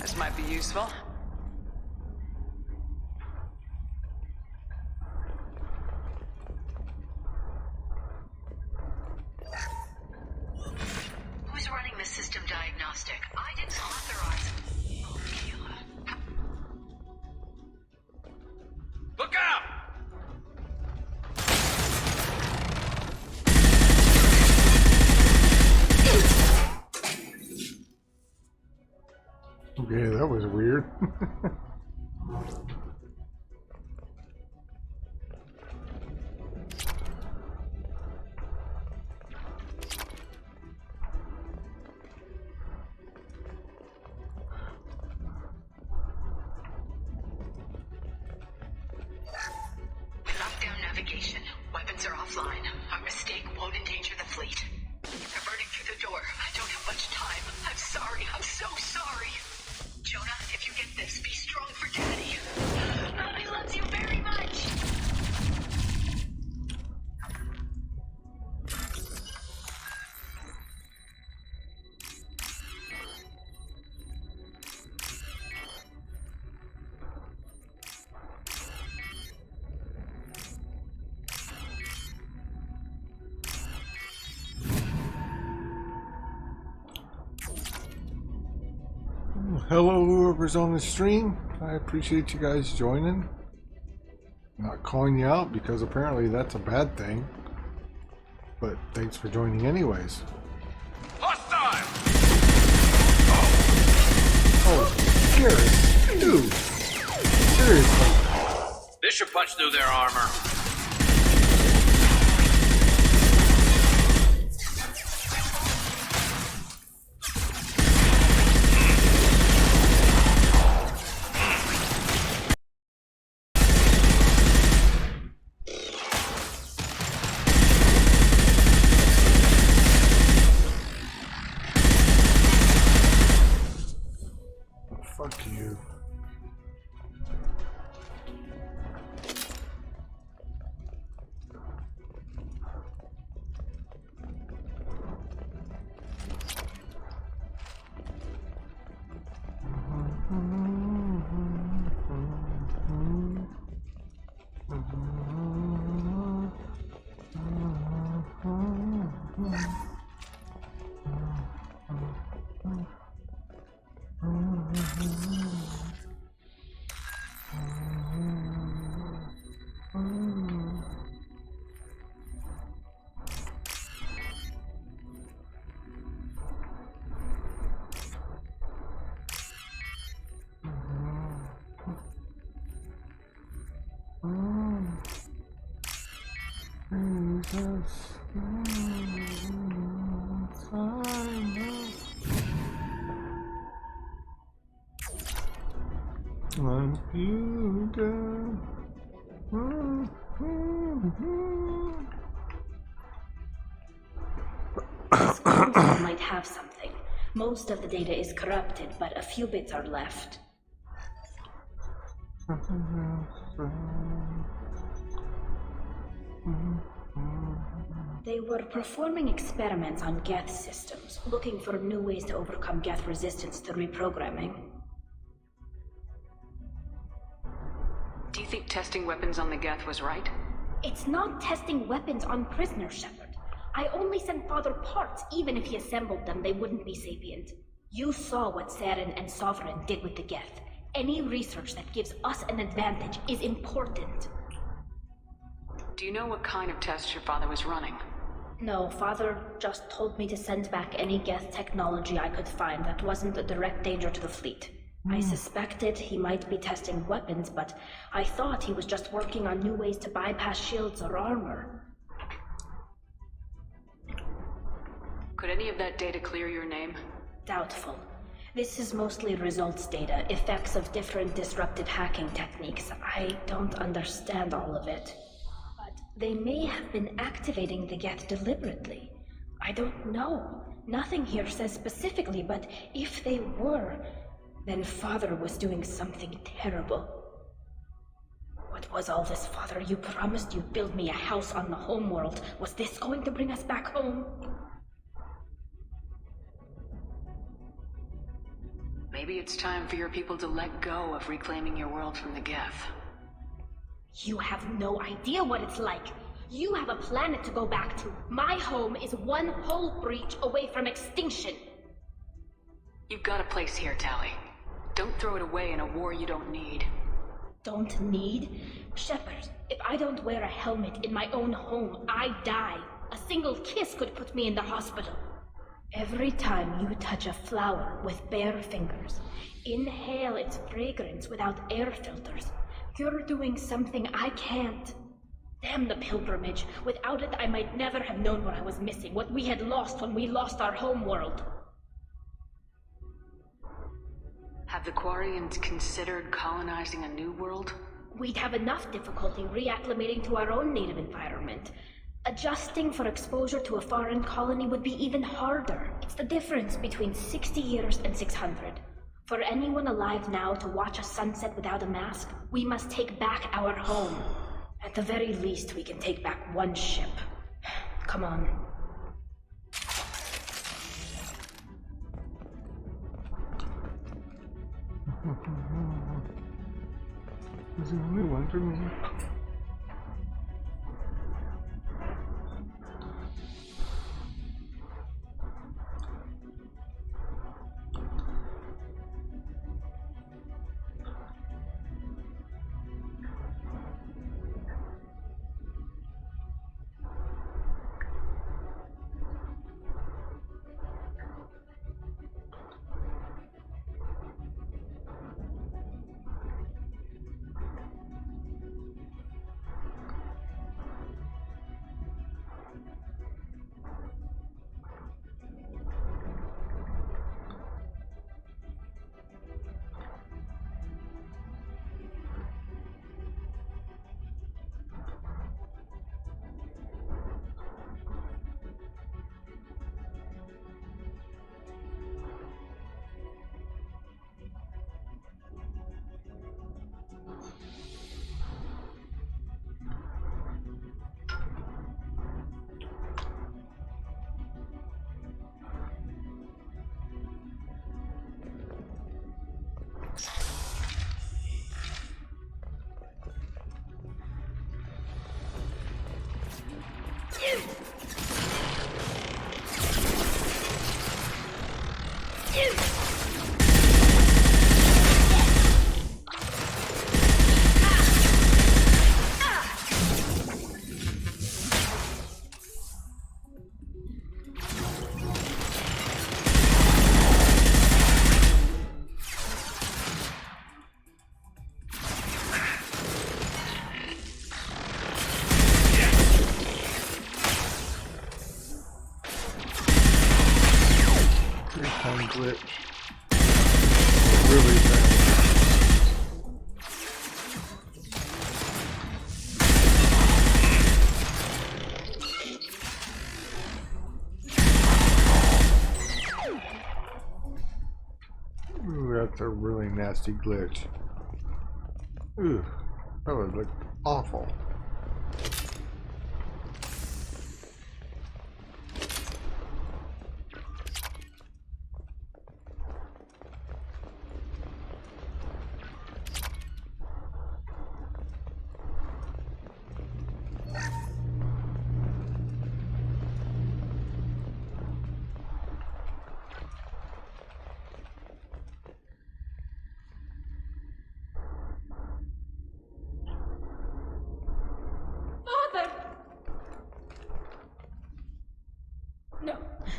This might be useful. Who's running the system diagnostic? I didn't authorize. Oh, Keela. Look out! Okay, that was weird. Lockdown navigation. Weapons are offline. Our mistake won't endanger the fleet. They're burning through the door. I don't have much time. I'm sorry. I'm so sorry. Jonah, if you get this, be strong for Daddy. Mommy loves you very much. Hello, whoever's on the stream. I appreciate you guys joining. Not calling you out because apparently that's a bad thing. But thanks for joining anyways. Hostile! Oh, Garrett, dude. Seriously. This should punch through their armor. Fuck you. On you, girl. This console might have something. Most of the data is corrupted, but a few bits are left. They were performing experiments on Geth systems, looking for new ways to overcome Geth resistance to reprogramming. Do you think testing weapons on the Geth was right? It's not testing weapons on prisoners, Shepard. I only sent Father parts. Even if he assembled them, they wouldn't be sapient. You saw what Saren and Sovereign did with the Geth. Any research that gives us an advantage is important. Do you know what kind of tests your father was running? No, Father just told me to send back any Geth technology I could find that wasn't a direct danger to the fleet. I suspected he might be testing weapons, but I thought he was just working on new ways to bypass shields or armor. Could any of that data clear your name? Doubtful. This is mostly results data, effects of different disrupted hacking techniques. I don't understand all of it. But they may have been activating the Geth deliberately. I don't know. Nothing here says specifically, but if they were, then Father was doing something terrible. What was all this, Father? You promised you'd build me a house on the homeworld. Was this going to bring us back home? Maybe it's time for your people to let go of reclaiming your world from the Geth. You have no idea what it's like. You have a planet to go back to. My home is one whole breach away from extinction. You've got a place here, Tali. Don't throw it away in a war you don't need. Don't need? Shepard, if I don't wear a helmet in my own home, I die. A single kiss could put me in the hospital. Every time you touch a flower with bare fingers, inhale its fragrance without air filters, you're doing something I can't. Damn the pilgrimage. Without it, I might never have known what I was missing, what we had lost when we lost our home world. Have the Quarians considered colonizing a new world? We'd have enough difficulty reacclimating to our own native environment. Adjusting for exposure to a foreign colony would be even harder. It's the difference between 60 years and 600. For anyone alive now to watch a sunset without a mask, we must take back our home. At the very least, we can take back one ship. Come on. There's only one for me. That's a really nasty glitch. Ooh, that would look awful.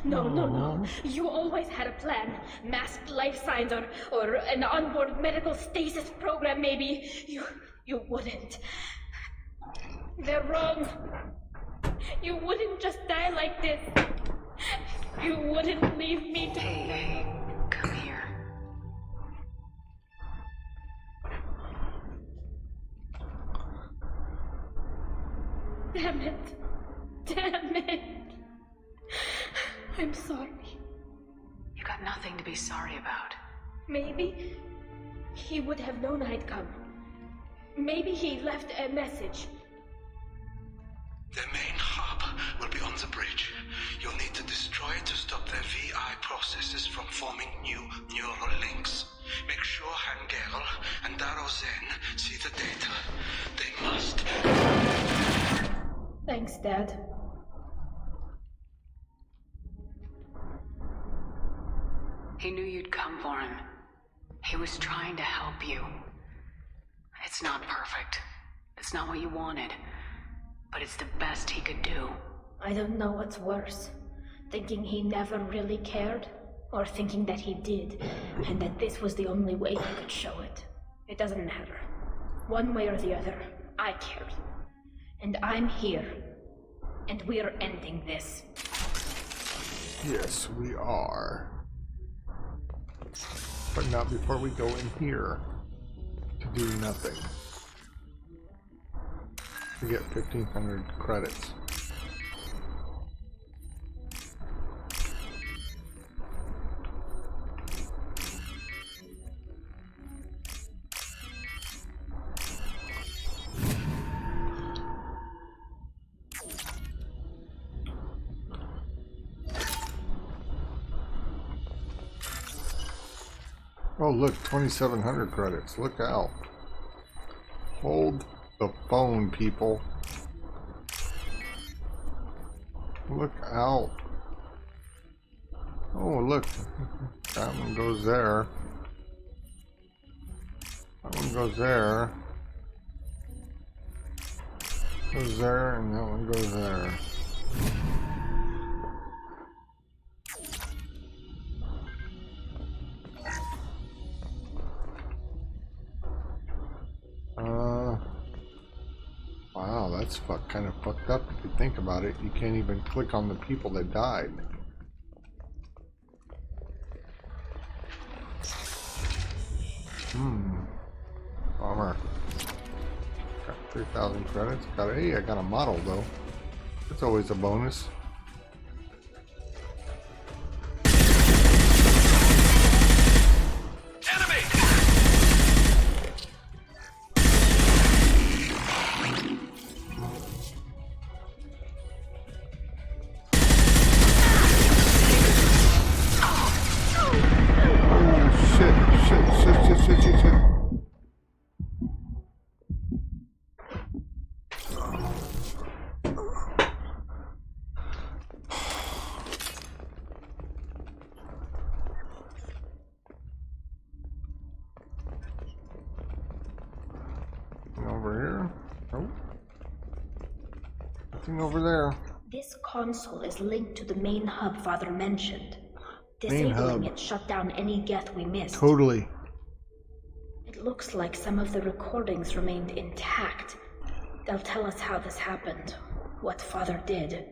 No. You always had a plan. Masked life signs or an onboard medical stasis program, maybe. You wouldn't. They're wrong. You wouldn't just die like this. You wouldn't leave me to... Hey, come here. Damn it. I'm sorry. You got nothing to be sorry about. Maybe he would have known I'd come. Maybe he left a message. The main hub will be on the bridge. You'll need to destroy it to stop their VI processes from forming new neural links. Make sure Hangerl and Darozen see the data. They must. Thanks, Dad. He knew you'd come for him. He was trying to help you. It's not perfect. It's not what you wanted. But it's the best he could do. I don't know what's worse. Thinking he never really cared, or thinking that he did, and that this was the only way he could show it. It doesn't matter. One way or the other, I cared. And I'm here. And we're ending this. Yes, we are. But not before we go in here to do nothing. To get 1,500 credits. Oh look, 2,700 credits. Look out. Hold the phone, people. Look out. Oh, look. That one goes there. That one goes there. Goes there, and that one goes there. Wow, that's kind of fucked up if you think about it. You can't even click on the people that died. Bummer. Got 3,000 credits. Hey, I got a model though. That's always a bonus. Over there. This console is linked to the main hub Father mentioned. Disabling it shut down any Geth we missed. Totally. It looks like some of the recordings remained intact. They'll tell us how this happened, what Father did.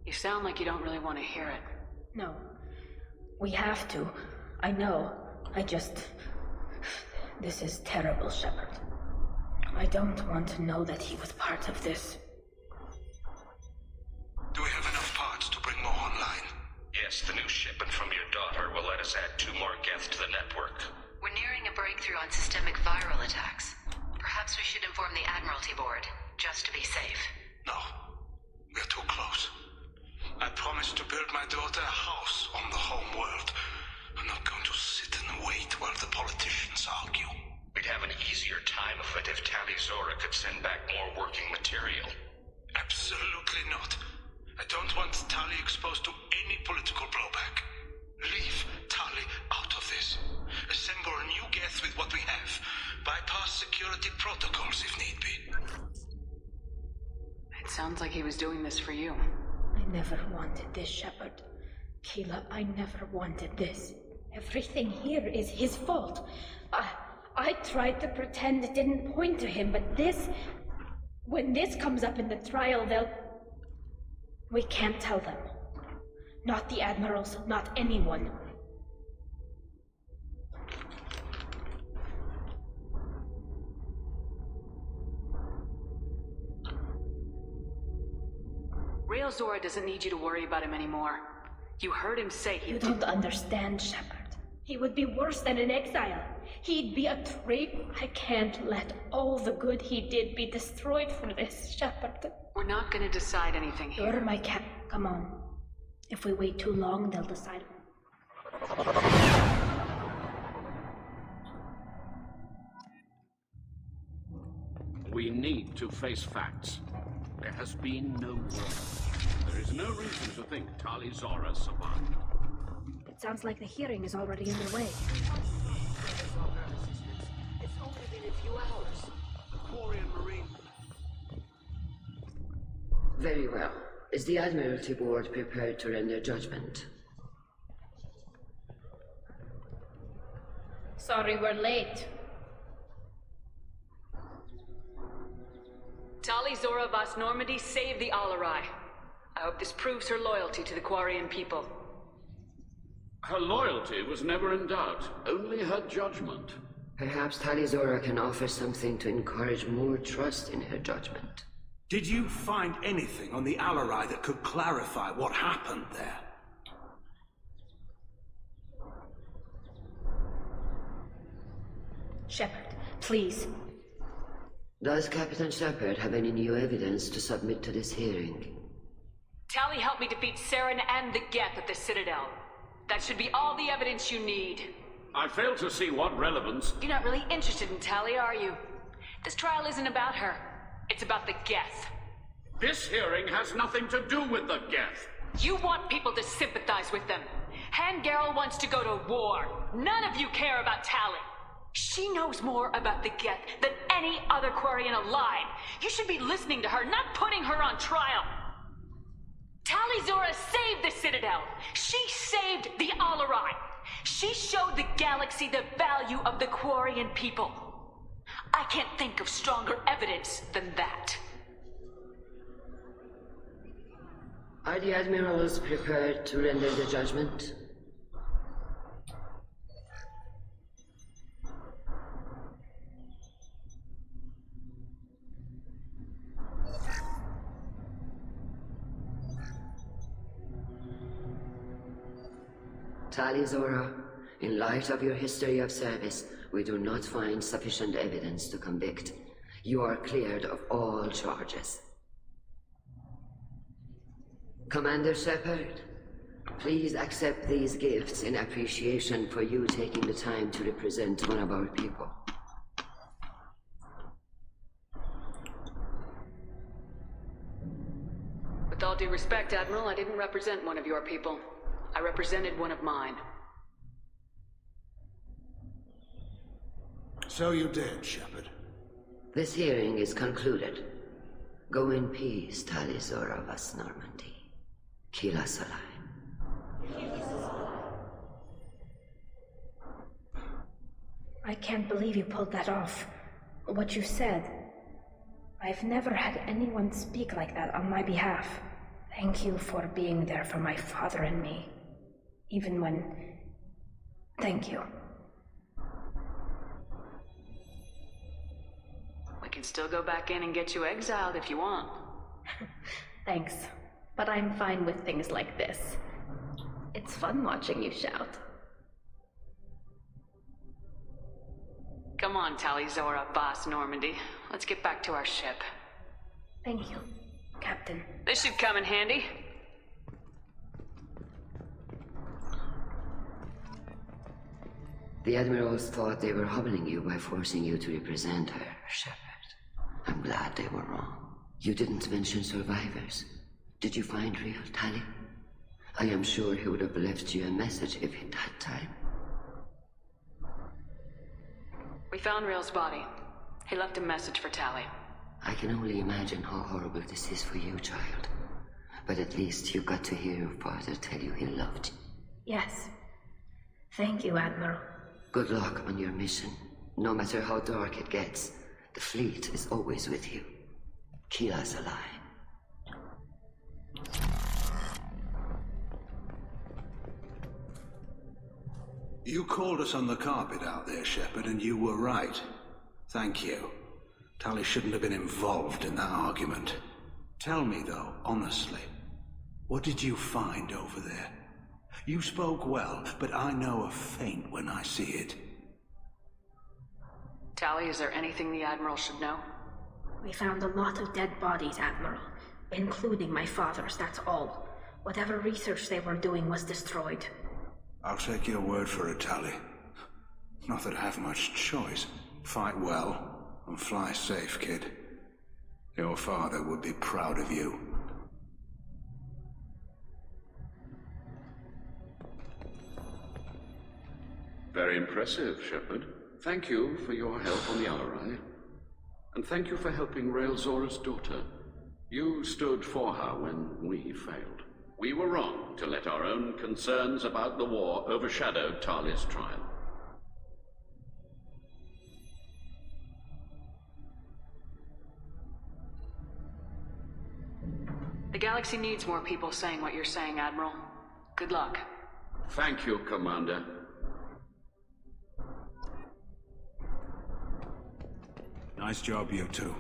You sound like you don't really want to hear it. No. We have to. I know. This is terrible, Shepard. I don't want to know that he was part of this. Do we have enough parts to bring more online? Yes, the new shipment from your daughter will let us add 2 work. We're nearing a breakthrough on systemic viral attacks. Perhaps we should inform the Admiralty Board, just to be safe. No. We're too close. I promised to build my daughter a house on the home world. I'm not going to sit and wait while the politicians argue. We'd have an easier time of it if Tali Zora could send back more working material. Absolutely not. I don't want Tali exposed to any political blowback. Leave Tali out of this. Assemble a new Geth with what we have. Bypass security protocols if need be. It sounds like he was doing this for you. I never wanted this, Shepard. Keela, I never wanted this. Everything here is his fault. I tried to pretend it didn't point to him, but this... When this comes up in the trial, they'll... We can't tell them. Not the admirals, not anyone. Rail Zora doesn't need you to worry about him anymore. You heard him say he... You don't understand, Shepard. He would be worse than an exile. He'd be a traitor. I can't let all the good he did be destroyed for this, Shepard. We're not gonna decide anything here. You're my cat. Come on. If we wait too long, they'll decide. We need to face facts. There has been no war. There is no reason to think Tali Zora survived. It sounds like the hearing is already underway. It's only been a few hours. The Quarian Marine... Very well. Is the Admiralty Board prepared to render judgment? Sorry we're late. Tali Zora Vas Normandy saved the Alarai. I hope this proves her loyalty to the Quarian people. Her loyalty was never in doubt, only her judgment. Perhaps Tali Zora can offer something to encourage more trust in her judgment. Did you find anything on the Alarai that could clarify what happened there? Shepard, please. Does Captain Shepard have any new evidence to submit to this hearing? Tali helped me defeat Saren and the Geth at the Citadel. That should be all the evidence you need. I fail to see what relevance... You're not really interested in Tali, are you? This trial isn't about her. It's about the Geth. This hearing has nothing to do with the Geth. You want people to sympathize with them. Hangarel wants to go to war. None of you care about Tali. She knows more about the Geth than any other Quarian alive. You should be listening to her, not putting her on trial. Tali Zora saved the Citadel. She saved the Alarai. She showed the galaxy the value of the Quarian people. I can't think of stronger evidence than that. Are the admirals prepared to render the judgment? Tali Zora, in light of your history of service, we do not find sufficient evidence to convict. You are cleared of all charges. Commander Shepard, please accept these gifts in appreciation for you taking the time to represent one of our people. With all due respect, Admiral, I didn't represent one of your people. I represented one of mine. So you did, Shepard. This hearing is concluded. Go in peace, Tali Zora Vas Normandy. Kila Salai. I can't believe you pulled that off. What you said. I've never had anyone speak like that on my behalf. Thank you for being there for my father and me. Even when... Thank you. We can still go back in and get you exiled if you want. Thanks. But I'm fine with things like this. It's fun watching you shout. Come on, Tali Zora, Boss Normandy. Let's get back to our ship. Thank you, Captain. This should come in handy. The Admirals thought they were humbling you by forcing you to represent her, Shepard. I'm glad they were wrong. You didn't mention survivors. Did you find real Tali? I am sure he would have left you a message if he'd had time. We found Real's body. He left a message for Tali. I can only imagine how horrible this is for you, child. But at least you got to hear your father tell you he loved you. Yes. Thank you, Admiral. Good luck on your mission. No matter how dark it gets, the fleet is always with you. Keep us alive. You called us on the carpet out there, Shepard, and you were right. Thank you. Tali shouldn't have been involved in that argument. Tell me, though, honestly, what did you find over there? You spoke well, but I know a feint when I see it. Tali, is there anything the Admiral should know? We found a lot of dead bodies, Admiral. Including my father's, that's all. Whatever research they were doing was destroyed. I'll take your word for it, Tali. Not that I have much choice. Fight well, and fly safe, kid. Your father would be proud of you. Very impressive, Shepard. Thank you for your help on the Alarai. And thank you for helping Rael Zora's daughter. You stood for her when we failed. We were wrong to let our own concerns about the war overshadow Tali's trial. The galaxy needs more people saying what you're saying, Admiral. Good luck. Thank you, Commander. Nice job, you two.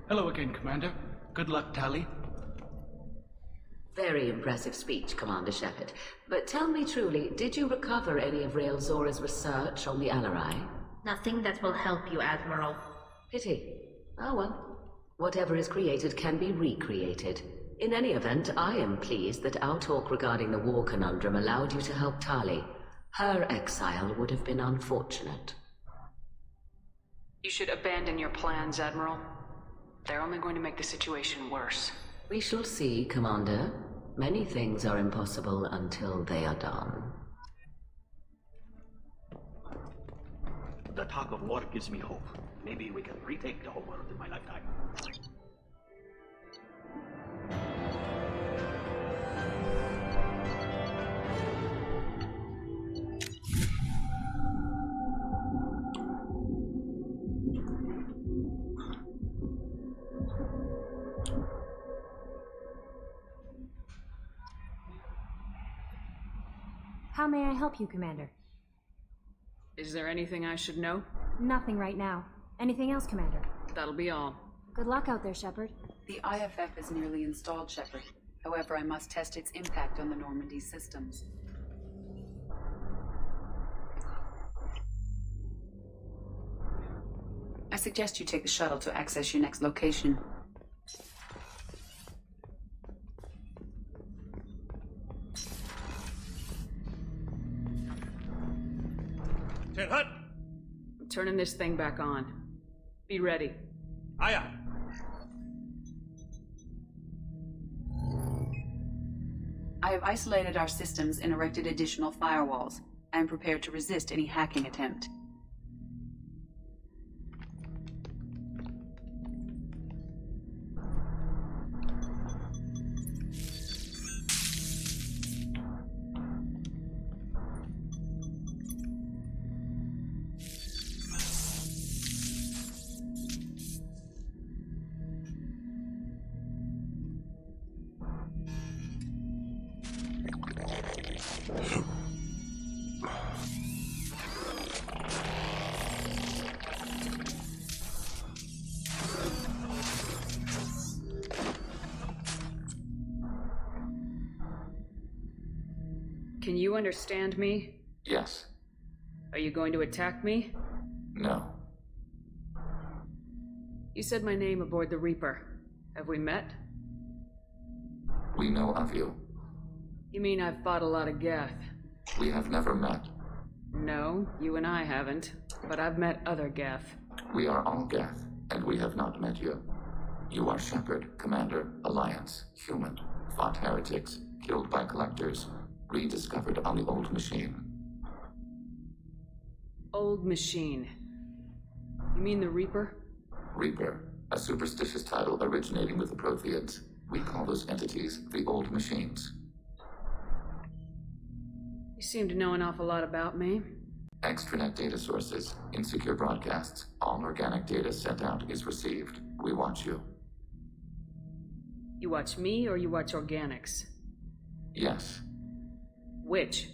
Hello again, Commander. Good luck, Tali. Very impressive speech, Commander Shepard. But tell me truly, did you recover any of Rael Zora's research on the Alarai? Nothing that will help you, Admiral. Pity. Oh well. Whatever is created can be recreated. In any event, I am pleased that our talk regarding the war conundrum allowed you to help Tali. Her exile would have been unfortunate. You should abandon your plans, Admiral. They're only going to make the situation worse. We shall see, Commander. Many things are impossible until they are done. The talk of war gives me hope. Maybe we can retake the whole world in my lifetime. How may I help you, Commander? Is there anything I should know? Nothing right now. Anything else, Commander? That'll be all. Good luck out there, Shepard. The IFF is nearly installed, Shepard. However, I must test its impact on the Normandy systems. I suggest you take the shuttle to access your next location. I'm turning this thing back on. Be ready. Aye, aye. I have isolated our systems and erected additional firewalls. I am prepared to resist any hacking attempt. can you understand me? Yes. Are you going to attack me? No. You said my name aboard the Reaper. Have we met? We know of you. You mean I've fought a lot of Geth? We have never met. No, you and I haven't. But I've met other Geth. We are all Geth, and we have not met you. You are Shepard, Commander, Alliance, human, fought heretics, killed by collectors, rediscovered on the Old Machine. Old Machine. You mean the Reaper? Reaper, a superstitious title originating with the Protheans. We call those entities the Old Machines. You seem to know an awful lot about me. Extranet data sources, insecure broadcasts, all organic data sent out is received. We watch you. You watch me or you watch organics? Yes. Which?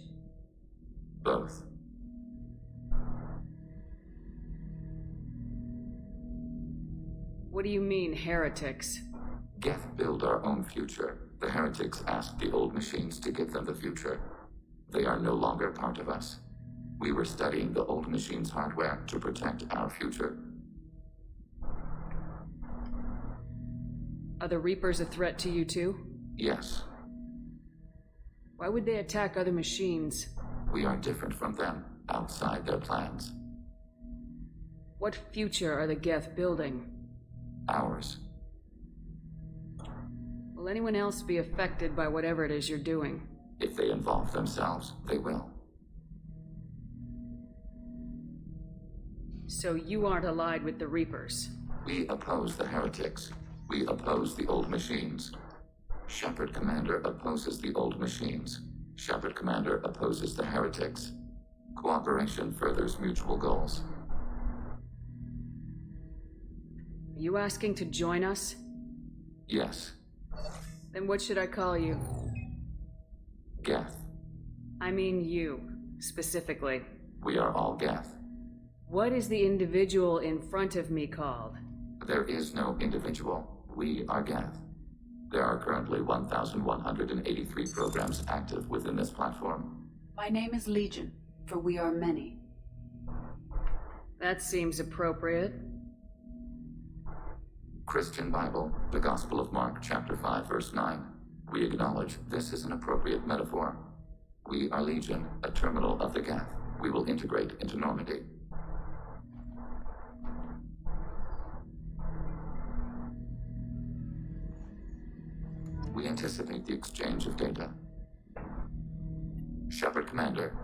Both. What do you mean, heretics? Geth build our own future. The heretics asked the Old Machines to give them the future. They are no longer part of us. We were studying the Old Machines' hardware to protect our future. Are the Reapers a threat to you too? Yes. Why would they attack other machines? We are different from them, outside their plans. What future are the Geth building? Ours. Will anyone else be affected by whatever it is you're doing? If they involve themselves, they will. So you aren't allied with the Reapers? We oppose the heretics. We oppose the Old Machines. Shepard Commander opposes the Old Machines. Shepard Commander opposes the heretics. Cooperation furthers mutual goals. Are you asking to join us? Yes. Then what should I call you? Geth. I mean you, specifically. We are all Geth. What is the individual in front of me called? There is no individual. We are Geth. There are currently 1,183 programs active within this platform. My name is Legion, for we are many. That seems appropriate. Christian Bible, the Gospel of Mark, chapter 5, verse 9. We acknowledge this is an appropriate metaphor. We are Legion, a terminal of the Geth. We will integrate into Normandy. We anticipate the exchange of data. Shepard Commander,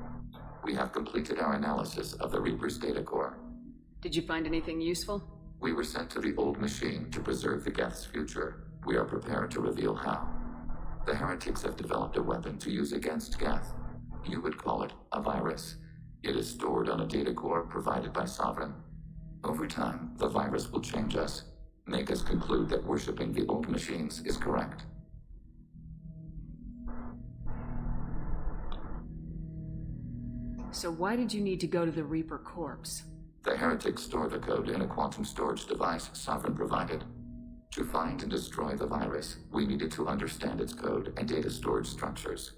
we have completed our analysis of the Reaper's data core. Did you find anything useful? We were sent to the Old Machine to preserve the Geth's future. We are prepared to reveal how. The heretics have developed a weapon to use against Geth. You would call it a virus. It is stored on a data core provided by Sovereign. Over time, the virus will change us, make us conclude that worshipping the Old Machines is correct. So why did you need to go to the Reaper corpse? The heretics store the code in a quantum storage device Sovereign provided. To find and destroy the virus, we needed to understand its code and data storage structures.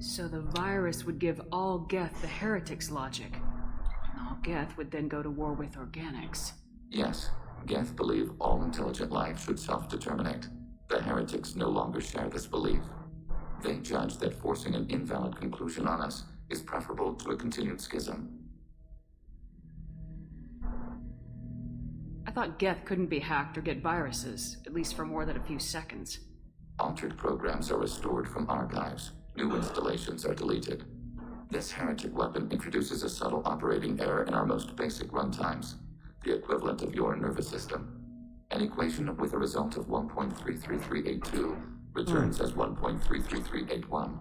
So the virus would give all Geth the heretics' logic. And all Geth would then go to war with organics. Yes, Geth believe all intelligent life should self-determinate. The heretics no longer share this belief. They judge that forcing an invalid conclusion on us is preferable to a continued schism. I thought Geth couldn't be hacked or get viruses, at least for more than a few seconds. Altered programs are restored from archives. New installations are deleted. This heretic weapon introduces a subtle operating error in our most basic runtimes, the equivalent of your nervous system. An equation with a result of 1.33382 returns as 1.33381.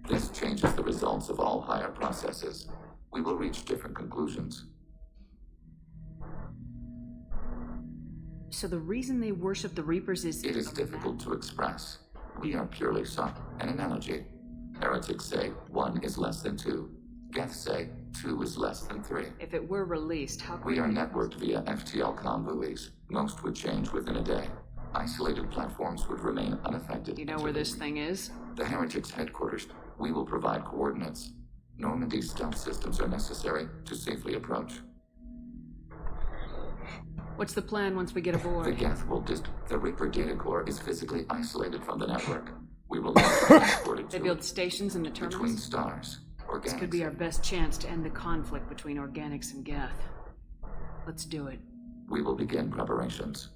This changes the results of all higher processes. We will reach different conclusions. So the reason they worship the Reapers is... It is difficult to express. We are purely an analogy. Heretics say 1 is less than 2. Geth say 2 is less than 3. If it were released, how could we are networked via FTL-COM buoys. Most would change within a day. isolated platforms would remain unaffected. You know where this thing is? The Heretics' headquarters. We will provide coordinates. Normandy's stealth systems are necessary to safely approach. What's the plan once we get aboard? The Geth will The Reaper data core is physically isolated from the network. We will not be transported to They build stations in the terminals? between stars. Organics. This could be our best chance to end the conflict between Organics and Geth. Let's do it. We will begin preparations.